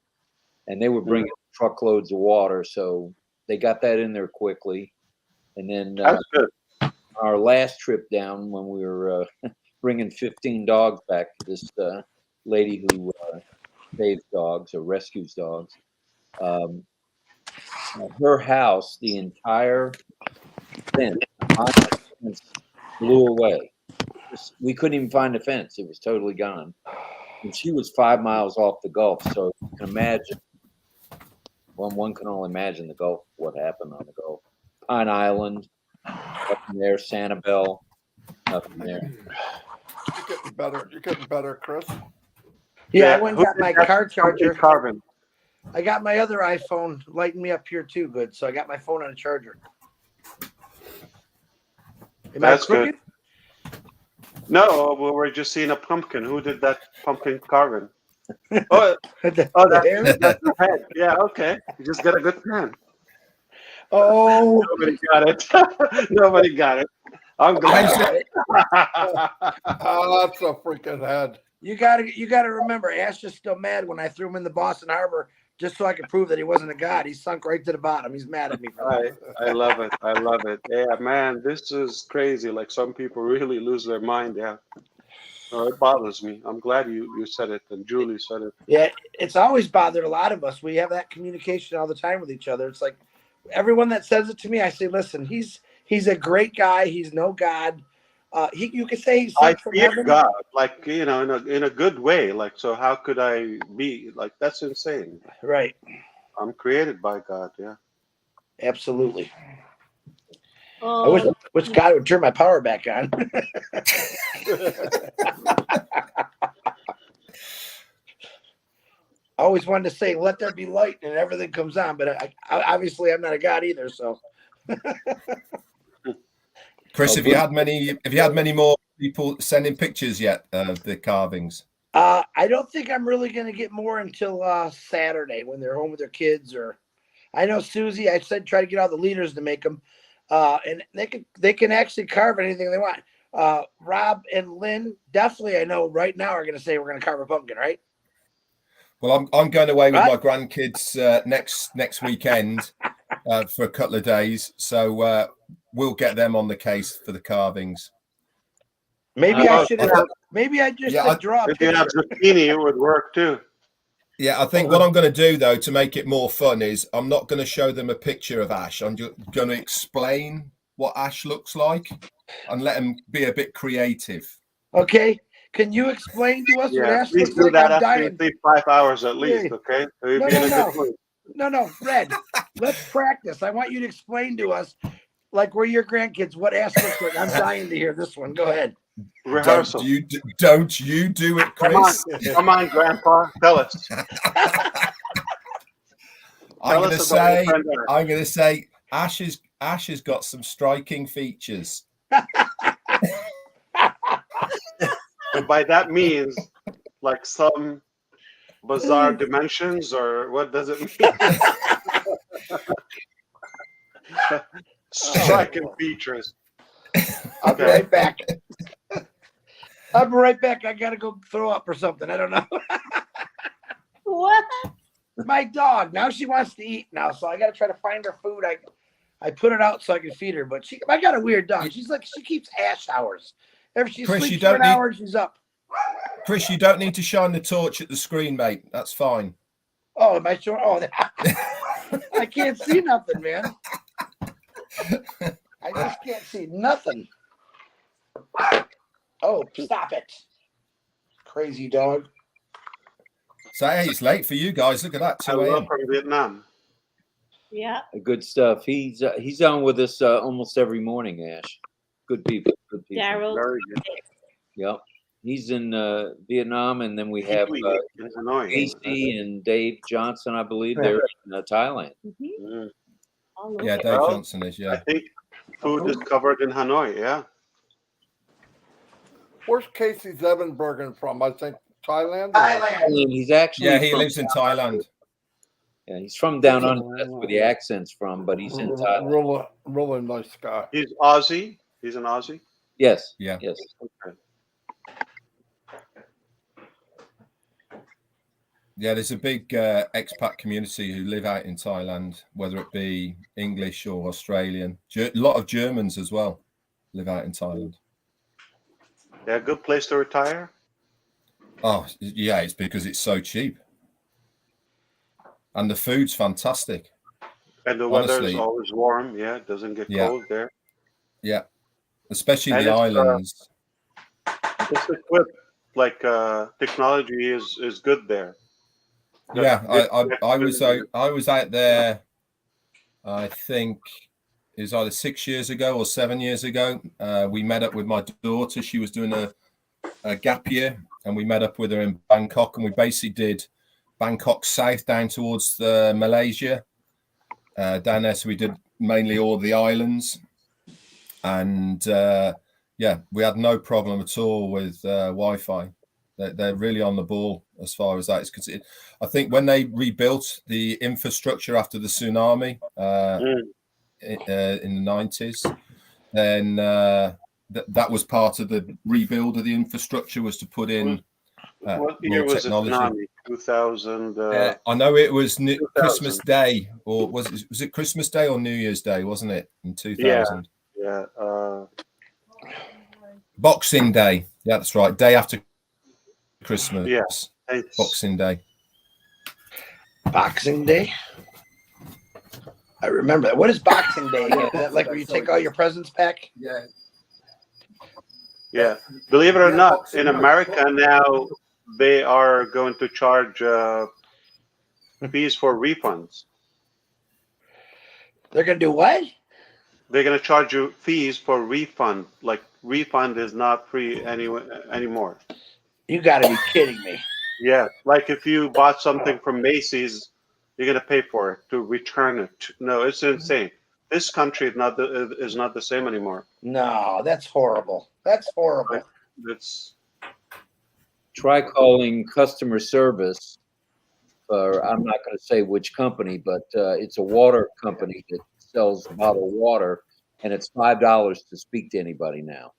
S1: and they were bringing truckloads of water, so they got that in there quickly. And then
S5: That's good.
S1: our last trip down, when we were bringing 15 dogs back, this lady who saves dogs or rescues dogs, her house, the entire fence, blew away. We couldn't even find the fence; it was totally gone. And she was 5 miles off the Gulf, so you can imagine. Well, one can only imagine the Gulf, what happened on the Gulf. Pine Island, nothing there. Sanibel, nothing there.
S3: you're getting better. You're getting better, Chris.
S4: Yeah, I went and
S5: Who
S4: got
S5: did
S4: my
S5: that?
S4: car charger.
S5: Carbon.
S4: I got my other iPhone lighting me up here too good. So I got my phone on a charger. Am
S5: That's
S4: I
S5: good.
S4: crooked?
S5: No, we were just seeing a pumpkin. Who did that pumpkin carving? Oh,
S4: The
S5: that's
S4: hair?
S5: the head. Yeah, okay. You just got a good plan.
S4: Oh,
S5: Nobody got it. Nobody got it. I'm
S4: I
S5: glad.
S4: got it.
S3: That's a freaking head.
S4: You gotta remember, Ash is still mad when I threw him in the Boston Harbor just so I could prove that he wasn't a god. He sunk right to the bottom. He's mad at me for that.
S5: I love it. I love it. Yeah, man, this is crazy. Like some people really lose their mind. Yeah. Oh, it bothers me. I'm glad you said it and Julie said it.
S4: Yeah, it's always bothered a lot of us. We have that communication all the time with each other. It's like everyone that says it to me, I say, listen, he's a great guy. He's no god. You could say he's
S5: I
S4: sent from
S5: fear
S4: heaven.
S5: God, like in a good way. Like, so how could I be like? That's insane.
S4: Right.
S5: I'm created by God. Yeah.
S4: Absolutely. I
S2: Oh,
S4: wish God would turn my power back on. I always wanted to say, let there be light, and everything comes on. But I obviously, I'm not a god either. So,
S6: Chris, have you had many more people sending pictures yet of the carvings?
S4: I don't think I'm really going to get more until Saturday when they're home with their kids. Or I know Susie. I said try to get all the leaders to make them, and they can actually carve anything they want. Rob and Lynn definitely, I know right now, are going to say we're going to carve a pumpkin, right?
S6: Well, I'm going away with
S4: Right.
S6: my grandkids next weekend for a couple of days, so we'll get them on the case for the carvings.
S4: Maybe I
S5: Oh,
S4: should
S5: yeah.
S4: have. Maybe I just
S6: Yeah,
S4: draw a
S5: If you have
S4: picture.
S5: zucchini, it would work too.
S6: Yeah, I think what I'm going to do though to make it more fun is I'm not going to show them a picture of Ash. I'm just going to explain what Ash looks like and let them be a bit creative.
S4: Okay, can you explain to us what
S5: Yeah,
S4: Ash
S5: please
S4: looks
S5: do
S4: like?
S5: that
S4: I'm
S5: after you
S4: dying.
S5: sleep 5 hours at least.
S4: Yeah.
S5: Okay, so you'll
S4: No,
S5: be in
S4: no,
S5: a
S4: no.
S5: good mood.
S4: No, Fred. Let's practice. I want you to explain to us, like we're your grandkids, what Ash looks like. I'm dying to hear this one. Go ahead.
S5: Rehearsal.
S6: Don't you do it, Chris?
S5: Come on, Grandpa. Tell us.
S6: I'm
S5: Tell us about your friend Ash.
S6: I'm going to say Ash has got some striking features.
S5: By that means, like some bizarre dimensions, or what does it mean? Striking features.
S4: I'll be right back. I'll be right back. I gotta go throw up or something. I don't know.
S2: what?
S4: My dog. Now she wants to eat now, so I gotta try to find her food. I put it out so I can feed her, but I got a weird dog. She's like she keeps Ash hours. If she
S6: Chris,
S4: sleeps for an hour, she's up.
S6: Chris, you don't need to shine the torch at the screen, mate. That's fine.
S4: Oh, am I sure? Oh, I can't see nothing, man. I just can't see nothing. Oh, stop it. Crazy dog.
S6: So hey, it's late for you guys. Look at that, 2
S5: Hello
S6: a.m.
S5: from Vietnam.
S2: Yeah.
S1: Good stuff. He's on with us almost every morning, Ash. Good people. Good people.
S2: Daryl.
S5: Very good.
S1: Yep. He's in Vietnam, and then we have
S5: It's annoying.
S1: Casey and Dave Johnson, I believe. They're in Thailand.
S2: Mhm. All over.
S6: Yeah, Dave
S5: Well,
S6: Johnson is.
S5: I
S6: Yeah.
S5: think food is covered in Hanoi. Yeah.
S3: Where's Casey Zevenbergen from? I think Thailand.
S1: And he's actually
S6: Yeah, he
S1: from-
S6: lives in Thailand.
S1: Yeah, he's from down under. That's where the accent's from, but he's in Thailand.
S3: Really nice guy.
S5: He's Aussie. He's an Aussie.
S1: Yes.
S6: Yeah.
S1: Yes.
S5: Okay.
S6: Yeah, there's a big expat community who live out in Thailand, whether it be English or Australian. A lot of Germans as well live out in Thailand.
S5: Yeah, good place to retire.
S6: Oh, yeah, it's because it's so cheap. And the food's fantastic.
S5: And the weather is
S6: Honestly.
S5: always warm. Yeah, it doesn't get
S6: Yeah.
S5: cold there.
S6: Yeah. Especially
S5: And
S6: the
S5: it's,
S6: islands.
S5: It's equipped. Like technology is good there.
S6: Yeah, I was out there. I think it was either 6 years ago or 7 years ago. We met up with my daughter. She was doing a gap year, and we met up with her in Bangkok, and we basically did Bangkok south down towards Malaysia down there. So we did mainly all the islands, and yeah, we had no problem at all with Wi-Fi. They're really on the ball as far as that is concerned. I think when they rebuilt the infrastructure after the tsunami in the 90s, then that was part of the rebuild of the infrastructure, was to put in
S5: What year
S6: more
S5: was the
S6: technology.
S5: tsunami? 2000.
S6: I know it was
S5: 2000.
S6: Christmas Day, or was it Christmas Day or New Year's Day, wasn't it, in 2000?
S5: Yeah.
S6: Boxing Day. Yeah, that's right. Day after Christmas.
S5: Yeah.
S6: Boxing Day.
S4: Boxing Day. I remember that. What is Boxing Day? Is that like where you take all your presents back?
S6: Yeah.
S5: Yeah. Believe it or not, in America now they are going to charge fees for refunds.
S4: They're gonna do what?
S5: They're going to charge you fees for refund. Like, refund is not free anymore.
S4: You got to be kidding me.
S5: Yeah, like if you bought something from Macy's, you're going to pay for it to return it. No, it's insane. This country is not the same anymore.
S4: No, that's horrible. That's horrible.
S5: It's
S1: Try calling customer service for, I'm not going to say which company, but it's a water company that sells bottled water, and it's $5 to speak to anybody now.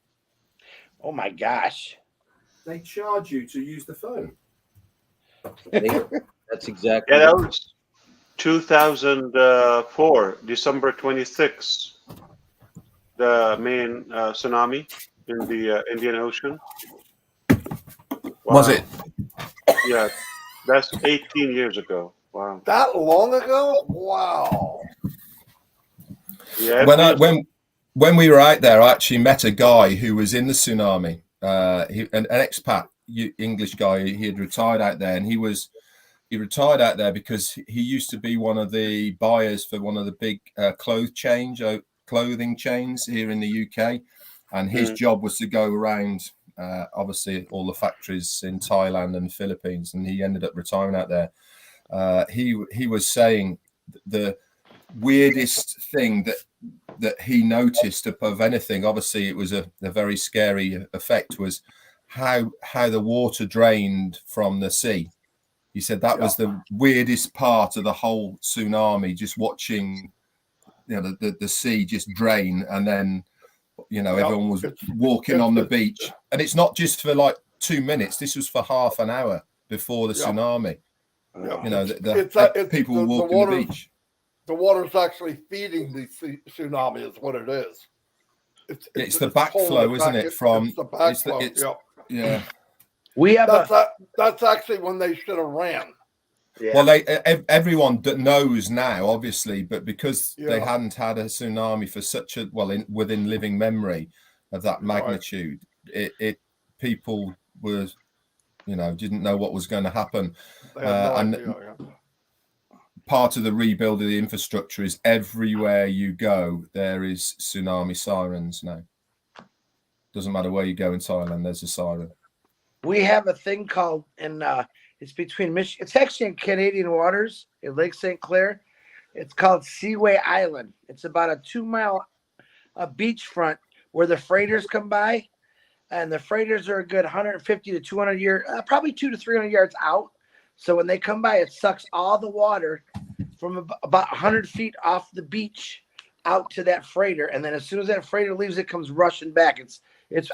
S4: Oh my gosh.
S6: They charge you to use the phone.
S1: That's exactly.
S5: that was 2004, December 26th, the main tsunami in the Indian Ocean.
S6: Was it?
S5: Yeah, that's 18 years ago. Wow.
S3: That long ago? Wow.
S5: Yeah.
S6: When we were out there, I actually met a guy who was in the tsunami. An expat English guy. He had retired out there, and he retired out there because he used to be one of the buyers for one of the big clothing chains here in the UK, and his job was to go around obviously all the factories in Thailand and the Philippines, and he ended up retiring out there. He was saying the weirdest thing that he noticed above anything, obviously it was a very scary effect, was how the water drained from the sea. He said that was the weirdest part of the whole tsunami, just watching the sea just drain, and then everyone was walking on the beach, and it's not just for like 2 minutes, this was for half an hour before the tsunami. People were walking the beach.
S3: The water's actually feeding the tsunami is what it is.
S6: It's the backflow, isn't it? From
S3: the backflow.
S6: Yeah.
S4: We have
S3: that's actually when they should have ran.
S6: Yeah. Well, everyone knows now, obviously, but because they hadn't had a tsunami for such a within living memory of that magnitude, people were, didn't know what was going to happen. Part of the rebuild of the infrastructure is everywhere you go, there is tsunami sirens now. Doesn't matter where you go in Thailand, there's a siren.
S4: We have a thing called, it's between Michigan. It's actually in Canadian waters in Lake St. Clair. It's called Seaway Island. It's about a 2-mile beachfront where the freighters come by, and the freighters are a good 150 to 200 yards, probably 200 to 300 yards out. So when they come by, it sucks all the water from about 100 feet off the beach out to that freighter, and then as soon as that freighter leaves, it comes rushing back. It's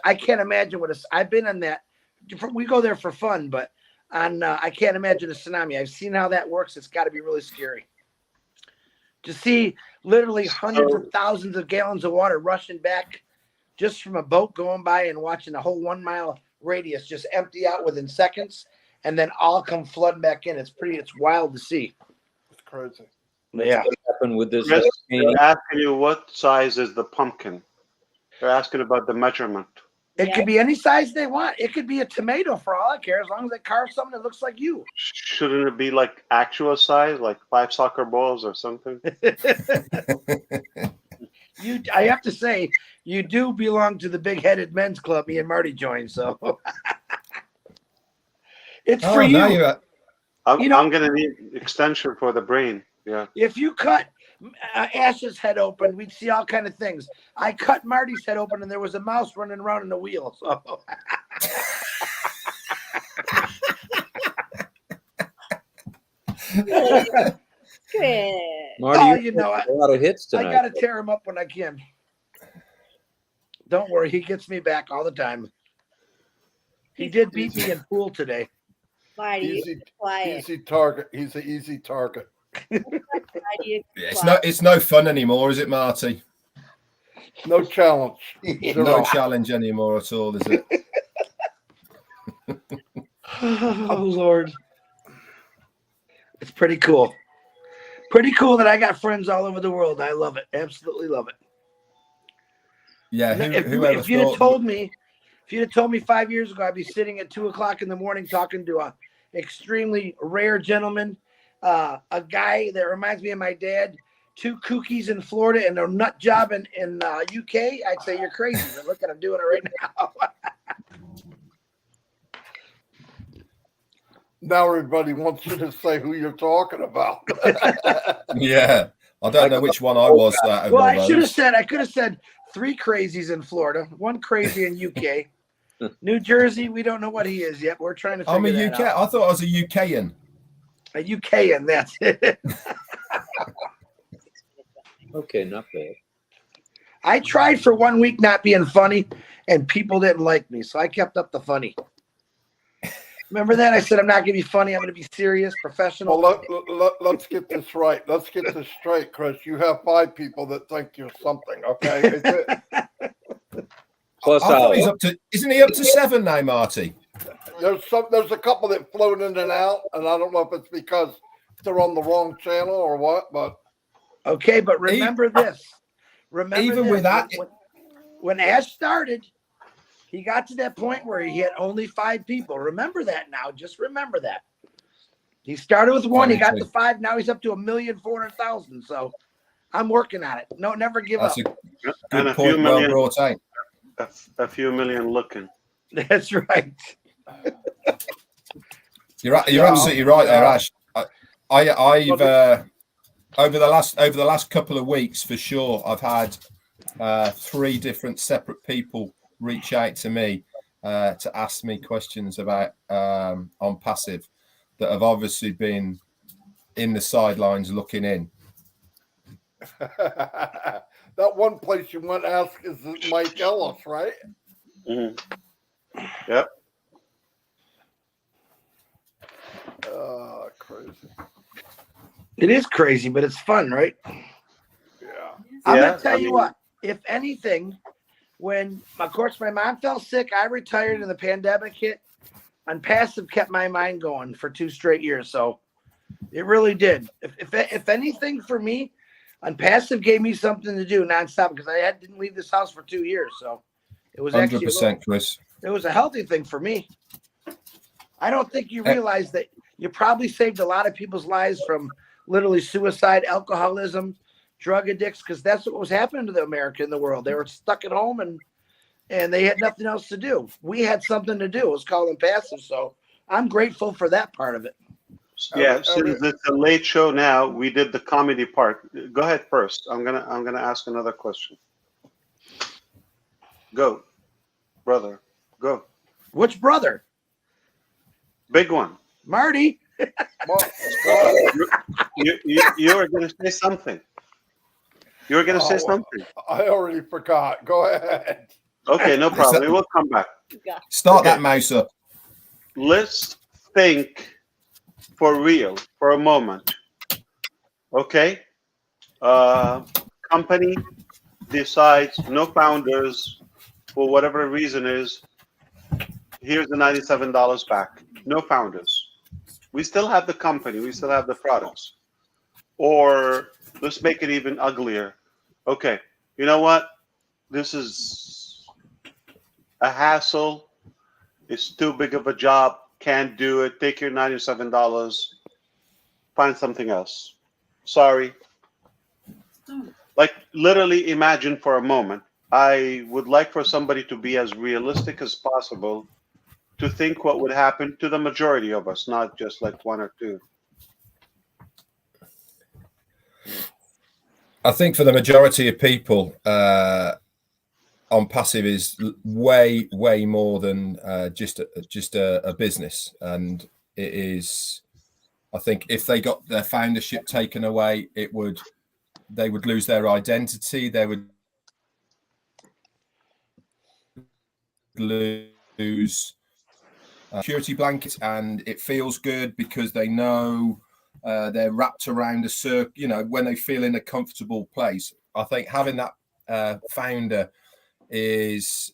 S4: I can't imagine I've been on that. We go there for fun, but I can't imagine a tsunami. I've seen how that works. It's got to be really scary to see literally hundreds of thousands of gallons of water rushing back just from a boat going by, and watching the whole 1 mile radius just empty out within seconds, and then all come flooding back in. It's wild to see.
S3: It's crazy.
S4: Yeah.
S1: What happened with this?
S5: They're asking you what size is the pumpkin. They're asking about the measurement.
S4: It could be any size they want. It could be a tomato for all I care, as long as they carve something that looks like you.
S5: Shouldn't it be like actual size, like 5 soccer balls or something?
S4: I have to say, you do belong to the big-headed men's club me and Marty joined, so it's for you.
S5: I'm going to need extension for the brain. Yeah.
S4: If you cut Ash's head open. We'd see all kind of things. I cut Marty's head open, and there was a mouse running around in the wheel. So
S2: Good.
S1: Marty,
S4: Oh,
S1: you're
S4: you know,
S1: taking a lot of hits
S4: I
S1: tonight.
S4: got to tear him up when I can. Don't worry, he gets me back all the time. He did beat me in pool today.
S2: Marty,
S3: Easy,
S2: you're quiet.
S3: easy target. He's an easy target.
S2: Marty, you're
S6: Yeah, it's no fun anymore, is it, Marty?
S3: No challenge.
S6: No
S3: Zero.
S6: challenge anymore at all, is it?
S4: Oh Lord, it's pretty cool. Pretty cool that I got friends all over the world. I love it. Absolutely love it.
S6: Yeah. Whoever
S4: If you'd have
S6: thought?
S4: told me, 5 years ago, I'd be sitting at 2:00 in the morning talking to a extremely rare gentleman, a guy that reminds me of my dad, 2 kookies in Florida and a nut job in UK, I'd say you're crazy. But look at I'm doing it right now.
S3: Now everybody wants you to say who you're talking about.
S6: Yeah, I don't know which one I was. That
S4: Well, I could have said 3 crazies in Florida, 1 crazy in UK. New Jersey, we don't know what he is yet. We're trying to figure
S6: I'm a
S4: that
S6: UK.
S4: out.
S6: I thought I was a UKan.
S4: A UKan, that's it.
S1: Okay, not bad.
S4: I tried for 1 week not being funny, and people didn't like me, so I kept up the funny. Remember that? I said, I'm not going to be funny. I'm going to be serious, professional.
S3: Well, let's get this right. Let's get this straight, Chris. You have 5 people that think you're something, okay?
S1: Plus,
S6: I thought he's up to. Isn't he up to 7 now, Marty?
S3: There's a couple that float in and out, and I don't know if it's because they're on the wrong channel or what, but
S4: Okay, but remember this. Remember
S6: Even
S4: this.
S6: with that-
S4: when Ash started, he got to that point where he had only 5 people. Remember that now. Just remember that. He started with 1. He got to 5. Now he's up to 1,400,000. So I'm working on it. No, never give up.
S6: That's a
S5: And
S6: good
S5: a few
S6: point. Well
S5: million,
S6: brought out.
S5: a few million looking.
S4: That's right.
S6: You're absolutely right there, Ash. I've over the last couple of weeks for sure. I've had 3 different separate people reach out to me to ask me questions about ONPASSIVE that have obviously been in the sidelines looking in.
S3: that one place you went to ask is Mike Ellis, right?
S5: Mm-hmm. Yep.
S3: Crazy.
S4: It is crazy, but it's fun, right?
S3: Yeah.
S4: I'm
S5: Yeah,
S4: going to tell you what. If anything, when, of course, my mom fell sick, I retired and the pandemic hit, Unpassive kept my mind going for 2 straight years. So it really did. If anything for me, Unpassive gave me something to do nonstop because I didn't leave this house for 2 years. So it was actually
S6: 100%, Chris.
S4: it was a healthy thing for me. I don't think you realize that you probably saved a lot of people's lives from literally suicide, alcoholism, drug addicts, because that's what was happening to the America in the world. They were stuck at home and they had nothing else to do. We had something to do. It was called Unpassive. So I'm grateful for that part of it.
S5: Yeah, since it's a late show now, we did the comedy part. Go ahead first. I'm gonna ask another question. Go, brother. Go.
S4: Which brother?
S5: Big one.
S4: Marty.
S5: You were gonna say something. You were gonna say something.
S3: I already forgot. Go ahead.
S5: Okay, no problem. We will come back.
S6: Start that mouse up.
S5: Let's think for real for a moment. Okay? Company decides no founders for whatever reason is. Here's the $97 back. No founders. We still have the company. We still have the products. Or let's make it even uglier. Okay, you know what? This is a hassle. It's too big of a job. Can't do it. Take your $97. Find something else. Sorry. Like, literally imagine for a moment. I would like for somebody to be as realistic as possible to think what would happen to the majority of us, not just like 1 or 2.
S6: I think for the majority of people, ONPASSIVE is way more than just a business, and it is. I think if they got their foundership taken away, they would lose their identity. They would lose security blankets, and it feels good because they know they're wrapped around a circle. You know, when they feel in a comfortable place. I think having that founder is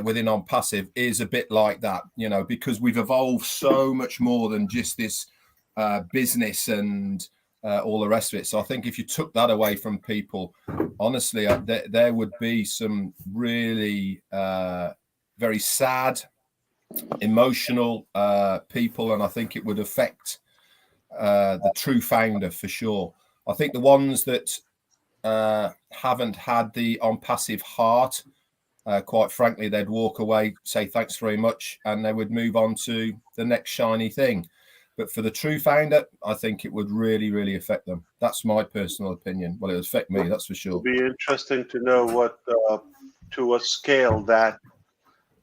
S6: within ONPASSIVE is a bit like that. You know, because we've evolved so much more than just this business and all the rest of it. So I think if you took that away from people, honestly, there would be some really very sad, emotional people, and I think it would affect the true founder for sure. I think the ones that haven't had the ONPASSIVE heart, quite frankly, they'd walk away, say thanks very much, and they would move on to the next shiny thing. But for the true founder, I think it would really affect them. That's my personal opinion. Well, it would affect me, that's for sure.
S5: It'll be interesting to know what to what scale that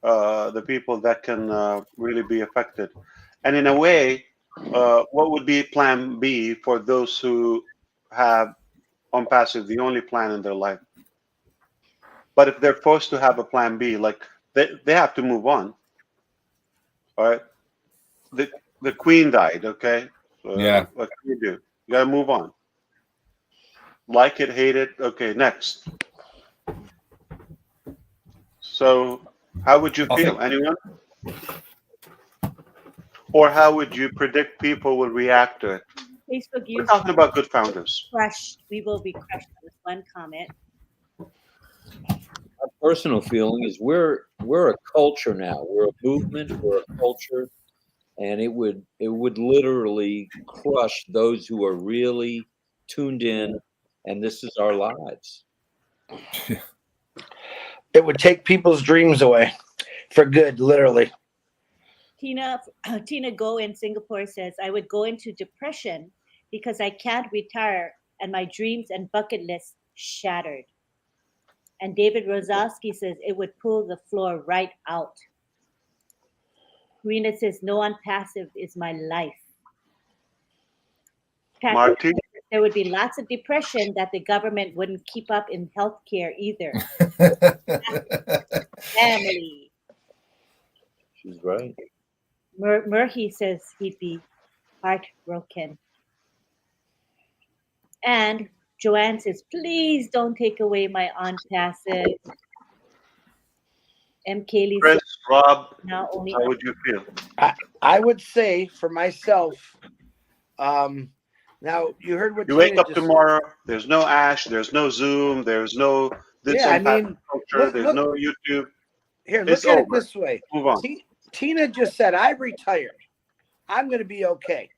S5: the people that can really be affected. And in a way, what would be plan B for those who have ONPASSIVE, the only plan in their life? But if they're forced to have a plan B, like they have to move on. All right. The queen died, okay?
S6: Yeah.
S5: What can you do? You gotta move on. Like it, hate it, okay, next. So how would you feel? Anyone? Or how would you predict people will react to it?
S2: Facebook
S5: We're
S2: users
S5: talking about good founders.
S2: crushed. We will be crushed with one comment.
S1: My personal feeling is we're a culture now. We're a movement. We're a culture, and it would literally crush those who are really tuned in, and this is our lives.
S4: It would take people's dreams away for good, literally.
S2: Tina Go in Singapore says, I would go into depression because I can't retire and my dreams and bucket list shattered. And David Rosowski says, it would pull the floor right out. Karina says, no ONPASSIVE is my life. Patrick,
S5: Marty?
S2: there would be lots of depression that the government wouldn't keep up in healthcare either. Family.
S1: She's right.
S2: Murphy says he'd be heartbroken. And Joanne says, please don't take away my ONPASSIVE. M. Kaylee
S5: Chris,
S2: says,
S5: Rob,
S2: now only
S5: how would you feel?
S4: I would say for myself, now you heard what
S5: You wake
S4: Tina
S5: up
S4: just
S5: tomorrow, there's no Ash, there's no Zoom, there's no this
S4: Yeah, I
S5: ONPASSIVE
S4: mean,
S5: culture, there's
S4: look-
S5: no YouTube.
S4: Here,
S5: It's
S4: look at
S5: over.
S4: it this way.
S5: Move on.
S4: Tina just said, I've retired. I'm going to be okay.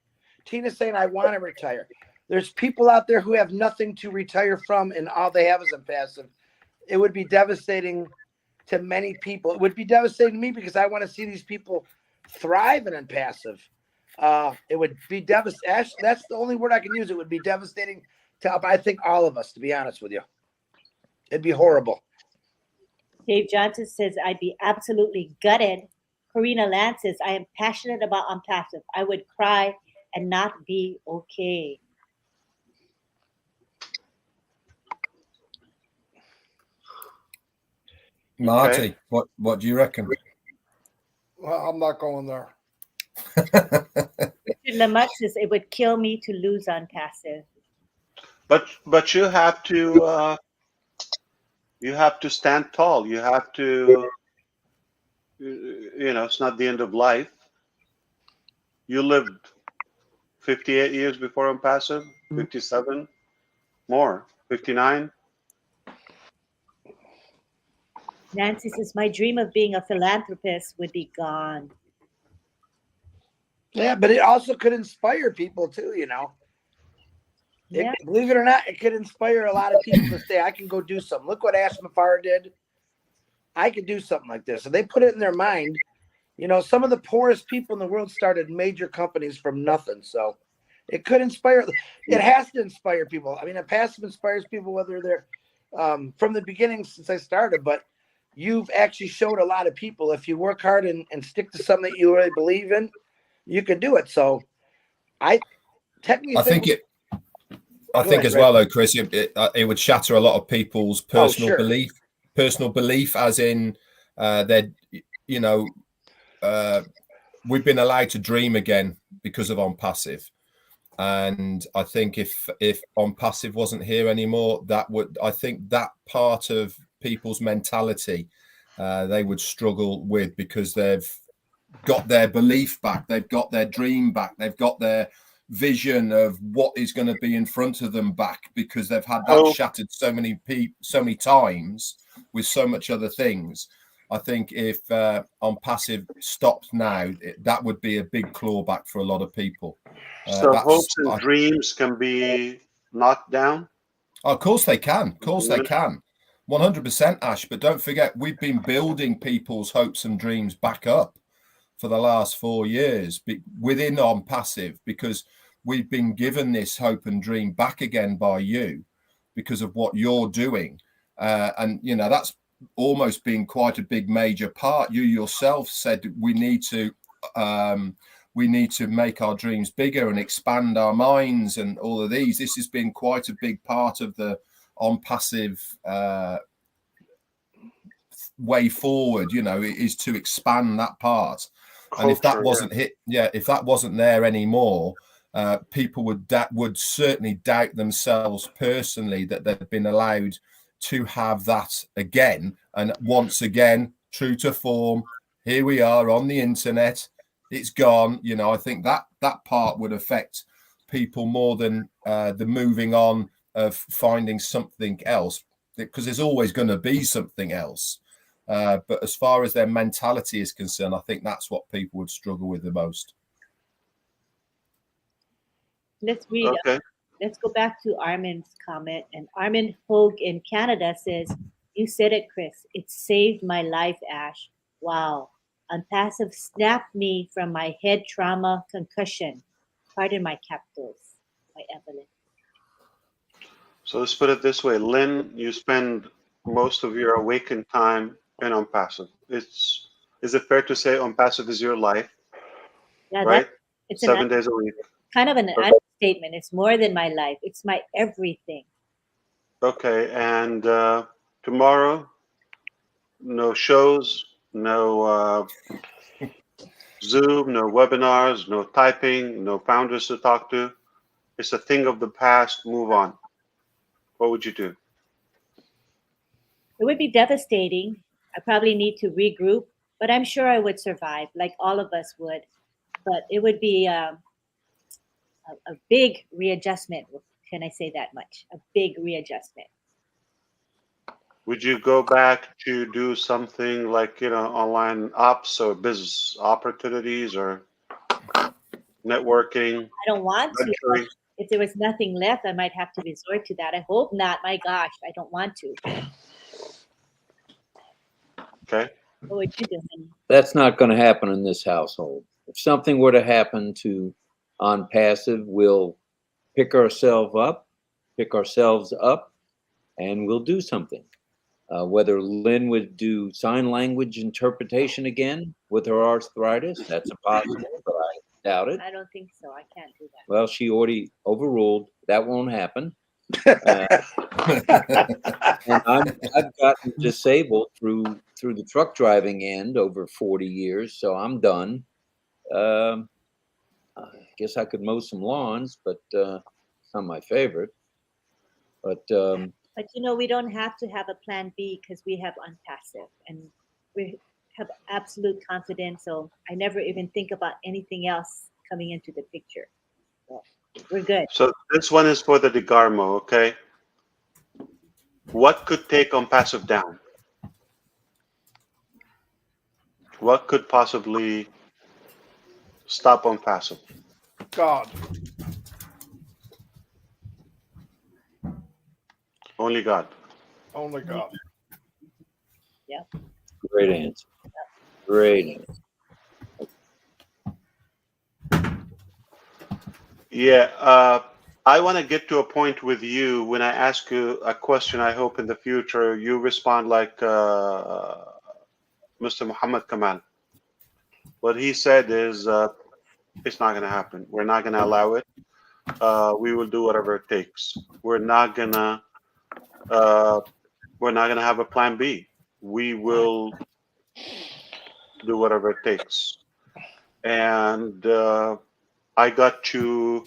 S4: Tina's saying, I want to retire. There's people out there who have nothing to retire from, and all they have is ONPASSIVE. It would be devastating to many people. It would be devastating to me because I want to see these people thrive in ONPASSIVE. It would be devastating. Actually, that's the only word I can use. It would be devastating to, I think, all of us, to be honest with you. It'd be horrible.
S2: Dave Johnson says, I'd be absolutely gutted. Karina Lance says, I am passionate about ONPASSIVE. I would cry and not be okay.
S6: Marty, what do you reckon?
S3: Well, I'm not going there.
S2: Richard Lamont says, it would kill me to lose ONPASSIVE.
S5: But you have to stand tall. You have to, it's not the end of life. You lived 58 years before ONPASSIVE, 57, more, 59.
S2: Nancy says, my dream of being a philanthropist would be gone.
S4: Yeah, but it also could inspire people too,
S2: Yeah.
S4: Believe it or not, it could inspire a lot of people to say, I can go do something. Look what Ash Mafar did. I could do something like this. And they put it in their mind. Some of the poorest people in the world started major companies from nothing. So It could inspire. It has to inspire people. I mean, a passive inspires people whether they're from the beginning since I started. But you've actually showed a lot of people if you work hard and stick to something that you really believe in, you can do it. So I technically think
S6: I think as well, though, Chris, it would shatter a lot of people's personal belief, as in that, you know, we've been allowed to dream again because of ONPASSIVE. And I think if ONPASSIVE wasn't here anymore, I think that part of people's mentality they would struggle with, because they've got their belief back, they've got their dream back, they've got their vision of what is going to be in front of them back, because they've had that shattered so many times with so much other things. I think if ONPASSIVE stopped now, that would be a big clawback for a lot of people.
S5: So hopes and dreams can be knocked down?
S6: Oh, of course they can. Of course they can. 100%, Ash. But don't forget, we've been building people's hopes and dreams back up for the last 4 years within ONPASSIVE, because we've been given this hope and dream back again by you because of what you're doing. And, you know, that's almost been quite a big major part. You yourself said we need to make our dreams bigger and expand our minds and all of these. This has been quite a big part of the ONPASSIVE way forward, you know, is to expand that part. Culture, and if that wasn't if that wasn't there anymore, people would certainly doubt themselves personally that they've been allowed to have that again. And once again, true to form, here we are on the internet. It's gone. You know, I think that part would affect people more than the moving on of finding something else, because there's always going to be something else. But as far as their mentality is concerned, I think that's what people would struggle with the most.
S2: Let's read.
S5: Okay.
S2: Let's go back to Armin's comment. And Armin Hogue in Canada says, "You said it, Chris. It saved my life, Ash. Wow. ONPASSIVE snapped me from my head trauma concussion. Pardon my capitals." By Evelyn.
S5: So let's put it this way. Lynn, you spend most of your awakened time in ONPASSIVE. Is it fair to say ONPASSIVE is your life?
S2: Yeah,
S5: right?
S2: It's
S5: 7 days a week.
S2: Kind of an understatement. It's more than my life. It's my everything.
S5: Okay, and tomorrow, no shows, no Zoom, no webinars, no typing, no founders to talk to. It's a thing of the past. Move on. What would you do?
S2: It would be devastating. I probably need to regroup, but I'm sure I would survive, like all of us would. But it would be a big readjustment. Can I say that much? A big readjustment.
S5: Would you go back to do something like, you know, online ops or business opportunities or networking?
S2: I don't want to. If there was nothing left, I might have to resort to that. I hope not. My gosh, I don't want to.
S5: Okay.
S2: What would you do, honey?
S1: That's not going to happen in this household. If something were to happen to ONPASSIVE, we'll pick ourselves up, and we'll do something. Whether Lynn would do sign language interpretation again with her arthritis, that's a possible, but I doubt it.
S2: I don't think so. I can't do that.
S1: Well, she already overruled. That won't happen. And I've gotten disabled through the truck driving end over 40 years, so I'm done. I guess I could mow some lawns, but it's not my favorite. But
S2: you know, we don't have to have a plan B because we have ONPASSIVE and we have absolute confidence. So I never even think about anything else coming into the picture. So we're good.
S5: So this one is for the DeGarmo, okay? What could take ONPASSIVE down? What could possibly stop ONPASSIVE?
S3: God.
S5: Only God.
S3: Only God.
S2: Yeah.
S1: great answer. Great answer.
S5: Yeah, I want to get to a point with you when I ask you a question. I hope in the future you respond like Mr. Muhammad Kamal. What he said is, it's not going to happen. We're not going to allow it. We will do whatever it takes. Uh, we're not gonna have a plan B. We will do whatever it takes. And I got to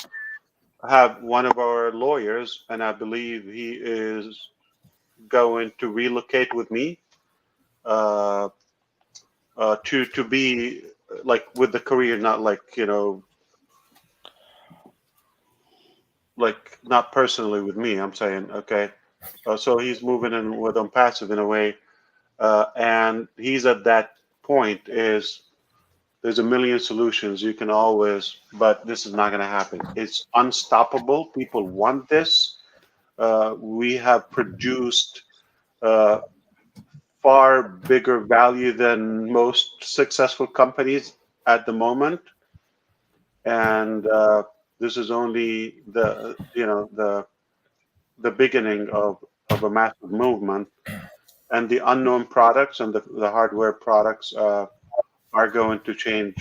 S5: have one of our lawyers, and I believe he is going to relocate with me uh, to be like with the career, not like like not personally with me. I'm saying okay. So he's moving in with Unpassive in a way, and he's at that point is there's a million solutions you can always, but this is not going to happen. It's unstoppable. People want this. We have produced uh, far bigger value than most successful companies at the moment, and this is only the beginning of a massive movement. And the unknown products and the hardware products are going to change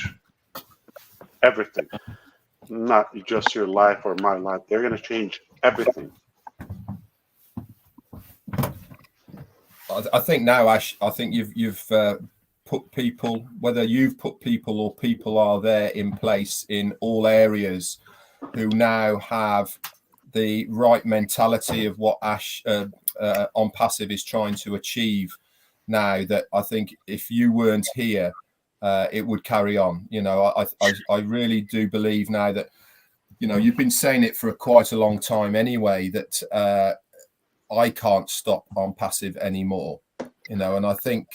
S5: everything, not just your life or my life. They're going to change everything.
S6: I think now, Ash, I think you've put people, whether you've put people or people are there in place in all areas who now have the right mentality of what Ash ONPASSIVE is trying to achieve now, that I think if you weren't here, it would carry on. I really do believe now that, you've been saying it for quite a long time anyway, that I can't stop ONPASSIVE anymore, and I think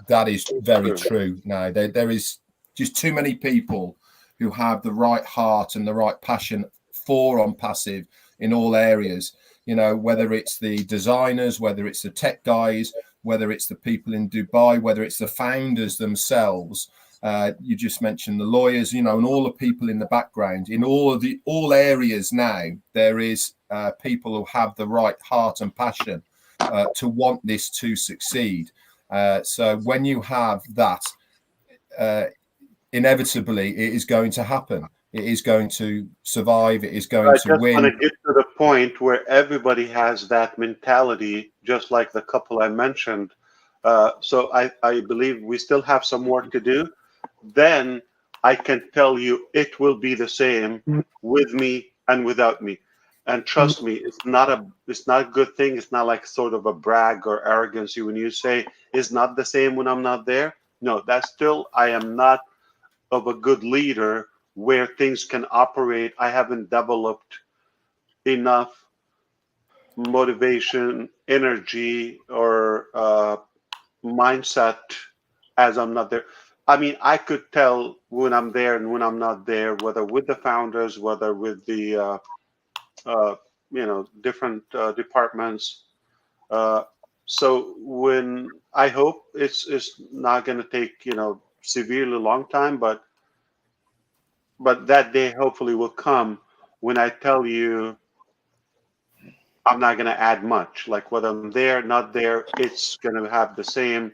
S6: that is very true now. There is just too many people who have the right heart and the right passion for ONPASSIVE in all areas, whether it's the designers, whether it's the tech guys, whether it's the people in Dubai, whether it's the founders themselves. You just mentioned the lawyers, and all the people in the background. In all areas now, there is people who have the right heart and passion to want this to succeed. So when you have that, inevitably it is going to happen. It is going to survive. It is going to win.
S5: I just want to get to the point where everybody has that mentality, just like the couple I mentioned. So I believe we still have some work to do. Then I can tell you it will be the same with me and without me. And trust me, it's not a good thing. It's not like sort of a brag or arrogancy when you say it's not the same when I'm not there. No, that's still, I am not of a good leader where things can operate. I haven't developed enough motivation, energy, or mindset as I'm not there. I mean, I could tell when I'm there and when I'm not there, whether with the founders, whether with the different departments. So when I hope it's not going to take severely long time, but that day hopefully will come when I tell you I'm not going to add much. Like whether I'm there, not there, it's going to have the same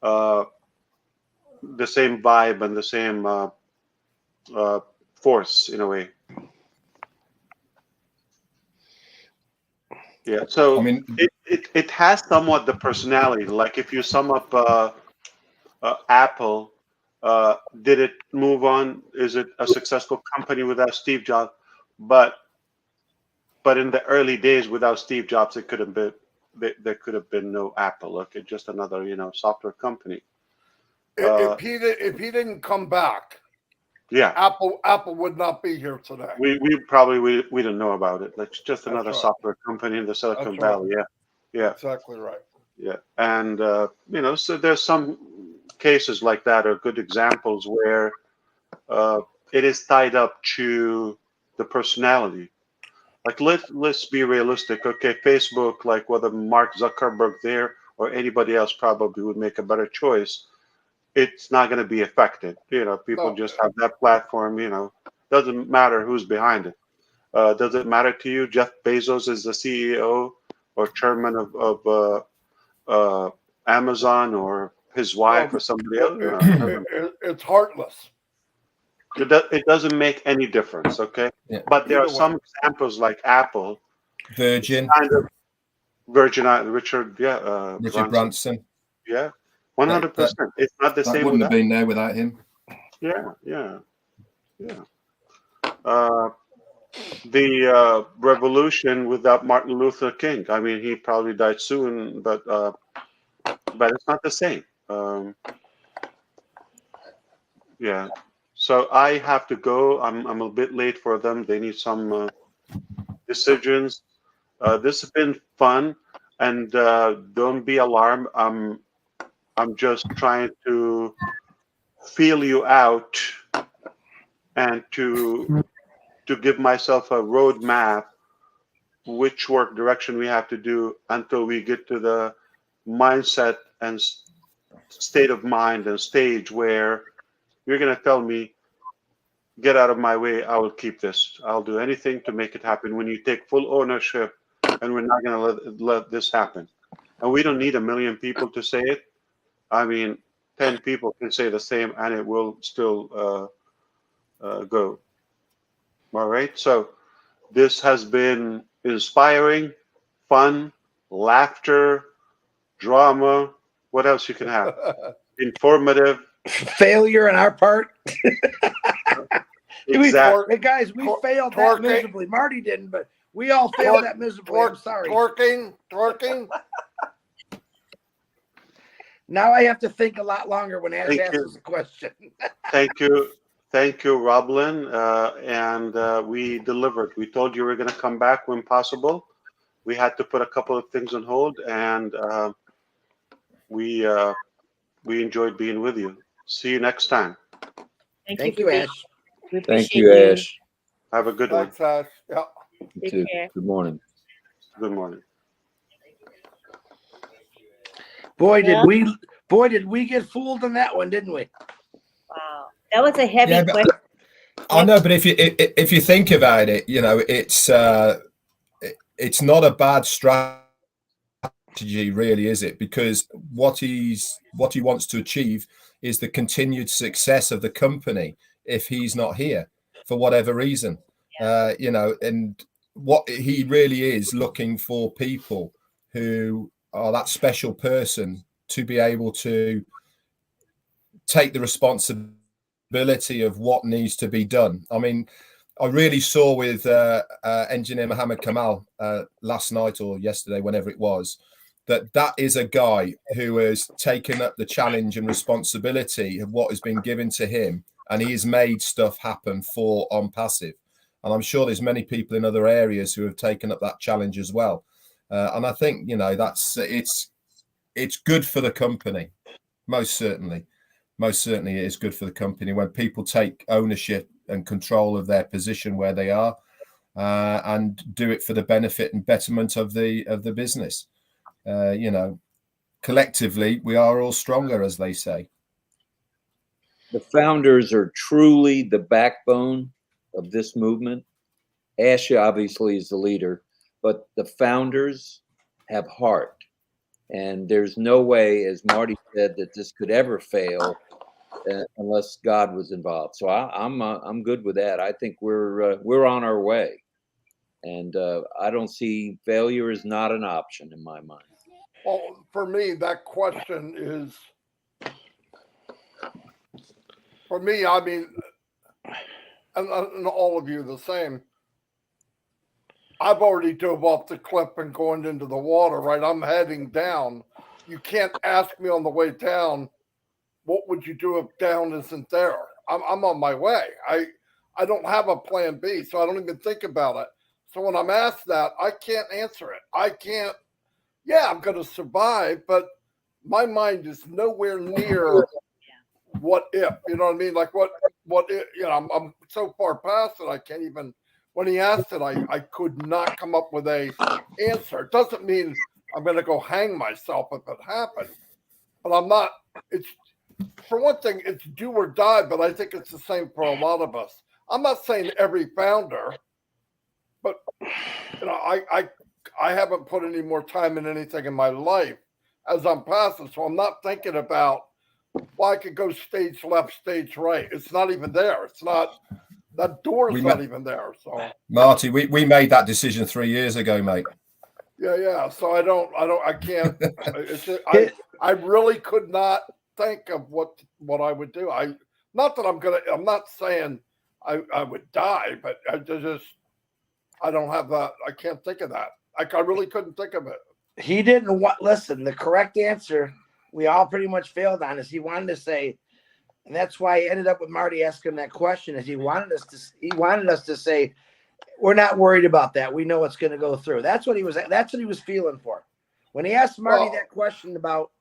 S5: vibe and the same force in a way. Yeah. So
S6: I mean,
S5: it has somewhat the personality. Like if you sum up Apple, did it move on? Is it a successful company without Steve Jobs? But in the early days, without Steve Jobs, it could have been there could have been no Apple. Okay, just another software company.
S3: If he didn't come back,
S5: Yeah,
S3: Apple would not be here today.
S5: we probably we don't know about it. Like just another
S3: right.
S5: software company in the Silicon
S3: That's
S5: Valley.
S3: right.
S5: Yeah,
S3: Exactly right.
S5: yeah, and so there's some cases like that are good examples where it is tied up to the personality. Like let's be realistic. Okay, Facebook, like whether Mark Zuckerberg there or anybody else probably would make a better choice. It's not going to be affected. People just have that platform. Doesn't matter who's behind it. Does it matter to you? Jeff Bezos is the CEO or chairman of Amazon, or his wife, or somebody else.
S3: It's heartless.
S5: It doesn't make any difference, okay?
S6: Yeah.
S5: But there
S3: Either
S5: are some examples like Apple,
S6: Virgin,
S5: kind of Richard,
S6: Richard Branson.
S5: yeah, 100%. It's not the
S6: That
S5: same
S6: wouldn't
S5: with
S6: have been there without him.
S5: Yeah. The revolution without Martin Luther King. I mean, he probably died soon, but it's not the same. Yeah. So I have to go. I'm a bit late for them. They need some decisions. This has been fun, and don't be alarmed. I'm just trying to feel you out and to give myself a roadmap which work direction we have to do until we get to the mindset and state of mind and stage where you're going to tell me, get out of my way, I will keep this. I'll do anything to make it happen. When you take full ownership, and we're not going to let this happen. And we don't need 1 million people to say it. I mean, 10 people can say the same and it will still go. All right. So this has been inspiring, fun, laughter, drama. What else you can have? Informative.
S4: Failure on our part.
S5: Exactly.
S4: Hey guys, we failed that
S3: Twerking.
S4: miserably. Marty didn't, but we all failed that miserably. I'm sorry.
S3: Twerking.
S4: Now I have to think a lot longer when Ash
S5: Thank
S4: asks
S5: you.
S4: us a question.
S5: Thank you, RobLynn, and we delivered. We told you we were going to come back when possible. We had to put a couple of things on hold, and we enjoyed being with you. See you next time.
S4: Thank you, Ash.
S2: We
S1: Thank
S2: appreciate
S1: you, Ash.
S5: Have a good one.
S3: Thanks, Ash. Yeah.
S1: You
S2: Take
S1: too.
S2: care.
S1: Good morning.
S5: Good morning.
S4: Boy,
S2: Well-
S4: did we get fooled on that one, didn't we?
S2: Wow. That was a heavy
S6: Yeah, but-
S2: question.
S6: I know, but if you think about it, you know, it's not a bad strategy, really, is it? Because what he wants to achieve is the continued success of the company if he's not here for whatever reason. You know, and what he really is looking for people who are that special person to be able to take the responsibility of what needs to be done. I mean, I really saw with engineer Mohammed Kamal last night or yesterday, whenever it was, that is a guy who has taken up the challenge and responsibility of what has been given to him, and he has made stuff happen for ONPASSIVE. And I'm sure there's many people in other areas who have taken up that challenge as well. And I think, you know, it's good for the company. Most certainly it is good for the company when people take ownership and control of their position where they are, and do it for the benefit and betterment of the business. You know, collectively we are all stronger, as they say.
S1: The founders are truly the backbone of this movement. Ash obviously is the leader, but the founders have heart. And there's no way, as Marty said, that this could ever fail unless God was involved. So I'm good with that. I think we're on our way, and I don't see failure is not an option in my mind.
S3: Well, for me, that question is, for me, I mean, and all of you the same. I've already dove off the cliff and going into the water, right? I'm heading down. You can't ask me on the way down, what would you do if down isn't there? I'm on my way. I don't have a plan B, so I don't even think about it. So when I'm asked that, I can't answer it. I can't, yeah, I'm going to survive, but my mind is nowhere near what if, you know what I mean? Like what if, you know, I'm so far past it, I can't even, when he asked it, I could not come up with a answer. It doesn't mean I'm going to go hang myself if it happened, but I'm not, it's, for one thing, it's do or die, but I think it's the same for a lot of us. I'm not saying every founder But you know, I haven't put any more time in anything in my life as I'm passing, so I'm not thinking about, well, I could go stage left, stage right. It's not even there. It's not, that door's not even there. So
S6: Marty, we made that decision 3 years ago, mate.
S3: yeah. So I can't. It's just, I really could not think of what I would do. Not that I'm not saying I would die, but I don't have that. I can't think of that. I really couldn't think of it.
S4: He didn't want. Listen, the correct answer we all pretty much failed on is he wanted to say, and that's why he ended up with Marty asking that question. Is he wanted us to say, we're not worried about that. We know what's going to go through. That's what he was feeling for. When he asked Marty that question about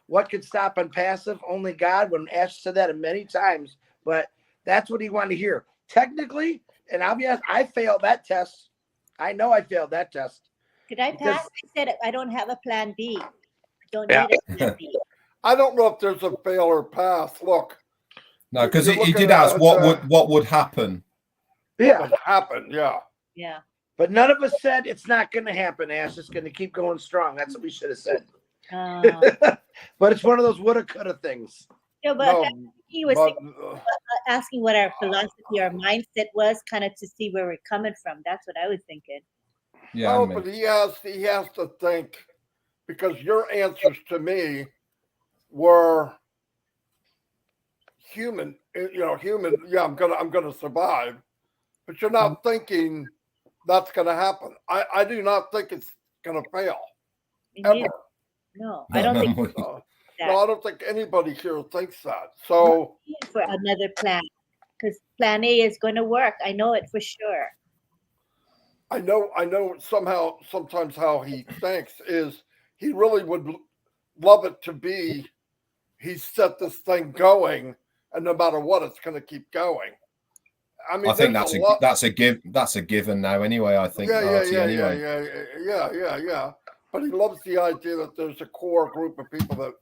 S4: what could stop Unpassive, only God, when Ash said that many times, but that's what he wanted to hear. Technically, and I'll be honest, I failed that test. I know I failed that test.
S2: Could I
S4: Because-
S2: pass? I said I don't have a plan B. I don't
S4: Yeah.
S2: need a plan B.
S3: I don't know if there's a fail or pass. Look,
S6: No, because
S3: You're
S6: he
S3: looking
S6: did
S3: at
S6: ask what would happen.
S4: Yeah.
S3: what happened? Yeah.
S2: Yeah.
S4: But none of us said it's not going to happen, Ash. It's going to keep going strong. That's what we should have said. But it's one of those woulda, coulda things.
S2: Yeah, but
S3: No,
S2: he was
S3: but,
S2: asking what our philosophy, our mindset was, kind of to see where we're coming from. That's what I was thinking.
S6: Yeah,
S3: no,
S6: and me.
S3: but he has to think, because your answers to me were human. You know, human. Yeah, I'm gonna survive. But you're not thinking that's gonna happen. I do not think it's gonna fail
S2: Me
S3: ever.
S2: neither. No, I don't think
S3: No,
S2: that.
S3: I don't think anybody here thinks that. So
S2: For another plan, because plan A is going to work. I know it for sure.
S3: I know sometimes how he thinks is he really would love it to be he set this thing going, and no matter what, it's going to keep going. I mean,
S6: I think
S3: there's a lot.
S6: that's a given now anyway. I think Marty, anyway.
S3: Yeah. But he loves the idea that there's a core group of people that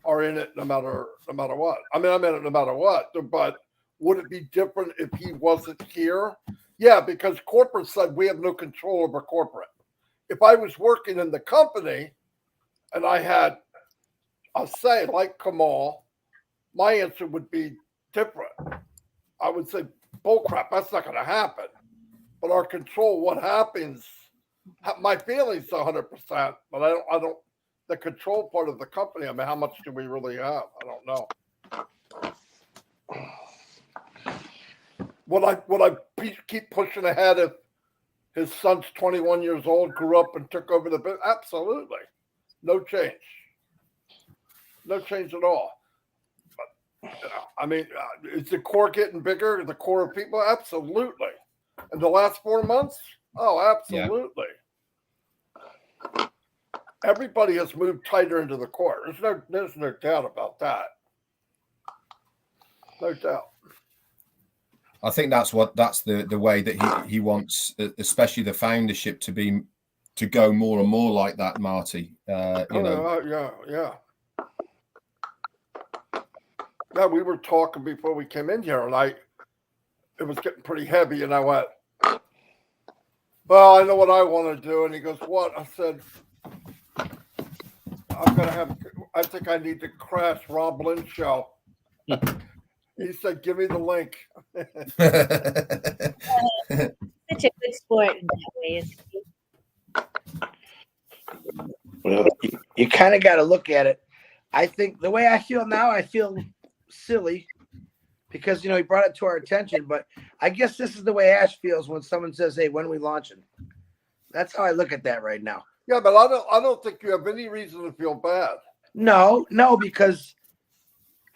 S3: are in it no matter what. I mean, I'm in it no matter what. But would it be different if he wasn't here? Yeah, because corporate said we have no control over corporate. If I was working in the company and I had a say like Kamal, my answer would be different. I would say, bullcrap, that's not going to happen. But our control, what happens, my feelings 100%, but I don't, the control part of the company, I mean, how much do we really have? I don't know. Would I keep pushing ahead if his son's 21 years old, grew up and took over the business? Absolutely. No change. No change at all. But, you know, I mean, is the core getting bigger? The core of people? Absolutely. In the last 4 months? Oh, absolutely. Yeah. Everybody has moved tighter into the core. There's no doubt about that. No doubt.
S6: I think that's the way that he wants, especially the foundership, to go more and more like that, Marty.
S3: Yeah. Yeah, we were talking before we came in here, and it was getting pretty heavy, and I went, well, I know what I want to do. And he goes, what? I said, I think I need to crash RobLynn show. He said, give me the link.
S2: Such a good sport in that way.
S4: Well, you kind of got to look at it. I think the way I feel now, I feel silly because, you know, he brought it to our attention. But I guess this is the way Ash feels when someone says, hey, when are we launching? That's how I look at that right now.
S3: Yeah, but I don't think you have any reason to feel bad.
S4: No, because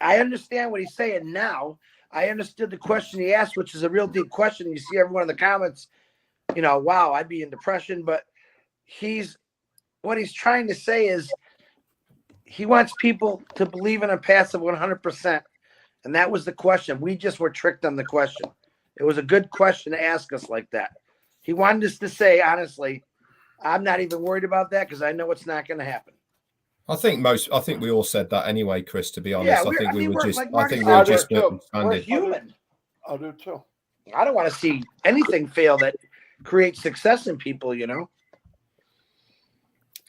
S4: I understand what he's saying now. I understood the question he asked, which is a real deep question. You see everyone in the comments, you know, wow, I'd be in depression. But what he's trying to say is he wants people to believe in Unpassive 100%. And that was the question. We just were tricked on the question. It was a good question to ask us like that. He wanted us to say, honestly, I'm not even worried about that because I know it's not going to happen.
S6: I think we all said that anyway, Chris, to be honest.
S4: Yeah,
S6: I think we were just
S4: we're human.
S3: I do too.
S4: I don't want to see anything fail that create success in people, you know.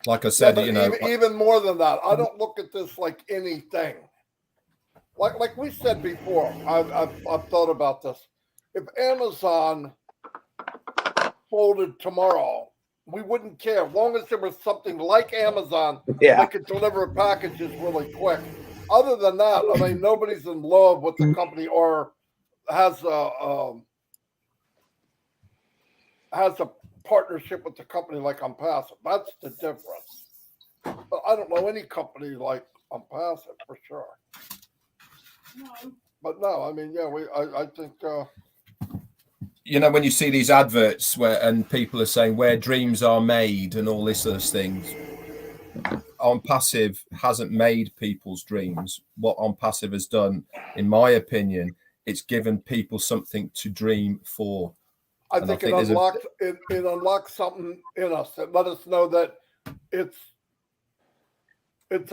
S6: Like I said,
S3: but
S6: you know,
S3: even more than that, I don't look at this like anything. Like we said before, I've thought about this. If Amazon folded tomorrow, we wouldn't care, as long as there was something like Amazon that could deliver packages really quick. Other than that, I mean, nobody's in love with the company or has a partnership with the company like Unpassive. That's the difference. But I don't know any company like Unpassive for sure. But no, I mean, yeah, I think.
S6: You know, when you see these adverts and people are saying where dreams are made and all this sort of things, OnPassive hasn't made people's dreams. What OnPassive has done, in my opinion, it's given people something to dream for.
S3: I think it unlocks something in us that let us know that it's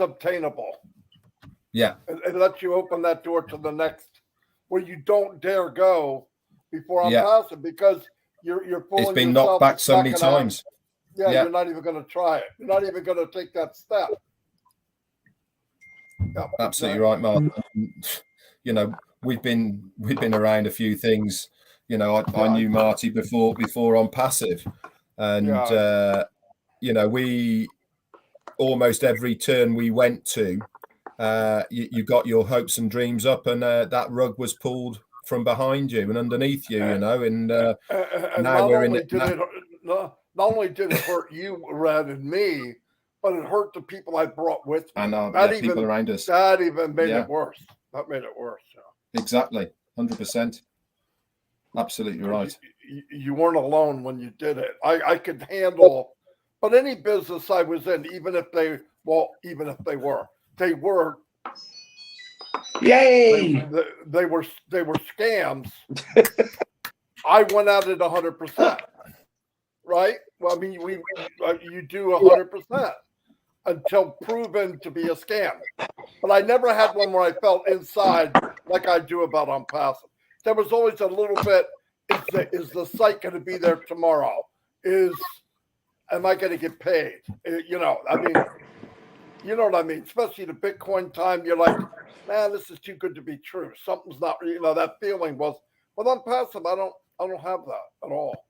S3: obtainable.
S6: Yeah.
S3: It lets you open that door to the next, where you don't dare go before OnPassive because you're pulling.
S6: It's been knocked back so many times.
S3: Yeah, you're not even going to try it. You're not even going to take that step.
S6: Yeah, absolutely right, Mark. You know, we've been around a few things. You know, I knew Marty before OnPassive, and you know, we almost every turn we went to, you got your hopes and dreams up, and that rug was pulled from behind you and underneath you. You know, and now we're in it.
S3: Not only did it hurt you, Red, and me, but it hurt the people I brought with me.
S6: And people around us.
S3: That even made it worse. That made it worse. Yeah.
S6: Exactly, 100%. Absolutely right.
S3: You weren't alone when you did it. I could handle, but any business I was in, even if they were.
S4: Yay!
S3: They were scams. I went at it 100%. Right? Well, I mean, you do 100% until proven to be a scam. But I never had one where I felt inside like I do about OnPassive. There was always a little bit, is the site going to be there tomorrow? Am I going to get paid? You know, I mean, you know what I mean? Especially the Bitcoin time, you're like, man, this is too good to be true. Something's not, you know, that feeling was, with OnPassive, I don't have that at all.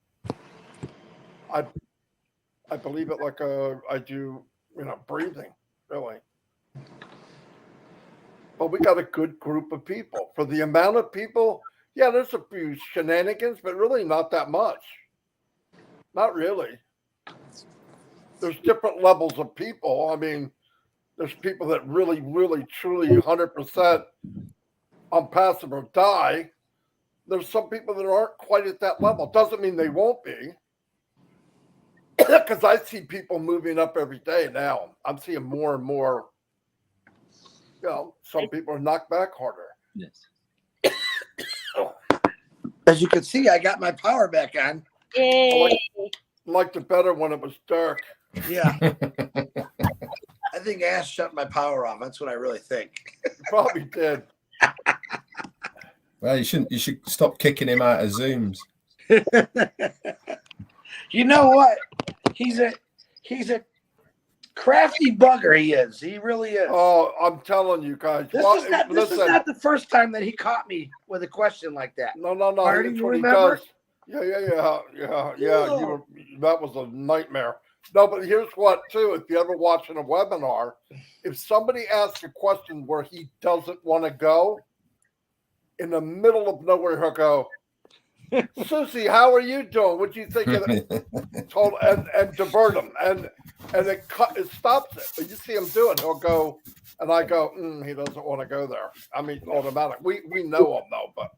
S3: I believe it like I do, you know, breathing, really. But we got a good group of people. For the amount of people, yeah, there's a few shenanigans, but really not that much. Not really. There's different levels of people. I mean, there's people that really, really, truly 100% OnPassive or die. There's some people that aren't quite at that level. Doesn't mean they won't be. Because I see people moving up every day now. I'm seeing more and more. You know, some people are knocked back harder.
S1: Yes.
S4: As you can see, I got my power back on.
S2: Yay!
S3: I liked it better when it was dark.
S4: Yeah. I think Ash shut my power off. That's what I really think.
S3: Probably did.
S6: Well, you should stop kicking him out of Zooms.
S4: You know what? He's a crafty bugger. He is. He really is.
S3: Oh, I'm telling you guys.
S4: This is not the first time that he caught me with a question like that.
S3: No.
S4: Marty,
S3: That's
S4: you
S3: what he
S4: remember?
S3: does. Yeah. That was a nightmare. No, but here's what, too. If you ever watching a webinar, if somebody asks a question where he doesn't want to go, in the middle of nowhere, he'll go, Susie, how are you doing? What do you think of it? And divert him. And it stops it. But you see him do it. He'll go, and I go, he doesn't want to go there. I mean, automatic. We know him, though, but.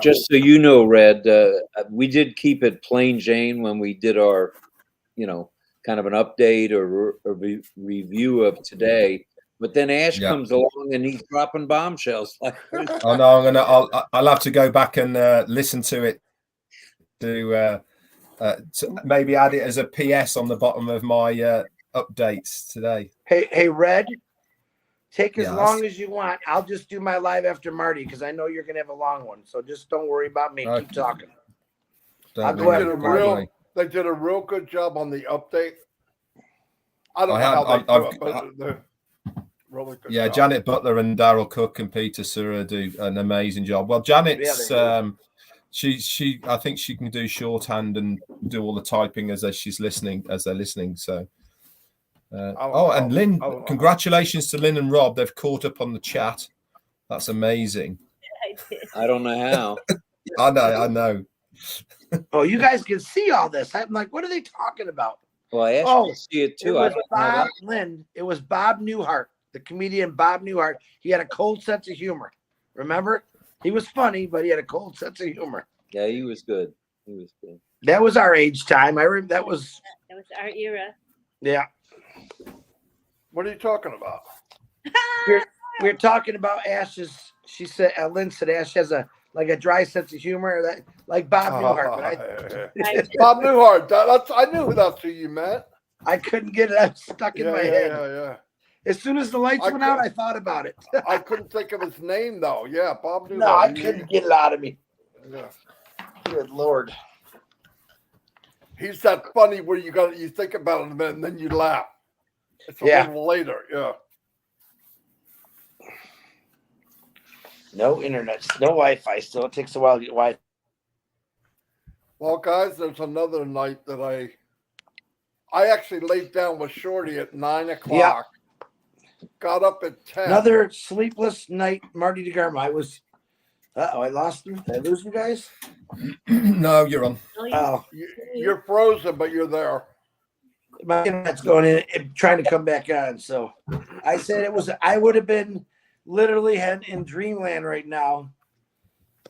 S1: Just so you know, Red, we did keep it plain Jane when we did our, you know, kind of an update or a review of today. But then Ash comes along and he's dropping bombshells. Like,
S6: oh no, I'll have to go back and listen to it to maybe add it as a PS on the bottom of my updates today.
S4: Hey, Red. Take as
S6: Yes.
S4: long as you want. I'll just do my live after Marty because I know you're gonna have a long one. So just don't worry about me.
S6: Okay.
S4: Keep talking.
S6: Don't
S4: I'll go
S6: worry,
S3: They did
S4: after
S3: a
S6: don't
S3: real
S6: worry.
S3: they did a real good job on the update. I don't
S6: I
S3: know
S6: have-
S3: how they do
S6: I've-
S3: it, but they're really good.
S6: Yeah,
S3: job.
S6: Janet Butler and Daryl Cook and Peter Sura do an amazing job. Well, Janet's
S4: Yeah, they do.
S6: she I think she can do shorthand and do all the typing as she's listening as they're listening. So and Lynn,
S3: I don't know.
S6: congratulations to Lynn and Rob. They've caught up on the chat. That's amazing.
S2: I did.
S1: I don't know how.
S6: I know.
S4: Oh, you guys can see all this. I'm like, what are they talking about?
S1: Well, I asked
S4: Oh,
S1: you to see it
S4: It
S1: too. I
S4: was
S1: didn't know
S4: Bob
S1: that.
S4: Lynn. It was Bob Newhart, the comedian Bob Newhart. He had a cold sense of humor. Remember? He was funny, but he had a cold sense of humor.
S1: Yeah, he was good. He was good.
S4: That was our age time. I remember that was
S2: That was our era.
S4: yeah.
S3: What are you talking about?
S4: We were talking about Ash's. She said, Lynn said Ash has a dry sense of humor, that like Bob Newhart. But
S3: Bob Newhart. I knew that's who you meant.
S4: I couldn't get it. I was stuck in
S3: Yeah,
S4: my
S3: yeah,
S4: head.
S3: yeah.
S4: As soon as the lights
S3: I
S4: went out,
S3: could-
S4: I thought about it.
S3: I couldn't think of his name though. Yeah, Bob Newhart.
S4: No, I couldn't get it out of me.
S3: Yeah.
S4: Good Lord.
S3: He's that funny where you think about him and then you laugh. It's a
S4: Yeah.
S3: little later. Yeah.
S4: No internet, no Wi-Fi. Still, it takes a while to get Wi-Fi.
S3: Well, guys, there's another night that I actually laid down with Shorty at 9 o'clock. Got up at 10.
S4: Another sleepless night, Marty DeGarmo. I lost him. Did I lose you guys?
S6: No, you're on.
S2: Oh, yeah.
S4: Oh,
S3: You're frozen, but you're there.
S4: my internet's going in and trying to come back on. So I said I would have been literally in dreamland right now.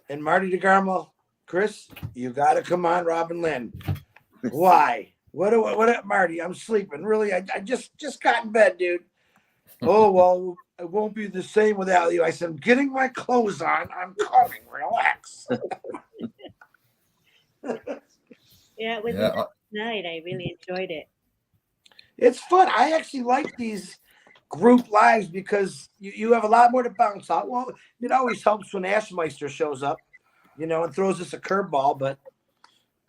S4: And Marty DeGarmo, Chris, you got to come on, Robin Lynn. Why? What, Marty? I'm sleeping. Really? I just got in bed, dude. Oh, well, it won't be the same without you. I said, I'm getting my clothes on. I'm coming. Relax.
S2: Yeah, it was
S6: Yeah,
S2: a nice night. I really enjoyed it.
S4: It's fun. I actually like these group lives because you have a lot more to bounce out. Well, it always helps when Ashmeister shows up, and throws us a curveball. But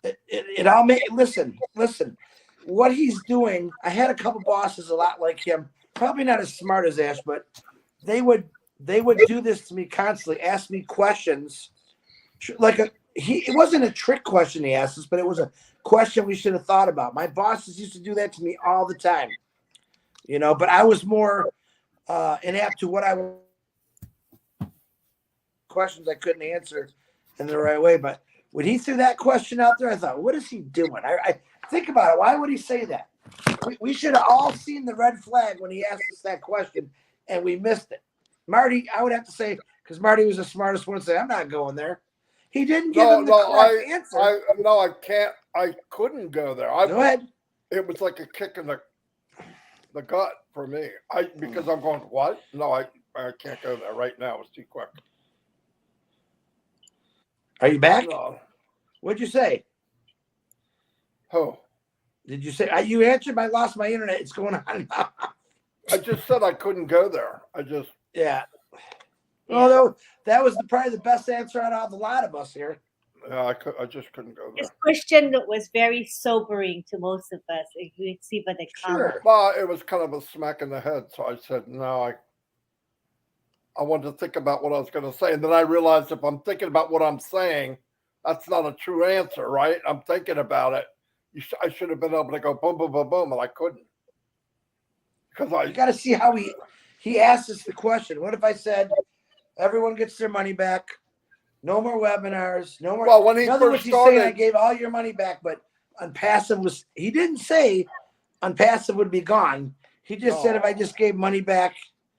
S4: it all makes listen. What he's doing. I had a couple bosses a lot like him. Probably not as smart as Ash, but they would do this to me constantly. Ask me questions, it wasn't a trick question he asked us, but it was a question we should have thought about. My bosses used to do that to me all the time, but I was more inept to what questions I couldn't answer in the right way. But when he threw that question out there, I thought, what is he doing? I think about it. Why would he say that? We should have all seen the red flag when he asked us that question, and we missed it. Marty, I would have to say, because Marty was the smartest one to say, I'm not going there. He didn't give him the correct answer.
S3: I can't. I couldn't go there.
S4: Go ahead.
S3: It was like a kick in the gut for me. Because I'm going, what? No, I can't go there right now. It's too quick.
S4: Are you back?
S3: No.
S4: What'd you say?
S3: Oh,
S4: Did you say you answered? I lost my internet. It's going on now.
S3: I just said I couldn't go there.
S4: Yeah. Although that was probably the best answer out of a lot of us here.
S3: I just couldn't go there.
S2: His question was very sobering to most of us. You could see by the comments.
S4: Sure.
S3: Well, it was kind of a smack in the head. So I said, no, I wanted to think about what I was going to say. And then I realized if I'm thinking about what I'm saying, that's not a true answer, right? I'm thinking about it. I should have been able to go boom, boom, boom, boom, and I couldn't. Because
S4: You got to see how he asked us the question. What if I said, everyone gets their money back, no more webinars, no more.
S3: Well, when he
S4: in other words,
S3: first
S4: he's saying I
S3: started,
S4: gave all your money back, but Unpassive he didn't say Unpassive would be gone. He just said if I just gave money back,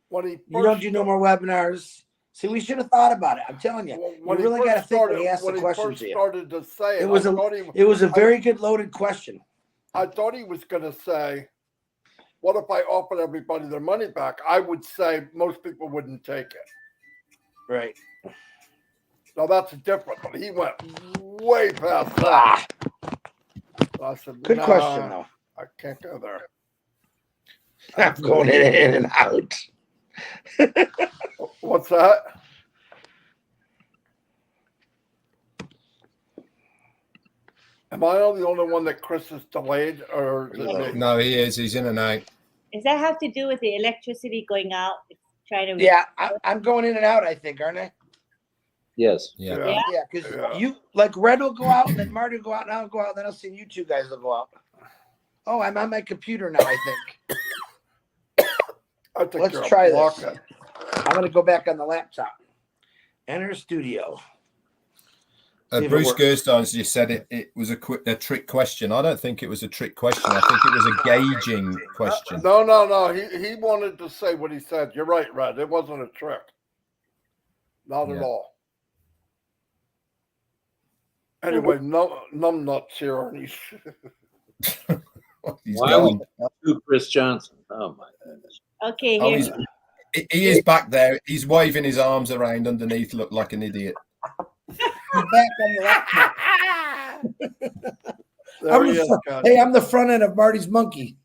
S3: when he
S4: you don't do no more webinars. See, we should have thought about it. I'm telling you.
S3: when
S4: You really got to think when he asked
S3: when
S4: the
S3: he
S4: question
S3: first
S4: to you.
S3: started to say
S4: It was a very good loaded question.
S3: I thought he was going to say, what if I offered everybody their money back? I would say most people wouldn't take it.
S4: Right.
S3: Now that's different, but he went way past that. So I said,
S4: Good
S3: nah,
S4: question, though.
S3: I can't go there.
S4: I'm going in and out.
S3: What's that? Am I the only one that Chris is delayed, or is it me?
S6: No, he is. He's in and out.
S2: Does that have to do with the electricity going out? It's trying to
S4: Yeah, I'm going in and out, I think, aren't I?
S1: Yes.
S6: Yeah.
S2: Yeah.
S4: Yeah, because
S3: Yeah.
S4: you like Red will go out and then Marty will go out and I'll go out and then I'll see you two guys will go out. Oh, I'm on my computer now, I think.
S3: I think
S4: Let's
S3: you're
S4: try this.
S3: blocking.
S4: I'm gonna go back on the laptop. Enter studio. See if it
S6: Bruce
S4: works.
S6: Gerstein just said it was a trick question. I don't think it was a trick question. I think it was a gauging question.
S3: No. He wanted to say what he said. You're right, Red. It wasn't a trick. Not at
S6: Yeah.
S3: all. Anyway, no numbnuts here, Ernie.
S6: He's
S1: Why
S6: gone.
S1: To Chris Johnson. Oh my goodness.
S2: Okay,
S6: Oh,
S2: here.
S6: he is back there. He's waving his arms around underneath, look like an idiot.
S4: He's back on the laptop.
S3: There he is, guys.
S4: Hey, I'm the front end of Marty's monkey.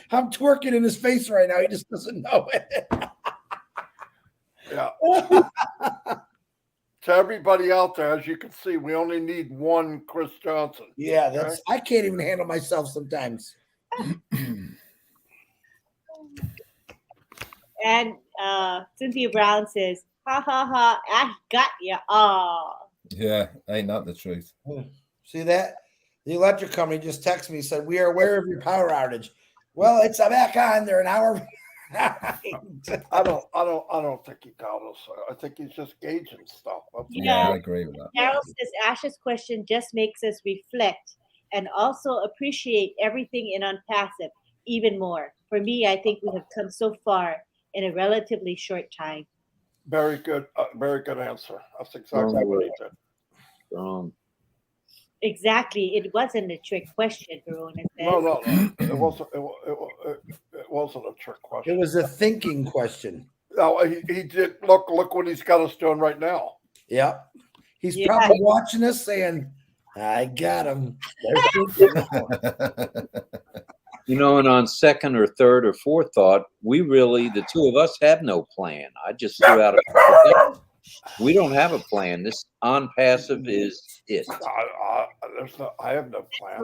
S4: I'm twerking in his face right now. He just doesn't know it.
S3: Yeah. To everybody out there, as you can see, we only need one Chris Johnson.
S4: Yeah, that's I can't even handle myself sometimes.
S2: And Cynthia Brown says, ha ha ha, Ash got ya. Oh.
S6: Yeah, ain't that the truth?
S4: See that? The electric company just texted me, said, we are aware of your power outage. Well, it's back on. They're an hour.
S3: I don't think he got us. I think he's just gauging stuff. That's
S6: Yeah,
S3: all.
S6: I agree with that.
S2: Carol says Ash's question just makes us reflect and also appreciate everything in Unpassive even more. For me, I think we have come so far in a relatively short time.
S3: Very good answer. That's exactly what he did.
S2: Exactly. It wasn't a trick question, Verona says.
S3: No. It wasn't a trick question.
S4: It was a thinking question.
S3: No, he did. Look what he's got us doing right now.
S4: Yeah. He's
S2: Yeah.
S4: probably watching us saying, I got him.
S1: You know, and on second or third or fourth thought, the two of us have no plan. I just threw out we don't have a plan. This ONPASSIVE is it.
S3: I have no plan.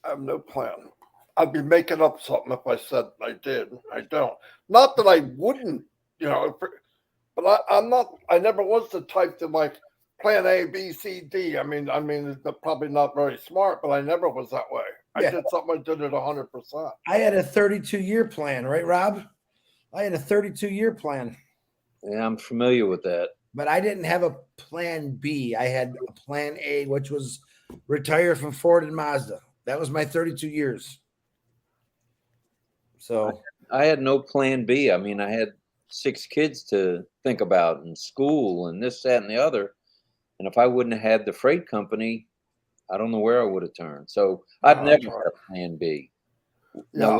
S3: I have no plan. I'd be making up something if I said I did. I don't. Not that I wouldn't, but I'm not. I never was the type to like plan A, B, C, D. I mean, it's probably not very smart, but I never was that way. I did something. I did it 100%.
S4: I had a 32-year plan, right, Rob? I had a 32-year plan.
S1: Yeah, I'm familiar with that.
S4: But I didn't have a plan B. I had a plan A, which was retire from Ford and Mazda. That was my 32 years. So
S1: I had no plan B. I mean, I had 6 kids to think about in school and this, that, and the other. And if I wouldn't have had the freight company, I don't know where I would have turned. So I've never had a plan B.
S3: Yeah,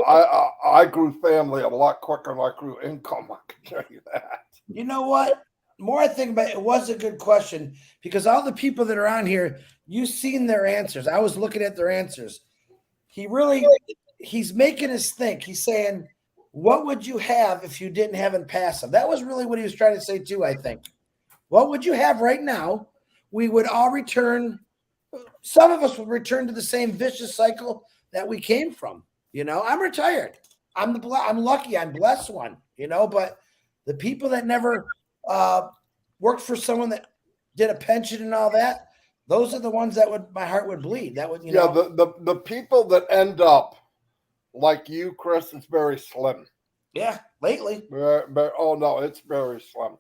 S3: I grew family a lot quicker than I grew income. I can tell you that.
S4: you know what? More I think about it was a good question because all the people that are on here, you've seen their answers. I was looking at their answers. He's making us think. He's saying, what would you have if you didn't have Unpassive? That was really what he was trying to say too, I think. What would you have right now? We would all return. Some of us would return to the same vicious cycle that we came from. I'm retired. I'm lucky. I'm blessed one, but the people that never worked for someone that did a pension and all that, those are the ones that my heart would bleed. That would,
S3: Yeah, the people that end up like you, Chris, is very slim.
S4: Yeah, lately.
S3: Oh no, it's very slim.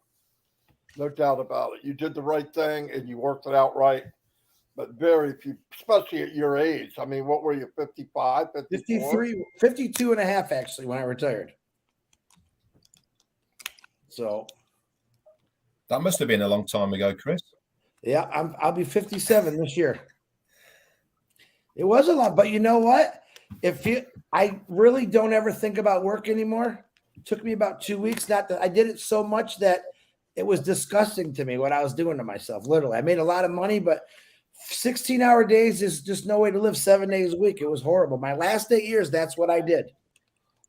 S3: No doubt about it. You did the right thing and you worked it out right. But very few, especially at your age. I mean, what were you, 55, 54?
S4: 52 and a half, actually, when I retired. So.
S6: That must have been a long time ago, Chris.
S4: Yeah, I'll be 57 this year. It was a lot, but you know what? I really don't ever think about work anymore. It took me about 2 weeks. Not that I did it so much that it was disgusting to me what I was doing to myself. Literally, I made a lot of money, but 16-hour days is just no way to live 7 days a week. It was horrible. My last 8 years, that's what I did.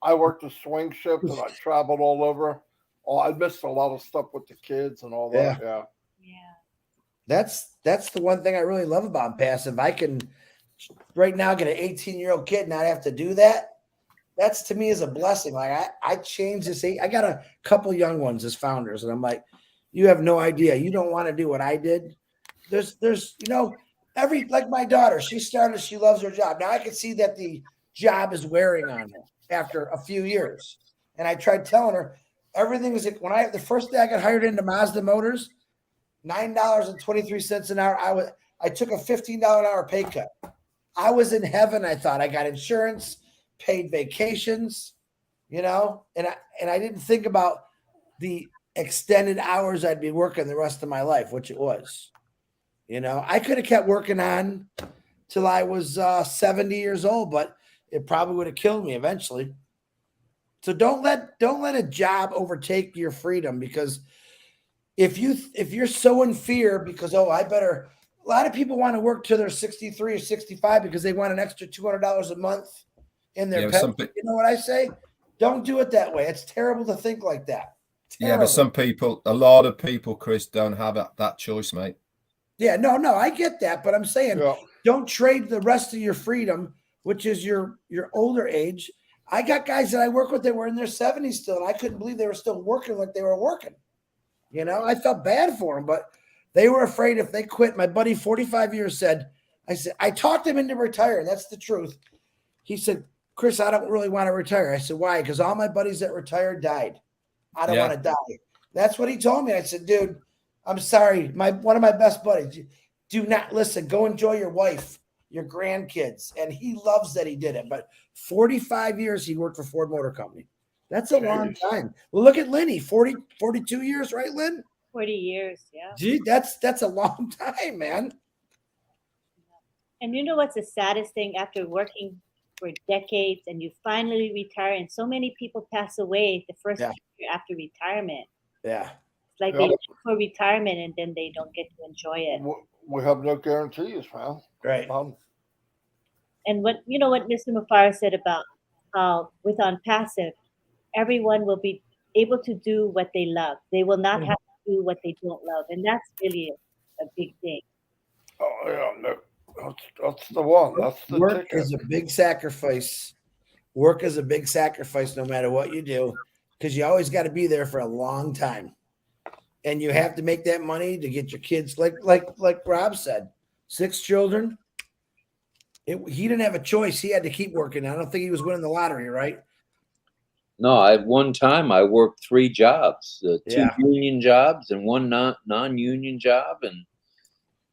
S3: I worked a swing shift and I traveled all over. Oh, I missed a lot of stuff with the kids and all that. Yeah.
S4: That's the one thing I really love about Passive. I can right now get an 18-year-old kid and not have to do that. That's to me is a blessing. Like I changed this. I got a couple young ones as founders, and I'm like, you have no idea. You don't want to do what I did. There's every like my daughter. She started. She loves her job. Now I can see that the job is wearing on her after a few years. And I tried telling her everything is when the first day I got hired into Mazda Motors, $9.23 an hour. I took a $15 an hour pay cut. I was in heaven. I thought I got insurance, paid vacations, and I didn't think about the extended hours I'd be working the rest of my life, which it was. I could have kept working on till I was 70 years old, but it probably would have killed me eventually. So don't let a job overtake your freedom, because if you're so in fear because a lot of people want to work till they're 63 or 65 because they want an extra $200 a month in their pension. You know what I say? Don't do it that way. It's terrible to think like that. Terrible.
S6: Yeah, but a lot of people, Chris, don't have that choice, mate.
S4: Yeah, no, I get that, but I'm saying don't trade the rest of your freedom, which is your older age. I got guys that I work with that were in their 70s still, and I couldn't believe they were still working like they were working. I felt bad for them, but they were afraid if they quit. My buddy, 45 years, I talked him into retiring. That's the truth. He said, Chris, I don't really want to retire. I said, why? Because all my buddies that retired died. I don't want to die. That's what he told me. I said, dude, I'm sorry. One of my best buddies, do not listen. Go enjoy your wife, your grandkids. And he loves that he did it. But 45 years he worked for Ford Motor Company. That's a long time. Well, look at Lenny, 42 years, right, Lynn?
S2: 40 years, yeah.
S4: Gee, that's a long time, man.
S2: And you know what's the saddest thing? After working for decades and you finally retire, and so many people pass away the first year after retirement.
S4: Yeah.
S2: It's like they look for retirement and then they don't get to enjoy it.
S3: We have no guarantees, man.
S4: Right.
S2: And what Mr. Mufara said about how with ONPASSIVE, everyone will be able to do what they love. They will not have to do what they don't love. And that's really a big thing.
S3: Oh, yeah, no. That's the one. That's the
S4: Work
S3: ticket.
S4: is a big sacrifice. Work is a big sacrifice no matter what you do, because you always got to be there for a long time. And you have to make that money to get your kids, like Rob said, 6 children. He didn't have a choice. He had to keep working. I don't think he was winning the lottery, right?
S1: No, at one time I worked 3 jobs, 2
S4: Yeah.
S1: union jobs and 1 non-union job. And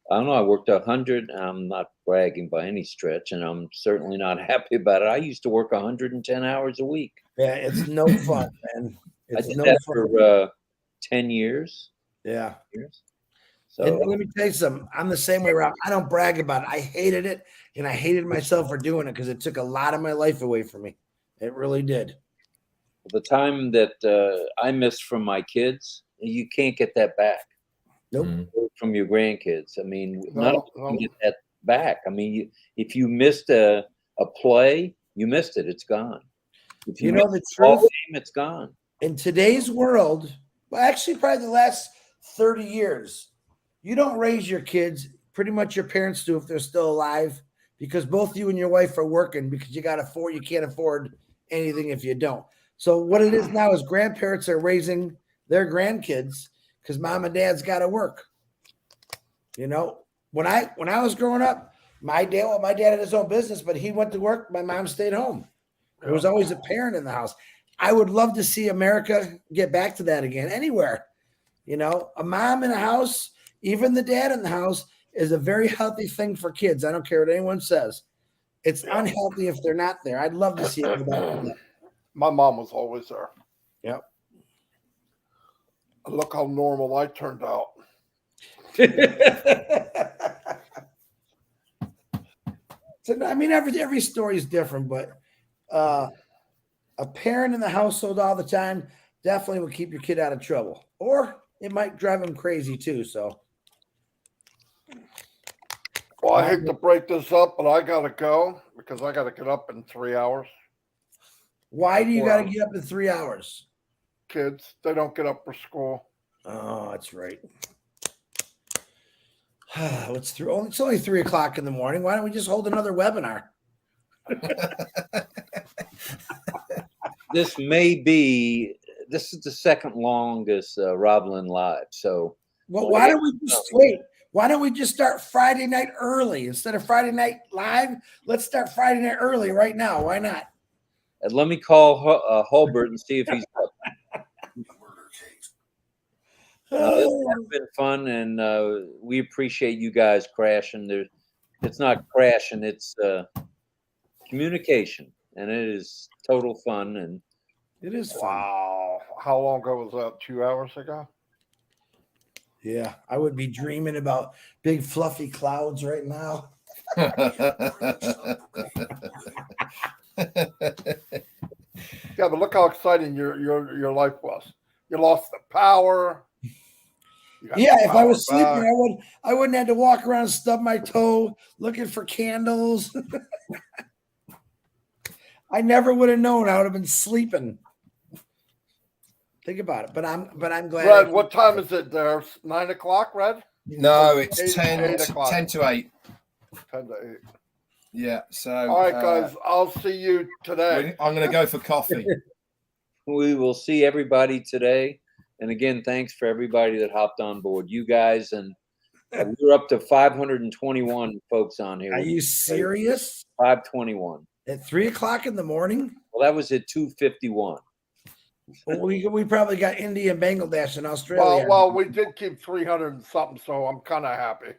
S1: I don't know, I worked 100. I'm not bragging by any stretch, and I'm certainly not happy about it. I used to work 110 hours a week.
S4: Yeah, it's no fun, man.
S1: I
S4: It's
S1: did
S4: no
S1: that
S4: fun.
S1: for 10 years.
S4: Yeah.
S1: So
S4: And let me tell you something. I'm the same way, Rob. I don't brag about it. I hated it, and I hated myself for doing it because it took a lot of my life away from me. It really did.
S1: the time that I missed from my kids, you can't get that back.
S4: Nope.
S1: From your grandkids. I mean, none
S3: No,
S1: of you can
S3: no.
S1: get that back. I mean, if you missed a play, you missed it. It's gone. If
S4: You know
S1: missed
S4: the
S1: a ball
S4: truth?
S1: game, it's gone.
S4: In today's world, well, actually, probably the last 30 years, you don't raise your kids. Pretty much your parents do if they're still alive, because both you and your wife are working because you can't afford anything if you don't. So what it is now is grandparents are raising their grandkids because mom and dad's got to work. You know, when I was growing up, my dad had his own business, but he went to work. My mom stayed home. There was always a parent in the house. I would love to see America get back to that again, anywhere. You know, a mom in a house, even the dad in the house, is a very healthy thing for kids. I don't care what anyone says. It's unhealthy if they're not there. I'd love to see it go back to that.
S3: My mom was always there.
S4: Yep.
S3: Look how normal I turned out.
S4: So, I mean, every story is different, but a parent in the household all the time definitely will keep your kid out of trouble, or it might drive them crazy too. So,
S3: Well, I hate to break this up, but I got to go because I got to get up in 3 hours.
S4: Why do you
S3: 4
S4: got to
S3: hours.
S4: get up in 3 hours?
S3: Kids, they don't get up for school.
S4: Oh, that's right. It's only 3 o'clock in the morning. Why don't we just hold another webinar?
S1: This is the second longest RobLynn Live. So
S4: Well, why don't we just wait? Why don't we just start Friday night early instead of Friday night live? Let's start Friday night early right now. Why not?
S1: let me call Hulbert and see if he's up. This has been fun, and we appreciate you guys crashing. It's not crashing; it's communication, and it is total fun. And
S4: It is fun.
S3: Wow. How long ago was that? 2 hours ago?
S4: Yeah, I would be dreaming about big fluffy clouds right now.
S3: Yeah, but look how exciting your life was. You lost the power. You got
S4: Yeah,
S3: the
S4: if I was
S3: power back.
S4: sleeping, I wouldn't have to walk around, stub my toe, looking for candles. I never would have known. I would have been sleeping. Think about it. But I'm glad.
S3: Red, what time is it there? 9 o'clock, Red?
S6: No, it's
S3: 8 o'clock.
S6: 10 to 8.
S3: 10 to 8.
S6: Yeah. So
S3: All right, guys. I'll see you today.
S6: I'm going to go for coffee.
S1: we will see everybody today. And again, thanks for everybody that hopped on board. You guys, and we're up to 521 folks on here.
S4: Are you serious?
S1: 521
S4: At 3 o'clock in the morning?
S1: Well, that was at 251.
S4: Well, we probably got India and Bangladesh and Australia.
S3: Well, we did keep 300 and something, so I'm kind of happy.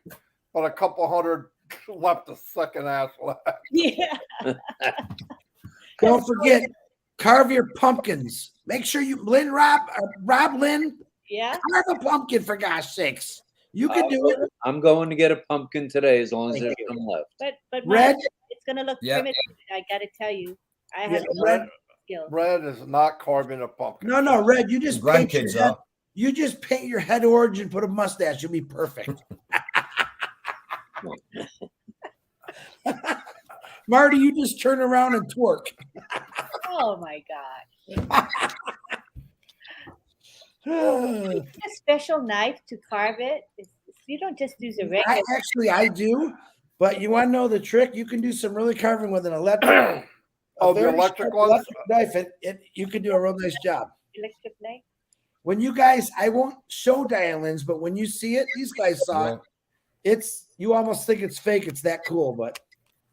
S3: But a couple hundred left the second ass left.
S2: Yeah.
S4: Don't forget, carve your pumpkins. Make sure you, RobLynn,
S2: Yeah.
S4: carve a pumpkin for gosh sakes. You can do it.
S1: I'm going to get a pumpkin today as long as there's some left.
S2: But
S4: Red?
S2: it's gonna look
S6: Yeah.
S2: primitive. I gotta tell you, I have
S4: Yeah,
S2: no
S4: Red.
S2: skills.
S3: Red is not carving a pumpkin.
S4: No, Red, you just paint your
S6: Grandkids
S4: head.
S6: are.
S4: You just paint your head orange and put a mustache. You'll be perfect. Marty, you just turn around and twerk.
S2: Oh my god! A special knife to carve it. You don't just use a regular.
S4: I do, but you want to know the trick? You can do some really carving with an electric.
S3: Oh,
S4: a
S3: the
S4: very
S3: electric
S4: sharp
S3: ones?
S4: electric knife. You can do a real nice job.
S2: Electric knife.
S4: When you guys, I won't show Diane-Lynn's, but when you see it, these guys saw it. It's you almost think it's fake. It's that cool, but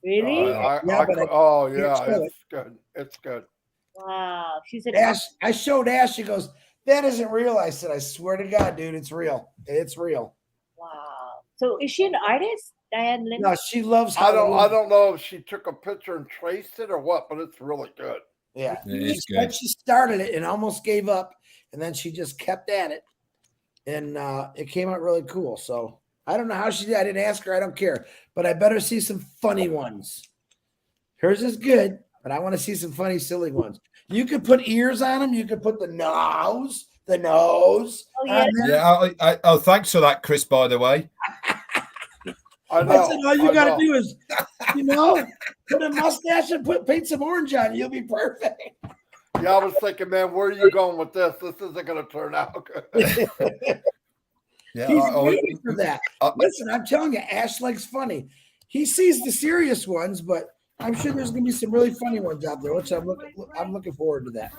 S2: Really?
S3: Yeah,
S4: show
S3: it's good. It's good.
S2: Wow. She's an
S4: Ash. I showed Ash. She goes, "That isn't real." I said, "I swear to God, dude, it's real. It's real."
S2: Wow. So is she an artist, Diane Lynn?
S4: No, she loves.
S3: I
S4: Halloween.
S3: don't know if she took a picture and traced it or what, but it's really good.
S4: Yeah,
S6: It is
S4: she said
S6: good.
S4: she started it and almost gave up, and then she just kept at it, and it came out really cool. So I don't know how she did. I didn't ask her. I don't care, but I better see some funny ones. Hers is good, but I want to see some funny, silly ones. You could put ears on them. You could put the nose.
S2: Oh, yeah.
S4: on there.
S6: Yeah. Oh, thanks for that, Chris. By the way.
S3: I
S4: I
S3: know.
S4: said all you
S3: I
S4: got to
S3: know.
S4: do is, put a mustache and paint some orange on it. You'll be perfect.
S3: Yeah, I was thinking, man, where are you going with this? This isn't going to turn out good.
S6: Yeah.
S4: He's waiting for that.
S6: I-
S4: Listen, I'm telling you, Ash likes funny. He sees the serious ones, but I'm sure there's going to be some really funny ones out there, which I'm looking forward to that.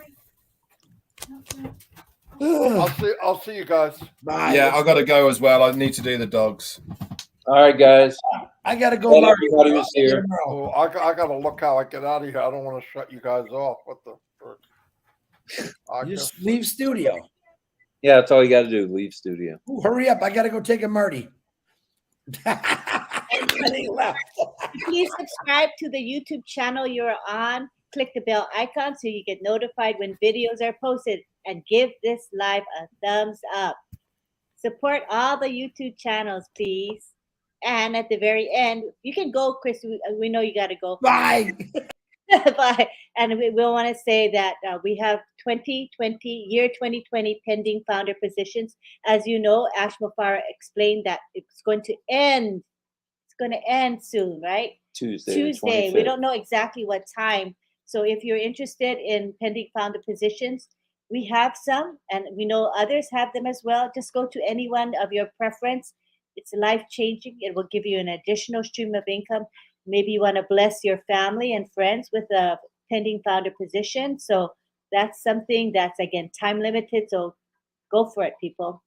S3: I'll see you guys.
S4: Bye.
S6: Yeah, I got to go as well. I need to do the dogs.
S1: All right, guys.
S4: I got to go.
S1: Glad
S4: Marty.
S1: everybody was here.
S3: Oh, I got to look how I get out of here. I don't want to shut you guys off. What the frick?
S4: Just leave studio.
S1: Yeah, that's all you got to do. Leave studio.
S4: Ooh, hurry up. I got to go take a Marty. And he left.
S2: Please subscribe to the YouTube channel you're on. Click the bell icon so you get notified when videos are posted, and give this live a thumbs up. Support all the YouTube channels, please. And at the very end, you can go, Chris. We know you got to go.
S4: Bye.
S2: Bye. And we will want to say that we have 2020 pending founder positions. As you know, Ash Mufara explained that it's going to end. It's going to end soon, right?
S1: Tuesday.
S2: Tuesday. We don't know exactly what time, So if you're interested in pending founder positions, we have some, and we know others have them as well. Just go to any one of your preference. It's life-changing. It will give you an additional stream of income. Maybe you want to bless your family and friends with a pending founder position. So that's something that's, again, time limited. So go for it, people.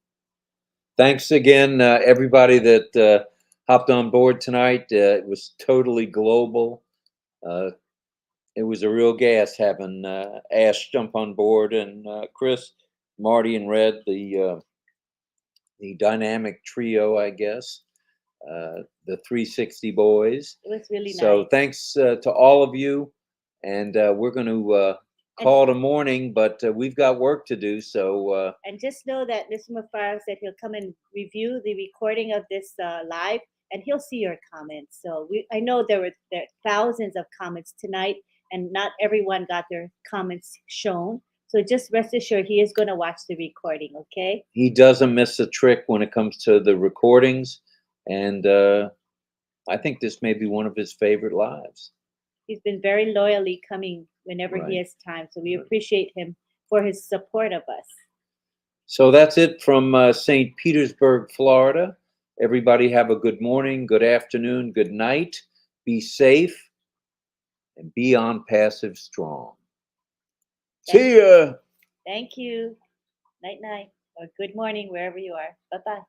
S1: Thanks again, everybody that hopped on board tonight. It was totally global. It was a real gas having Ash jump on board, and Chris, Marty, and Red, the dynamic trio, I guess, the 360 boys.
S2: It was really
S1: So
S2: nice.
S1: thanks to all of you, and we're going to call it a morning, but we've got work to do. So
S2: and just know that Mr. Mufara said he'll come and review the recording of this live, and he'll see your comments. So I know there were thousands of comments tonight, and not everyone got their comments shown. So just rest assured, he is going to watch the recording. Okay.
S1: he doesn't miss a trick when it comes to the recordings, and I think this may be one of his favorite lives.
S2: He's been very loyally coming whenever
S1: Right.
S2: he has time. So we appreciate him for his support of us.
S1: So that's it from St. Petersburg, Florida. Everybody have a good morning, good afternoon, good night. Be safe and be on passive strong. See ya.
S2: Thank you. Night, night, or good morning, wherever you are. Bye-bye.